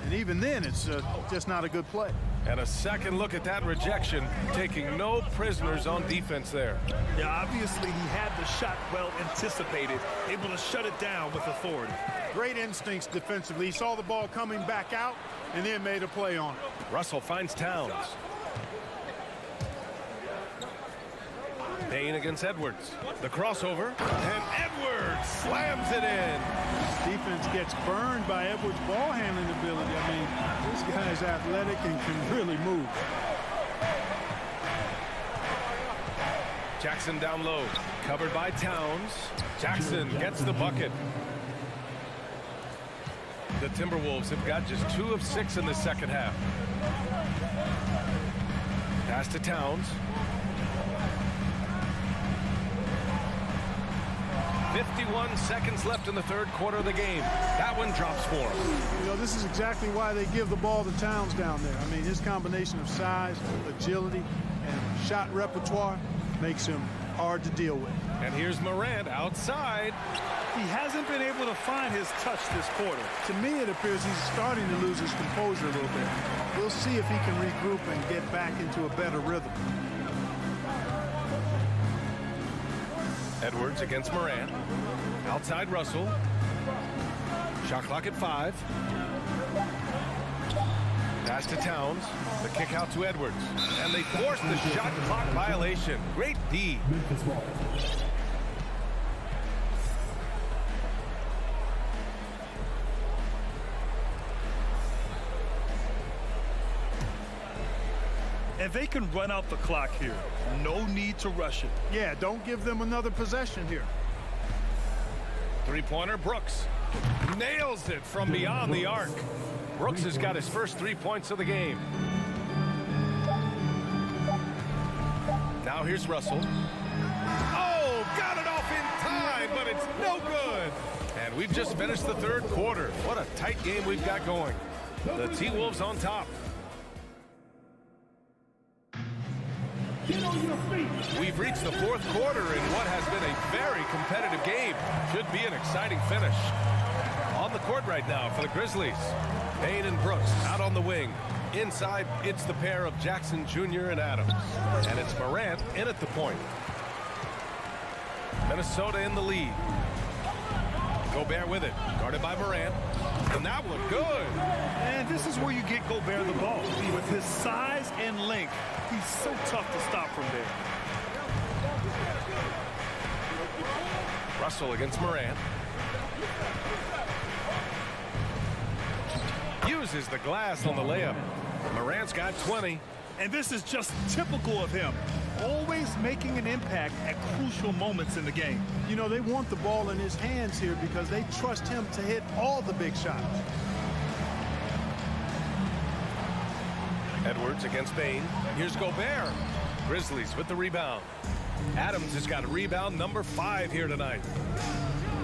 And even then, it's just not a good play. And a second look at that rejection, taking no prisoners on defense there. Yeah, obviously he had the shot well anticipated, able to shut it down with authority. Great instincts defensively. He saw the ball coming back out and then made a play on it. Russell finds Towns. Bain against Edwards. The crossover, and Edwards slams it in. Defense gets burned by Edwards' ball handling ability. I mean, this guy's athletic and can really move. Jackson down low, covered by Towns. Jackson gets the bucket. The Timberwolves have got just 2 of 6 in the second half. Pass to Towns. 51 seconds left in the third quarter of the game. That one drops for him. You know, this is exactly why they give the ball to Towns down there. I mean, his combination of size, agility, and shot repertoire makes him hard to deal with. And here's Morant outside. He hasn't been able to find his touch this quarter. To me, it appears he's starting to lose his composure a little bit. We'll see if he can regroup and get back into a better rhythm. Edwards against Morant. Outside Russell. Shot clock at 5. Pass to Towns. The kick out to Edwards. And they force the shot clock violation. Great D. Memphis ball. And they can run out the clock here. No need to rush it. Yeah, don't give them another possession here. Three-pointer, Brooks. Nails it from beyond the arc. Brooks has got his first 3 points of the game. Now here's Russell. Oh, got it off in time, but it's no good. And we've just finished the third quarter. What a tight game we've got going. The T-Wolves on top. Get on your feet. We've reached the fourth quarter in what has been a very competitive game. Should be an exciting finish. On the court right now for the Grizzlies. Bain and Brooks out on the wing. Inside, it's the pair of Jackson Jr. and Adams. And it's Morant in at the point. Minnesota in the lead. Gobert with it. Guarded by Morant. And that one good. And this is where you get Gobert the ball. With his size and length, he's so tough to stop from there. Russell against Morant. Uses the glass on the layup. Morant's got 20. And this is just typical of him. Always making an impact at crucial moments in the game. You know, they want the ball in his hands here because they trust him to hit all the big shots. Edwards against Bane. Here's Gobert. Grizzlies with the rebound. Adams has got rebound number 5 here tonight.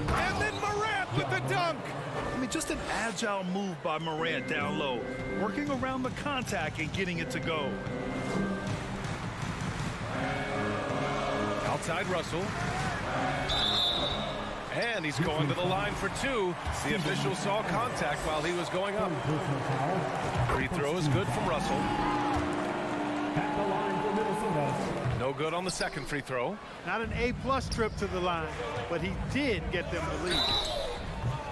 And then Morant with the dunk. I mean, just an agile move by Morant down low, working around the contact and getting it to go. Outside Russell. And he's going to the line for 2. The official saw contact while he was going up. Free throw is good from Russell. At the line for Minnesota. No good on the second free throw. Not an A-plus trip to the line, but he did get them the lead.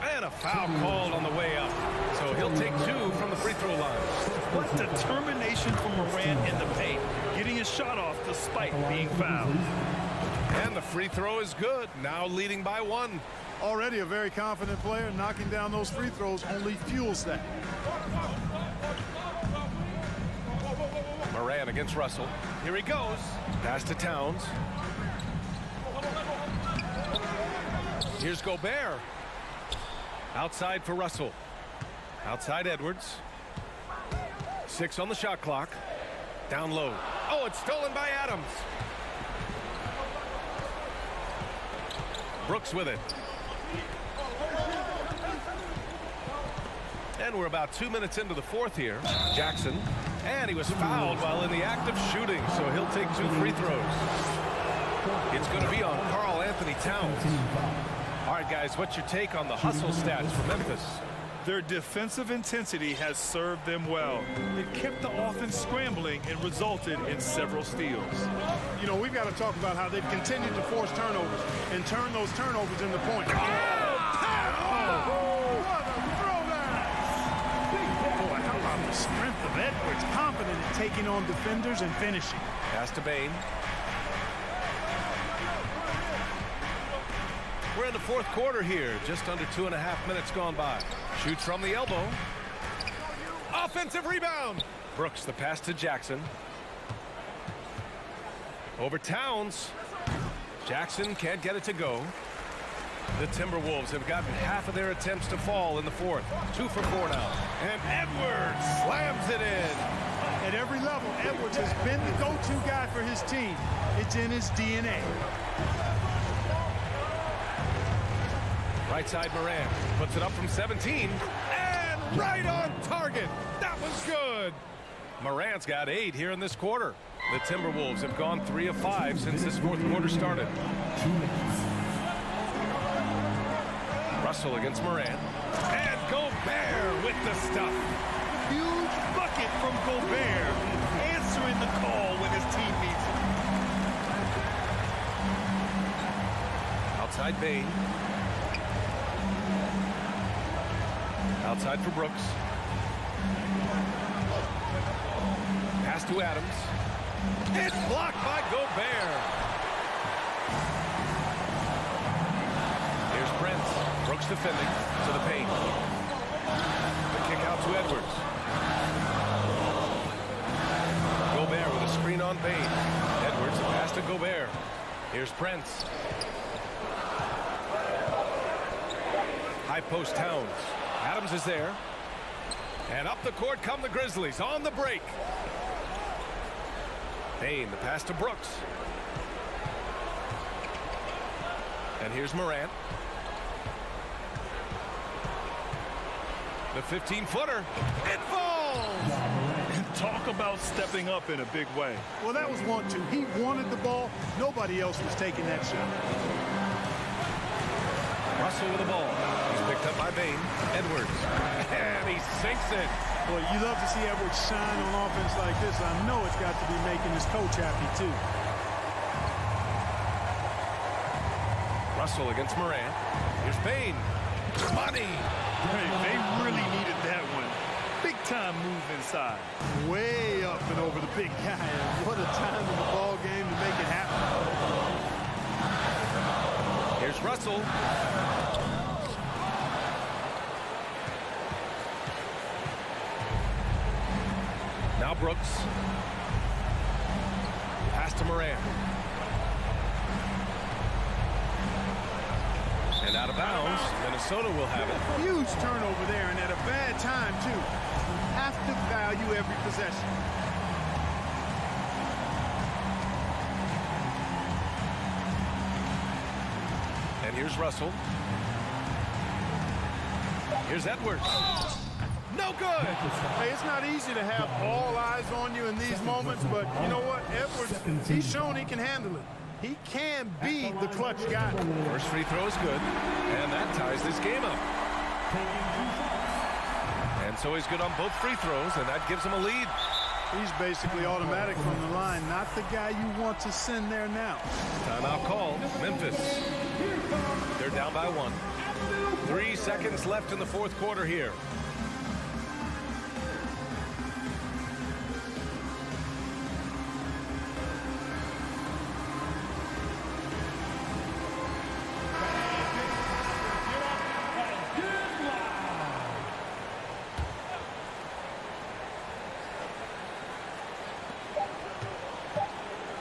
And a foul called on the way up. So he'll take 2 from the free throw line. What determination from Morant in the paint, getting his shot off despite being fouled. And the free throw is good, now leading by 1. Already a very confident player. Knocking down those free throws only fuels that. Morant against Russell. Here he goes. Pass to Towns. Here's Gobert. Outside for Russell. Outside Edwards. 6 on the shot clock. Down low. Oh, it's stolen by Adams. Brooks with it. And we're about 2 minutes into the 4th here. Jackson. And he was fouled while in the act of shooting, so he'll take 2 free throws. It's going to be on Karl Anthony Towns. All right, guys, what's your take on the hustle stats for Memphis? Their defensive intensity has served them well. It kept the offense scrambling and resulted in several steals. You know, we've got to talk about how they've continued to force turnovers and turn those turnovers into points. Boy, how about the strength of Edwards, confident in taking on defenders and finishing. Pass to Bane. We're in the 4th quarter here, just under 2.5 minutes gone by. Shoots from the elbow. Offensive rebound. Brooks, the pass to Jackson. Over Towns. Jackson can't get it to go. The Timberwolves have gotten half of their attempts to fall in the 4th. 2 for 4 now. And Edwards slams it in. At every level, Edwards has been the go-to guy for his team. It's in his DNA. Right side Morant puts it up from 17 and right on target. That was good. Morant's got 8 here in this quarter. The Timberwolves have gone 3 of 5 since this 4th quarter started. Russell against Morant. And Gobert with the stuff. Huge bucket from Gobert, answering the call when his team needs it. Outside Bane. Outside for Brooks. Pass to Adams. It's blocked by Gobert. Here's Prince. Brooks defending to the paint. The kick out to Edwards. Gobert with a screen on Bane. Edwards, a pass to Gobert. Here's Prince. High post Towns. Adams is there. And up the court come the Grizzlies on the break. Bane, the pass to Brooks. And here's Morant. The 15-footer. It falls! Talk about stepping up in a big way. Well, that was 1-2. He wanted the ball. Nobody else was taking that shot. Russell with the ball. He's picked up by Bane. Edwards. And he sinks it. Boy, you love to see Edwards shine on offense like this. I know it's got to be making his coach happy, too. Russell against Morant. Here's Bane. Money. They really needed that one. Big time move inside. Way up and over the big guy. And what a time in the ball game to make it happen. Here's Russell. Now Brooks. Pass to Morant. And out of bounds. Minnesota will have it. Huge turnover there, and at a bad time, too. Have to value every possession. And here's Russell. Here's Edwards. No good. Hey, it's not easy to have all eyes on you in these moments, but you know what? Edwards, he's shown he can handle it. He can be the clutch guy. First free throw is good, and that ties this game up. And so he's good on both free throws, and that gives him a lead. He's basically automatic from the line, not the guy you want to send there now. Timeout called. Memphis. They're down by 1. 3 seconds left in the fourth quarter here.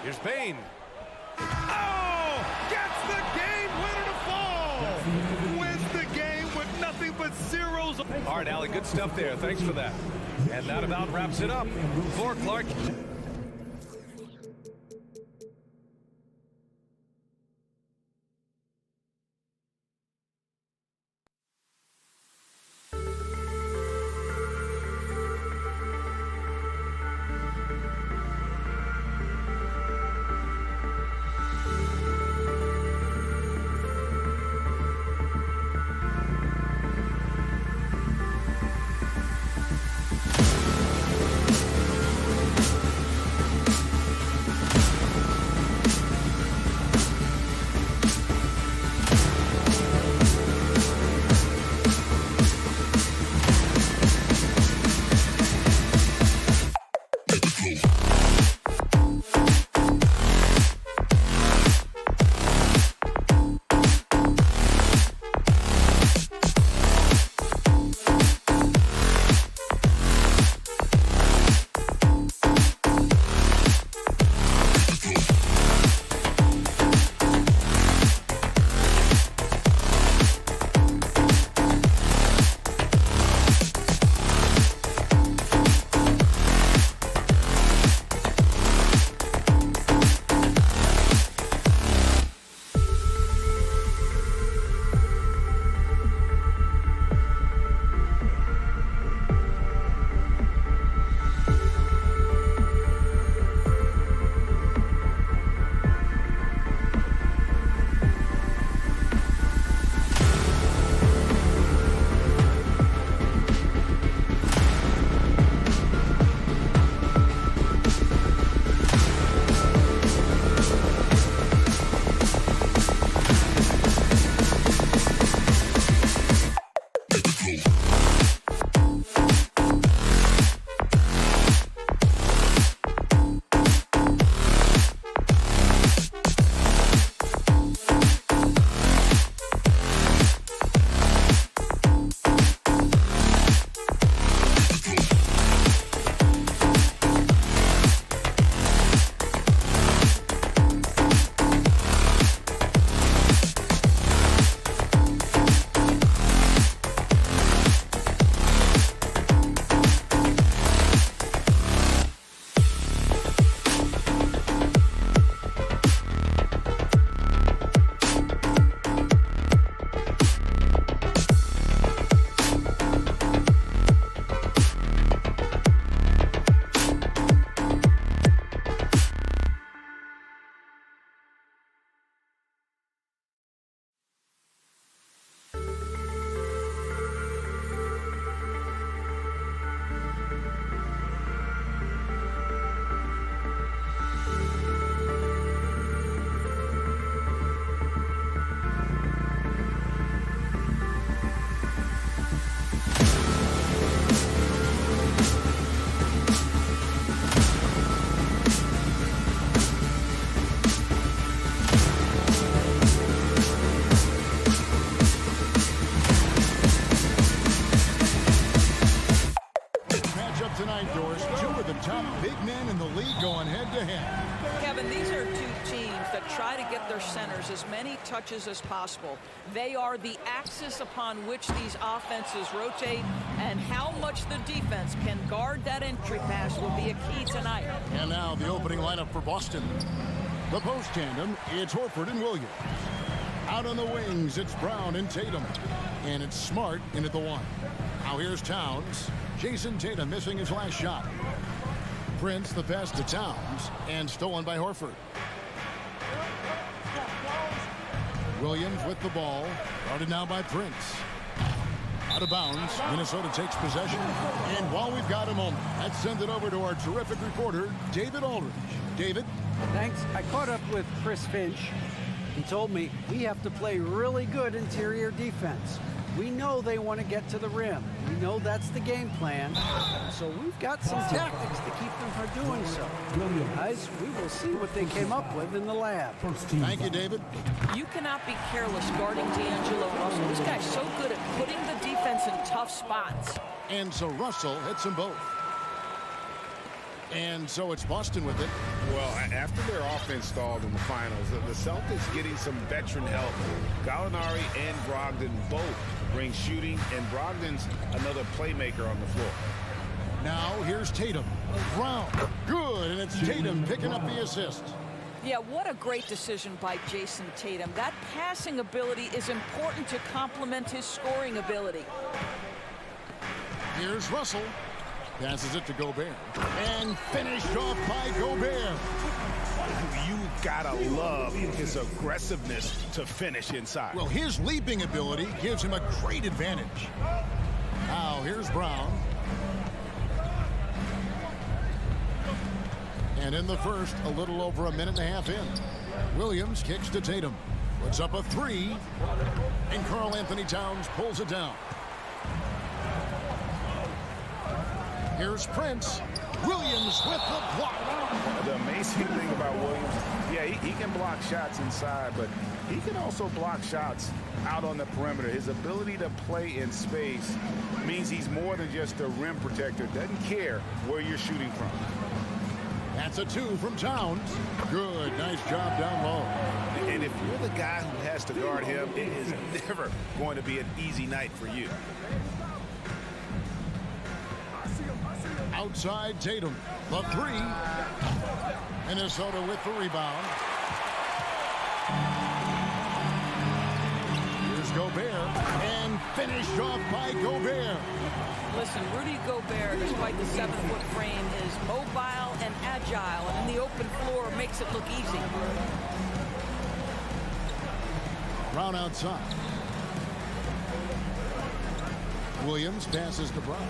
Here's Bain. Oh! Gets the game winner to fall! Wins the game with nothing but zeros. All right, Allie, good stuff there. Thanks for that. And that about wraps it up for Clark. going head-to-head. Kevin, these are two teams that try to get their centers as many touches as possible. They are the axis upon which these offenses rotate, and how much the defense can guard that entry pass will be a key tonight. And now the opening lineup for Boston. The post tandem, it's Horford and Williams. Out on the wings, it's Brown and Tatum. And it's Smart in at the one. Now here's Towns. Jason Tatum missing his last shot. Prince the pass to Towns, and stolen by Horford. Williams with the ball, guarded now by Prince. Out of bounds, Minnesota takes possession. And while we've got a moment, let's send it over to our terrific reporter, David Aldridge. David? Thanks. I caught up with Chris Finch. He told me we have to play really good interior defense. We know they want to get to the rim. We know that's the game plan. So we've got some tactics to keep them from doing so. Guys, we will see what they came up with in the lab. Thank you, David. You cannot be careless guarding D'Angelo Russell. This guy's so good at putting the defense in tough spots. And so Russell hits them both. And so it's Boston with it. Well, after their offense stalled in the finals, the Celtics getting some veteran help. Gallinari and Brogdon both bring shooting, and Brogdon's another playmaker on the floor. Now here's Tatum. Brown, good, and it's Tatum picking up the assist. Yeah, what a great decision by Jason Tatum. That passing ability is important to complement his scoring ability. Here's Russell. Passes it to Gobert. And finished off by Gobert. You gotta love his aggressiveness to finish inside. Well, his leaping ability gives him a great advantage. Now, here's Brown. And in the first, a little over a minute and a half in. Williams kicks to Tatum. Puts up a three. And Karl Anthony Towns pulls it down. Here's Prince. Williams with the block. The amazing thing about Williams, yeah, he can block shots inside, but he can also block shots out on the perimeter. His ability to play in space means he's more than just a rim protector. Doesn't care where you're shooting from. That's a two from Towns. Good, nice job down low. And if you're the guy who has to guard him, it is never going to be an easy night for you. Outside Tatum, the three. Minnesota with the rebound. Here's Gobert, and finished off by Gobert. Listen, Rudy Gobert, despite the 7-foot frame, is mobile and agile, and in the open floor makes it look easy. Brown outside. Williams passes to Brown.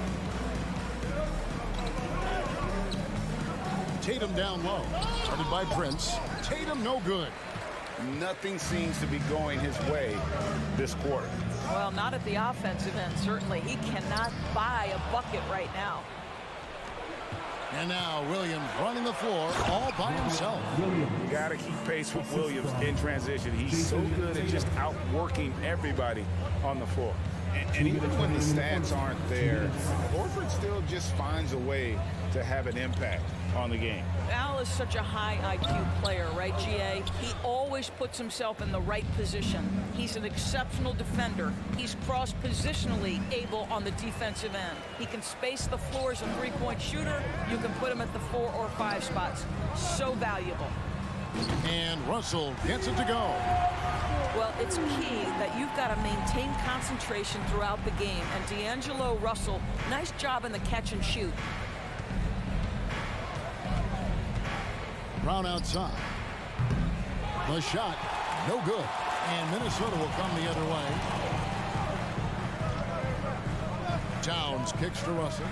Tatum down low. Started by Prince. Tatum no good. Nothing seems to be going his way this quarter. Well, not at the offensive end, certainly. He cannot buy a bucket right now. And now Williams running the floor all by himself. You got to keep pace with Williams in transition. He's so good at just outworking everybody on the floor. And even when the stats aren't there, Horford still just finds a way to have an impact on the game. Al is such a high IQ player, right, GA? He always puts himself in the right position. He's an exceptional defender. He's cross-positionally able on the defensive end. He can space the floor as a three-point shooter. You can put him at the 4 or 5 spots. So valuable. And Russell gets it to go. Well, it's key that you've got to maintain concentration throughout the game. And D'Angelo Russell, nice job in the catch and shoot. Brown outside. The shot, no good. And Minnesota will come the other way. Towns kicks to Russell.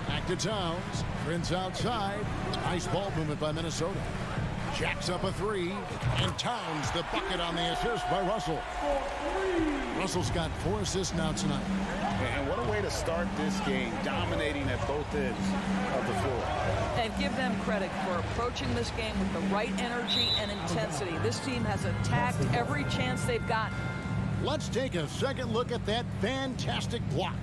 Back to Towns. Prince outside. Nice ball movement by Minnesota. Jacks up a three. And Towns the bucket on the assist by Russell. Russell's got 4 assists now tonight. And what a way to start this game, dominating at both ends of the floor. And give them credit for approaching this game with the right energy and intensity. This team has attacked every chance they've gotten. Let's take a second look at that fantastic block.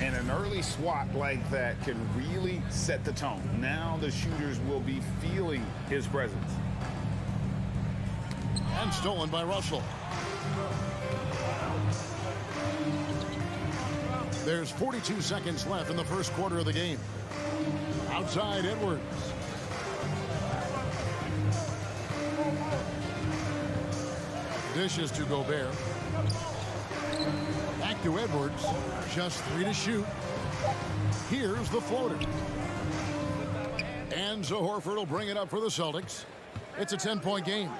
And an early swat like that can really set the tone. Now the shooters will be feeling his presence. And stolen by Russell. There's 42 seconds left in the first quarter of the game. Outside Edwards. Dishes to Gobert. Back to Edwards. Just 3 to shoot. Here's the floater. And so Horford will bring it up for the Celtics. It's a 10-point game.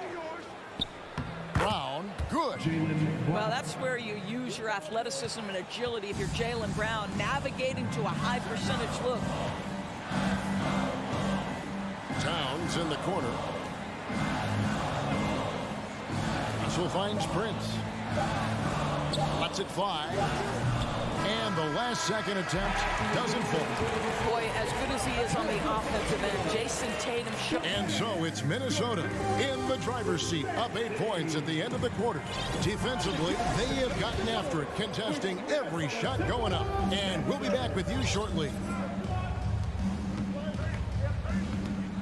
Brown, good. Well, that's where you use your athleticism and agility if you're Jaylen Brown, navigating to a high percentage look. Towns in the corner. Russell finds Prince. Lets it fly. And the last second attempt doesn't fall. Boy, as good as he is on the offensive end, Jason Tatum And so it's Minnesota in the driver's seat, up 8 points at the end of the quarter. Defensively, they have gotten after it, contesting every shot going up. And we'll be back with you shortly.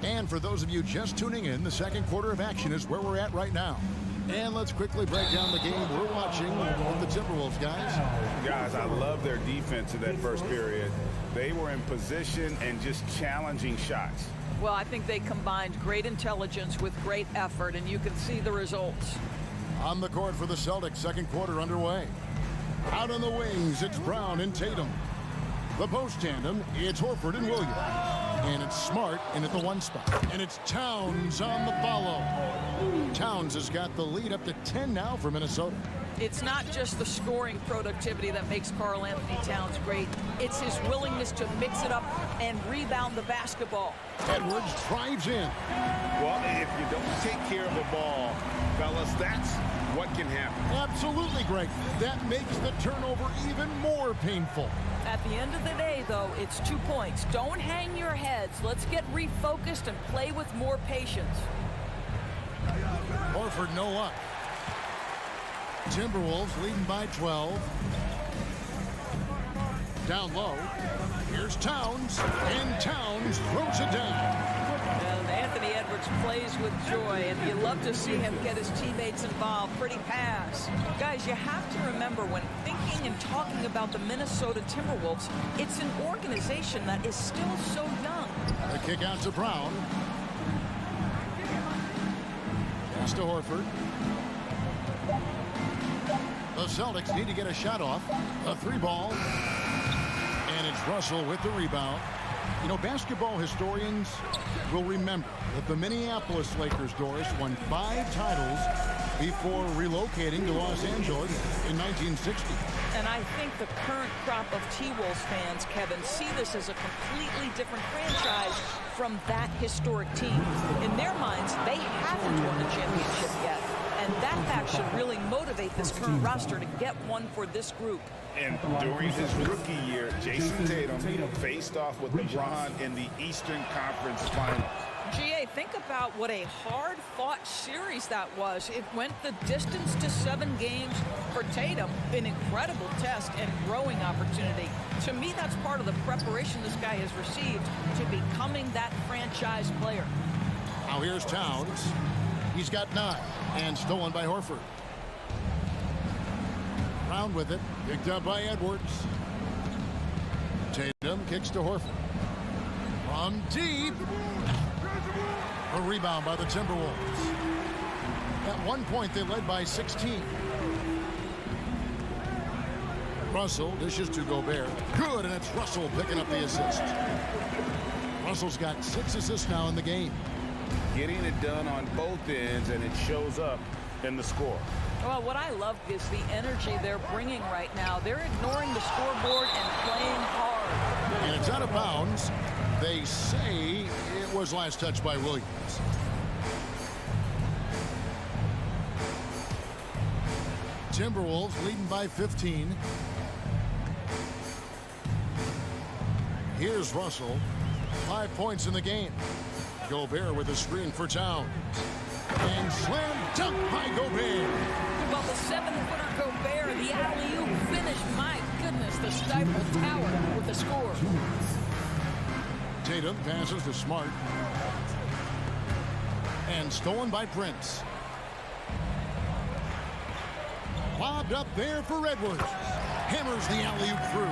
And for those of you just tuning in, the second quarter of action is where we're at right now. And let's quickly break down the game we're watching with the Timberwolves, guys. Guys, I love their defense in that first period. They were in position and just challenging shots. Well, I think they combined great intelligence with great effort, and you can see the results. On the court for the Celtics, second quarter underway. Out on the wings, it's Brown and Tatum. The post tandem, it's Horford and Williams. And it's Smart in at the 1 spot. And it's Towns on the follow. Towns has got the lead up to 10 now for Minnesota. It's not just the scoring productivity that makes Karl Anthony Towns great. It's his willingness to mix it up and rebound the basketball. Edwards drives in. Well, if you don't take care of the ball, fellas, that's what can happen. Absolutely, Greg. That makes the turnover even more painful. At the end of the day, though, it's 2 points. Don't hang your heads. Let's get refocused and play with more patience. Horford no luck. Timberwolves leading by 12. Down low. Here's Towns. And Towns throws it down. And Anthony Edwards plays with joy, and you love to see him get his teammates involved. Pretty pass. Guys, you have to remember when thinking and talking about the Minnesota Timberwolves, it's an organization that is still so young. The kick out to Brown. Pass to Horford. The Celtics need to get a shot off. A 3-ball. And it's Russell with the rebound. You know, basketball historians will remember that the Minneapolis Lakers, Doris, won 5 titles before relocating to Los Angeles in 1960. And I think the current crop of T-Wolves fans, Kevin, see this as a completely different franchise from that historic team. In their minds, they haven't won a championship yet. And that fact should really motivate this current roster to get one for this group. And during his rookie year, Jason Tatum faced off with LeBron in the Eastern Conference Finals. GA, think about what a hard-fought series that was. It went the distance to 7 games for Tatum. An incredible test and growing opportunity. To me, that's part of the preparation this guy has received to becoming that franchise player. Now here's Towns. He's got 9 and stolen by Horford. Brown with it, picked up by Edwards. Tatum kicks to Horford. From deep. A rebound by the Timberwolves. At one point, they led by 16. Russell dishes to Gobert. Good, and it's Russell picking up the assist. Russell's got 6 assists now in the game. Getting it done on both ends, and it shows up in the score. Well, what I love is the energy they're bringing right now. They're ignoring the scoreboard and playing hard. And it's out of bounds. They say it was last touched by Williams. Timberwolves leading by 15. Here's Russell. 5 points in the game. Gobert with a screen for Towns. And slam dunk by Gobert. Well, the 7-footer Gobert, the alley-oop finish, my goodness. goodness, the stifled tower with the score. Tatum passes to Smart. And stolen by Prince. Lobbed up there for Edwards. Hammers the alley-oop through.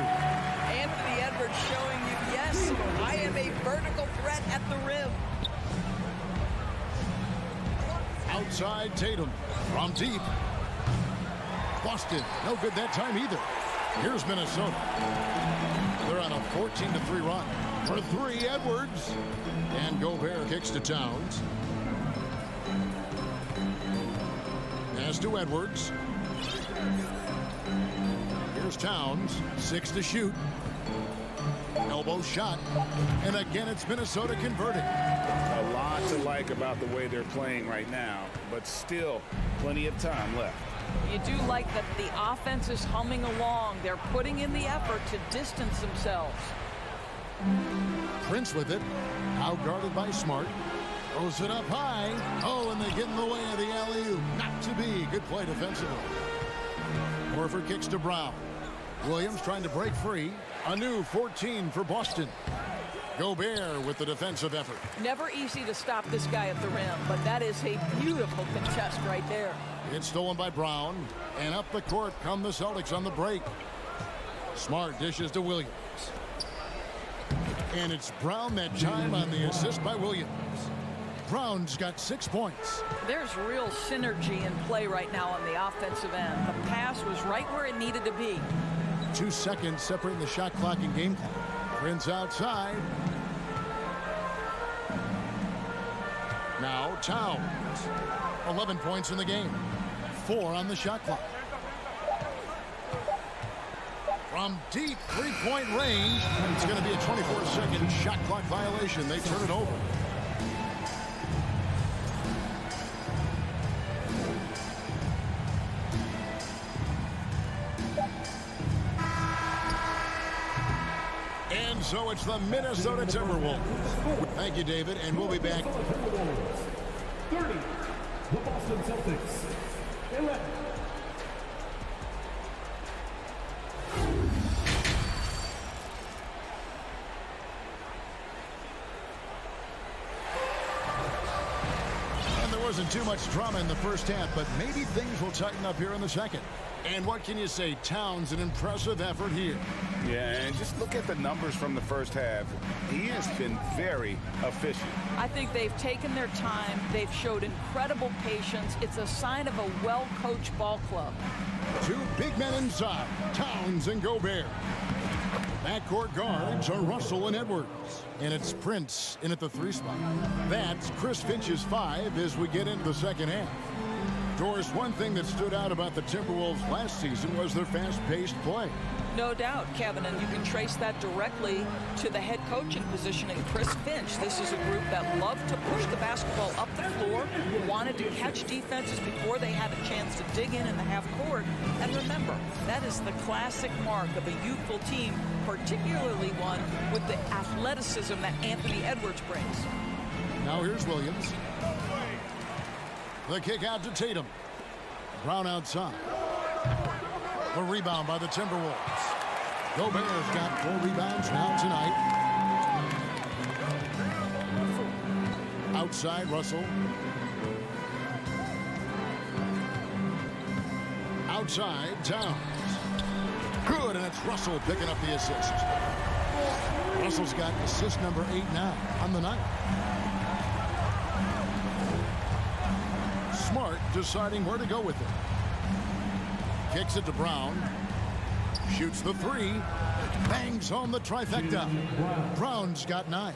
Anthony Edwards showing you, yes, I am a vertical threat at the rim. Outside Tatum from deep. Boston, no good that time either. Here's Minnesota. They're on a 14-3 run. For three, Edwards. And Gobert kicks to Towns. Pass to Edwards. Here's Towns. 6 to shoot. Elbow shot. And again, it's Minnesota converting. A lot to like about the way they're playing right now, but still plenty of time left. You do like that the offense is humming along. They're putting in the effort to distance themselves. Prince with it. Out guarded by Smart. Throws it up high. Oh, and they get in the way of the alley-oop. Not to be. Good play defensively. Horford kicks to Brown. Williams trying to break free. A new 14 for Boston. Gobert with the defensive effort. Never easy to stop this guy at the rim, but that is a beautiful contest right there. It's stolen by Brown. And up the court come the Celtics on the break. Smart dishes to Williams. And it's Brown that time on the assist by Williams. Brown's got 6 points. There's real synergy in play right now on the offensive end. The pass was right where it needed to be. 2 seconds separating the shot clock and game clock. Prince outside. Now Towns. 11 points in the game. 4 on the shot clock. From deep three-point range, it's going to be a 24-second shot clock violation. They turn it over. And so it's the Minnesota Timberwolves. Thank you, David, and we'll be back. 30, the Boston Celtics. 11. Wasn't too much drama in the first half, but maybe things will tighten up here in the second. And what can you say? Towns, an impressive effort here. Yeah, and just look at the numbers from the first half. He has been very efficient. I think they've taken their time. They've showed incredible patience. It's a sign of a well-coached ball club. 2 big men inside, Towns and Gobert. Backcourt guards are Russell and Edwards. And it's Prince in at the 3 spot. That's Chris Finch's 5 as we get into the second half. Doris, one thing that stood out about the Timberwolves last season was their fast-paced play. No doubt, Kevin, and you can trace that directly to the head coaching position in Chris Finch. This is a group that loved to push the basketball up the floor, wanted to catch defenses before they had a chance to dig in the half court. And remember, that is the classic mark of a youthful team, particularly one with the athleticism that Anthony Edwards brings. Now here's Williams. The kick out to Tatum. Brown outside. The rebound by the Timberwolves. Gobert's got 4 rebounds now tonight. Outside Russell. Outside Towns. Good, and it's Russell picking up the assist. Russell's got assist number 8 now on the night. Smart deciding where to go with it. Kicks it to Brown. Shoots the 3. Bangs home the trifecta. Brown's got 9.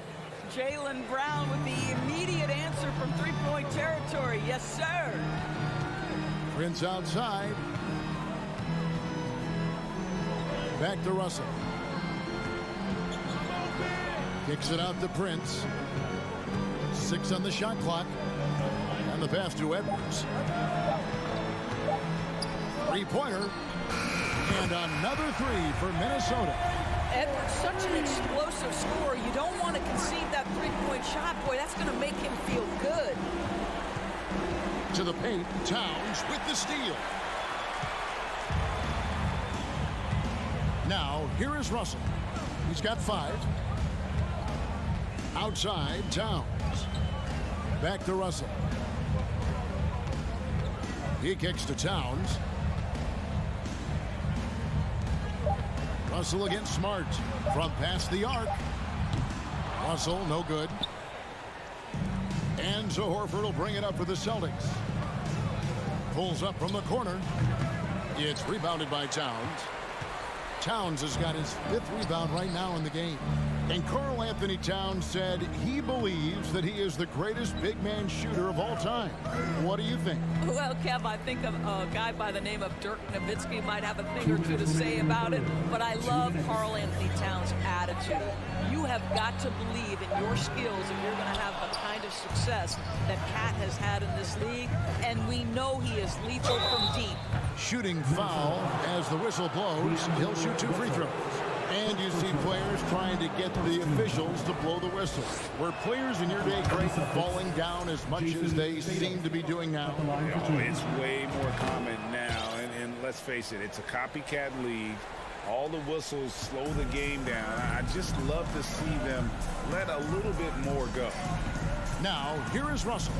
Jaylen Brown with the immediate answer from three-point territory. Yes, sir. Prince outside. Back to Russell. Kicks it out to Prince. 6 on the shot clock. And the pass to Edwards. 3-pointer. And another 3 for Minnesota. Edwards, such an explosive scorer. You don't want to concede that three-point shot. Boy, that's going to make him feel good. To the paint, Towns with the steal. Now, here is Russell. He's got 5. Outside, Towns. Back to Russell. He kicks to Towns. Russell against Smart. From past the arc. Russell, no good. And so Horford will bring it up for the Celtics. Pulls up from the corner. It's rebounded by Towns. Towns has got his 5th rebound right now in the game. And Karl Anthony Towns said he believes that he is the greatest big man shooter of all time. What do you think? Well, Kev, I think a guy by the name of Dirk Nowitzki might have a thing or two to say about it, but I love Karl Anthony Towns' attitude. You have got to believe in your skills if you're going to have the kind of success that Cat has had in this league, and we know he is lethal from deep. Shooting foul as the whistle blows. He'll shoot 2 free throws. And you see players trying to get the officials to blow the whistle. Were players in your day, Craig, falling down as much as they seem to be doing now? Oh, it's way more common now. And let's face it, it's a copycat league. All the whistles slow the game down. I just love to see them let a little bit more go. Now, here is Russell.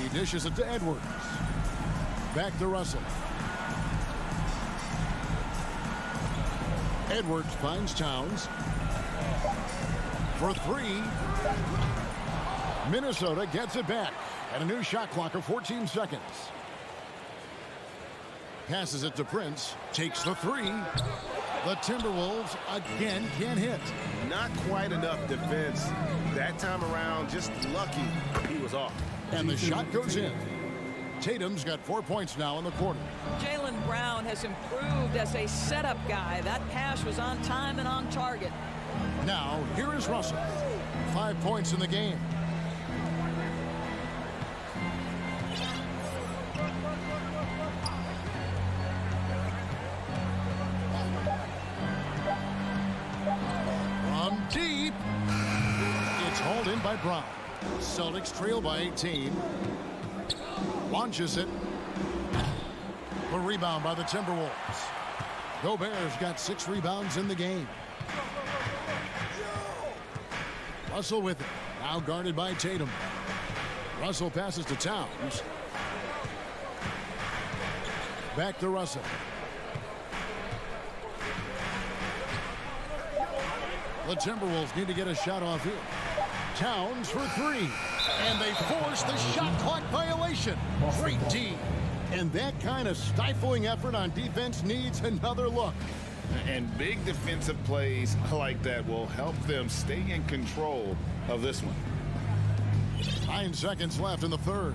He dishes it to Edwards. Back to Russell. Edwards finds Towns. For 3. Minnesota gets it back. And a new shot clock of 14 seconds. Passes it to Prince. Takes the 3. The Timberwolves again can't hit. Not quite enough defense that time around. Just lucky he was off. And the shot goes in. Tatum's got 4 points now in the quarter. Jaylen Brown has improved as a setup guy. That pass was on time and on target. Now, here is Russell. 5 points in the game. From deep. It's hauled in by Brown. Celtics trail by 18. Launches it. A rebound by the Timberwolves. Gobert's got 6 rebounds in the game. Russell with it. Now guarded by Tatum. Russell passes to Towns. Back to Russell. The Timberwolves need to get a shot off here. Towns for 3. And they force the shot clock violation. Great D. And that kind of stifling effort on defense needs another look. And big defensive plays like that will help them stay in control of this one. 9 seconds left in the third.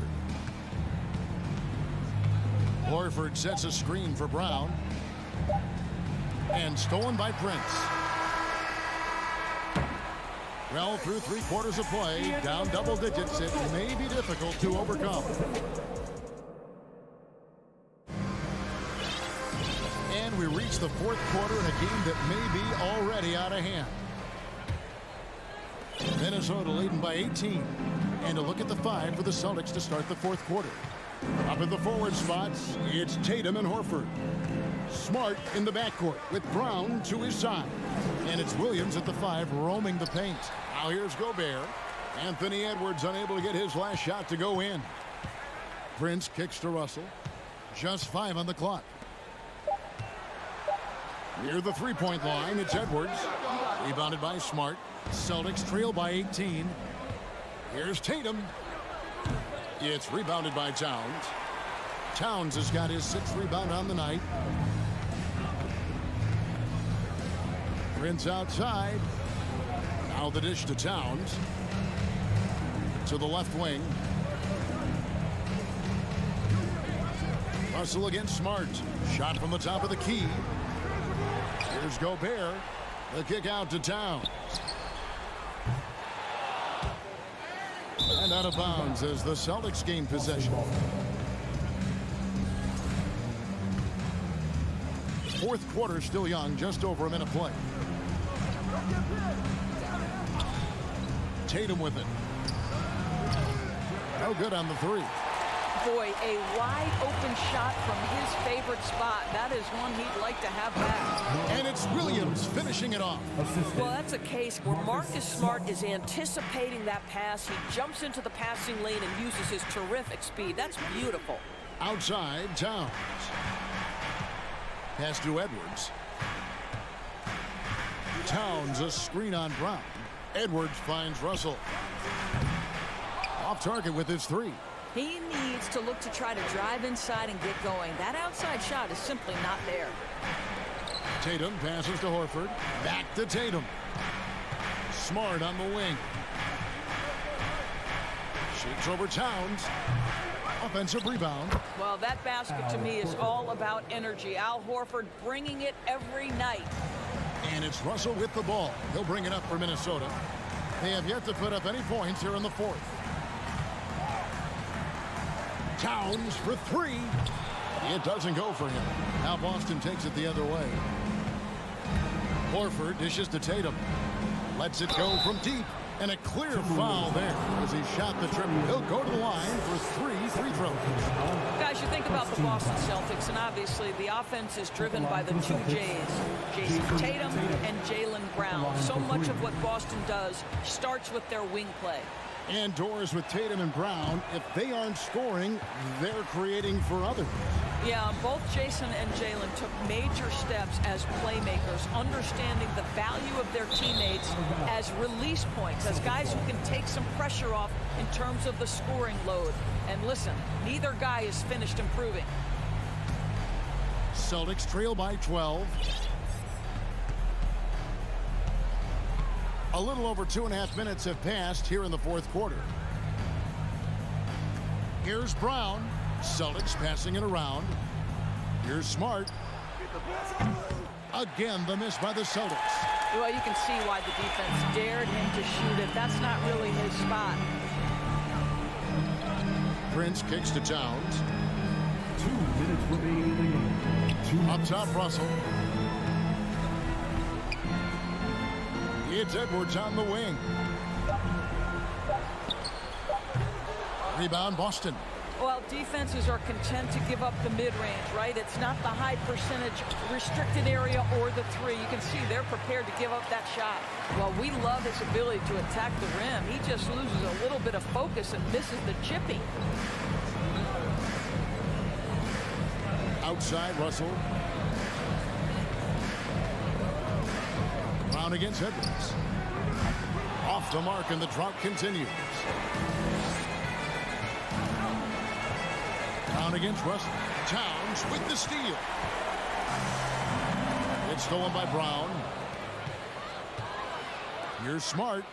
Horford sets a screen for Brown. And stolen by Prince. Well, through 3/4 of play, down double digits, it may be difficult to overcome. And we reach the 4th quarter in a game that may be already out of hand. Minnesota leading by 18. And a look at the 5 for the Celtics to start the 4th quarter. Up in the forward spots, it's Tatum and Horford. Smart in the backcourt with Brown to his side. And it's Williams at the 5 roaming the paint. Now here's Gobert. Anthony Edwards unable to get his last shot to go in. Prince kicks to Russell. Just 5 on the clock. Near the 3-point line, it's Edwards. Rebounded by Smart. Celtics trail by 18. Here's Tatum. It's rebounded by Towns. Towns has got his 6th rebound on the night. Prince outside. Now the dish to Towns. To the left wing. Russell against Smart. Shot from the top of the key. Here's Gobert. The kick out to Towns. And out of bounds as the Celtics gain possession. 4th quarter still young, just over a minute play. Tatum with it. No good on the 3. Boy, a wide open shot from his favorite spot. That is one he'd like to have back. And it's Williams finishing it off. Well, that's a case where Marcus Smart is anticipating that pass. He jumps into the passing lane and uses his terrific speed. That's beautiful. Outside, Towns. Pass to Edwards. Towns, a screen on Brown. Edwards finds Russell. Off target with his three. He needs to look to try to drive inside and get going. That outside shot is simply not there. Tatum passes to Horford. Back to Tatum. Smart on the wing. Shakes over Towns. Offensive rebound. Well, that basket to me is all about energy. Al Horford bringing it every night. And it's Russell with the ball. He'll bring it up for Minnesota. They have yet to put up any points here in the fourth. Towns for three. It doesn't go for him. Now Boston takes it the other way. Horford dishes to Tatum. Lets it go from deep. And a clear foul there as he shot the triple. He'll go to the line for three free throws. Guys, you think about the Boston Celtics, and obviously the offense is driven by the two J's, Jason Tatum and Jaylen Brown. So much of what Boston does starts with their wing play. And doors with Tatum and Brown. If they aren't scoring, they're creating for others. Yeah, both Jason and Jaylen took major steps as playmakers, understanding the value of their teammates as release points, as guys who can take some pressure off in terms of the scoring load. And listen, neither guy is finished improving. Celtics trail by 12. A little over 2.5 minutes have passed here in the fourth quarter. Here's Brown. Celtics passing it around. Here's Smart. Again, the miss by the Celtics. Well, you can see why the defense dared him to shoot it. That's not really his spot. Prince kicks to Towns. 2 minutes remaining in the game. Up top, Russell. It's Edwards on the wing. Rebound, Boston. Well, defenses are content to give up the mid-range, right? It's not the high percentage restricted area or the three. You can see they're prepared to give up that shot. Well, we love his ability to attack the rim. He just loses a little bit of focus and misses the chippy. Outside, Russell. Brown against Edwards. Off the mark, and the drought continues. Brown against Russell. Towns with the steal. It's stolen by Brown. Here's Smart.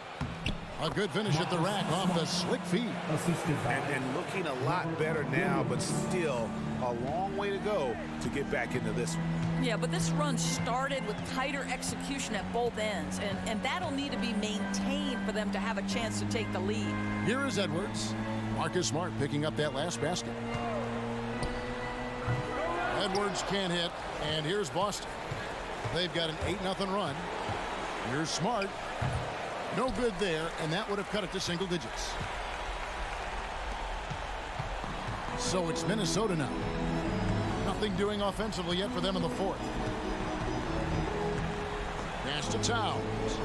A good finish at the rack off the slick feed. And looking a lot better now, but still a long way to go to get back into this one. Yeah, but this run started with tighter execution at both ends, and that'll need to be maintained for them to have a chance to take the lead. Here is Edwards. Marcus Smart picking up that last basket. Edwards can't hit, and here's Boston. They've got an 8-0 run. Here's Smart. No good there, and that would have cut it to single digits. So it's Minnesota now. Nothing doing offensively yet for them in the fourth. Pass to Towns.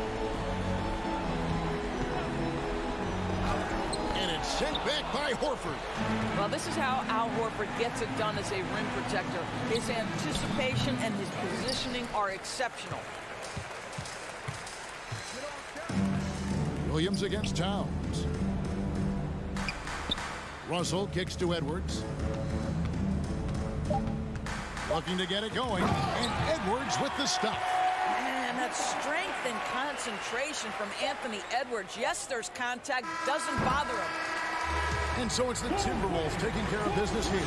And it's sent back by Horford. Well, this is how Al Horford gets it done as a rim protector. His anticipation and his positioning are exceptional. Williams against Towns. Russell kicks to Edwards. Looking to get it going, and Edwards with the stuff. Man, that strength and concentration from Anthony Edwards. Yes, there's contact, doesn't bother him. And so it's the Timberwolves taking care of business here.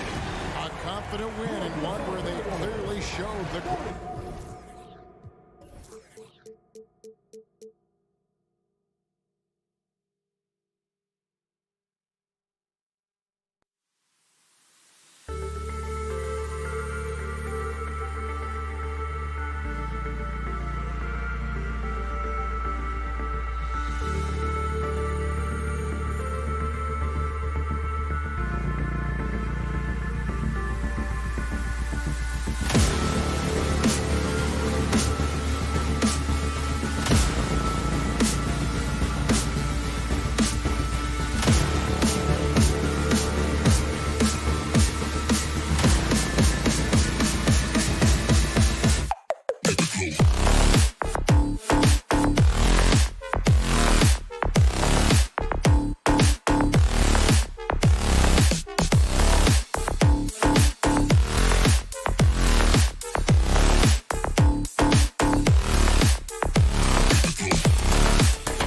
A confident win, and one where they clearly showed the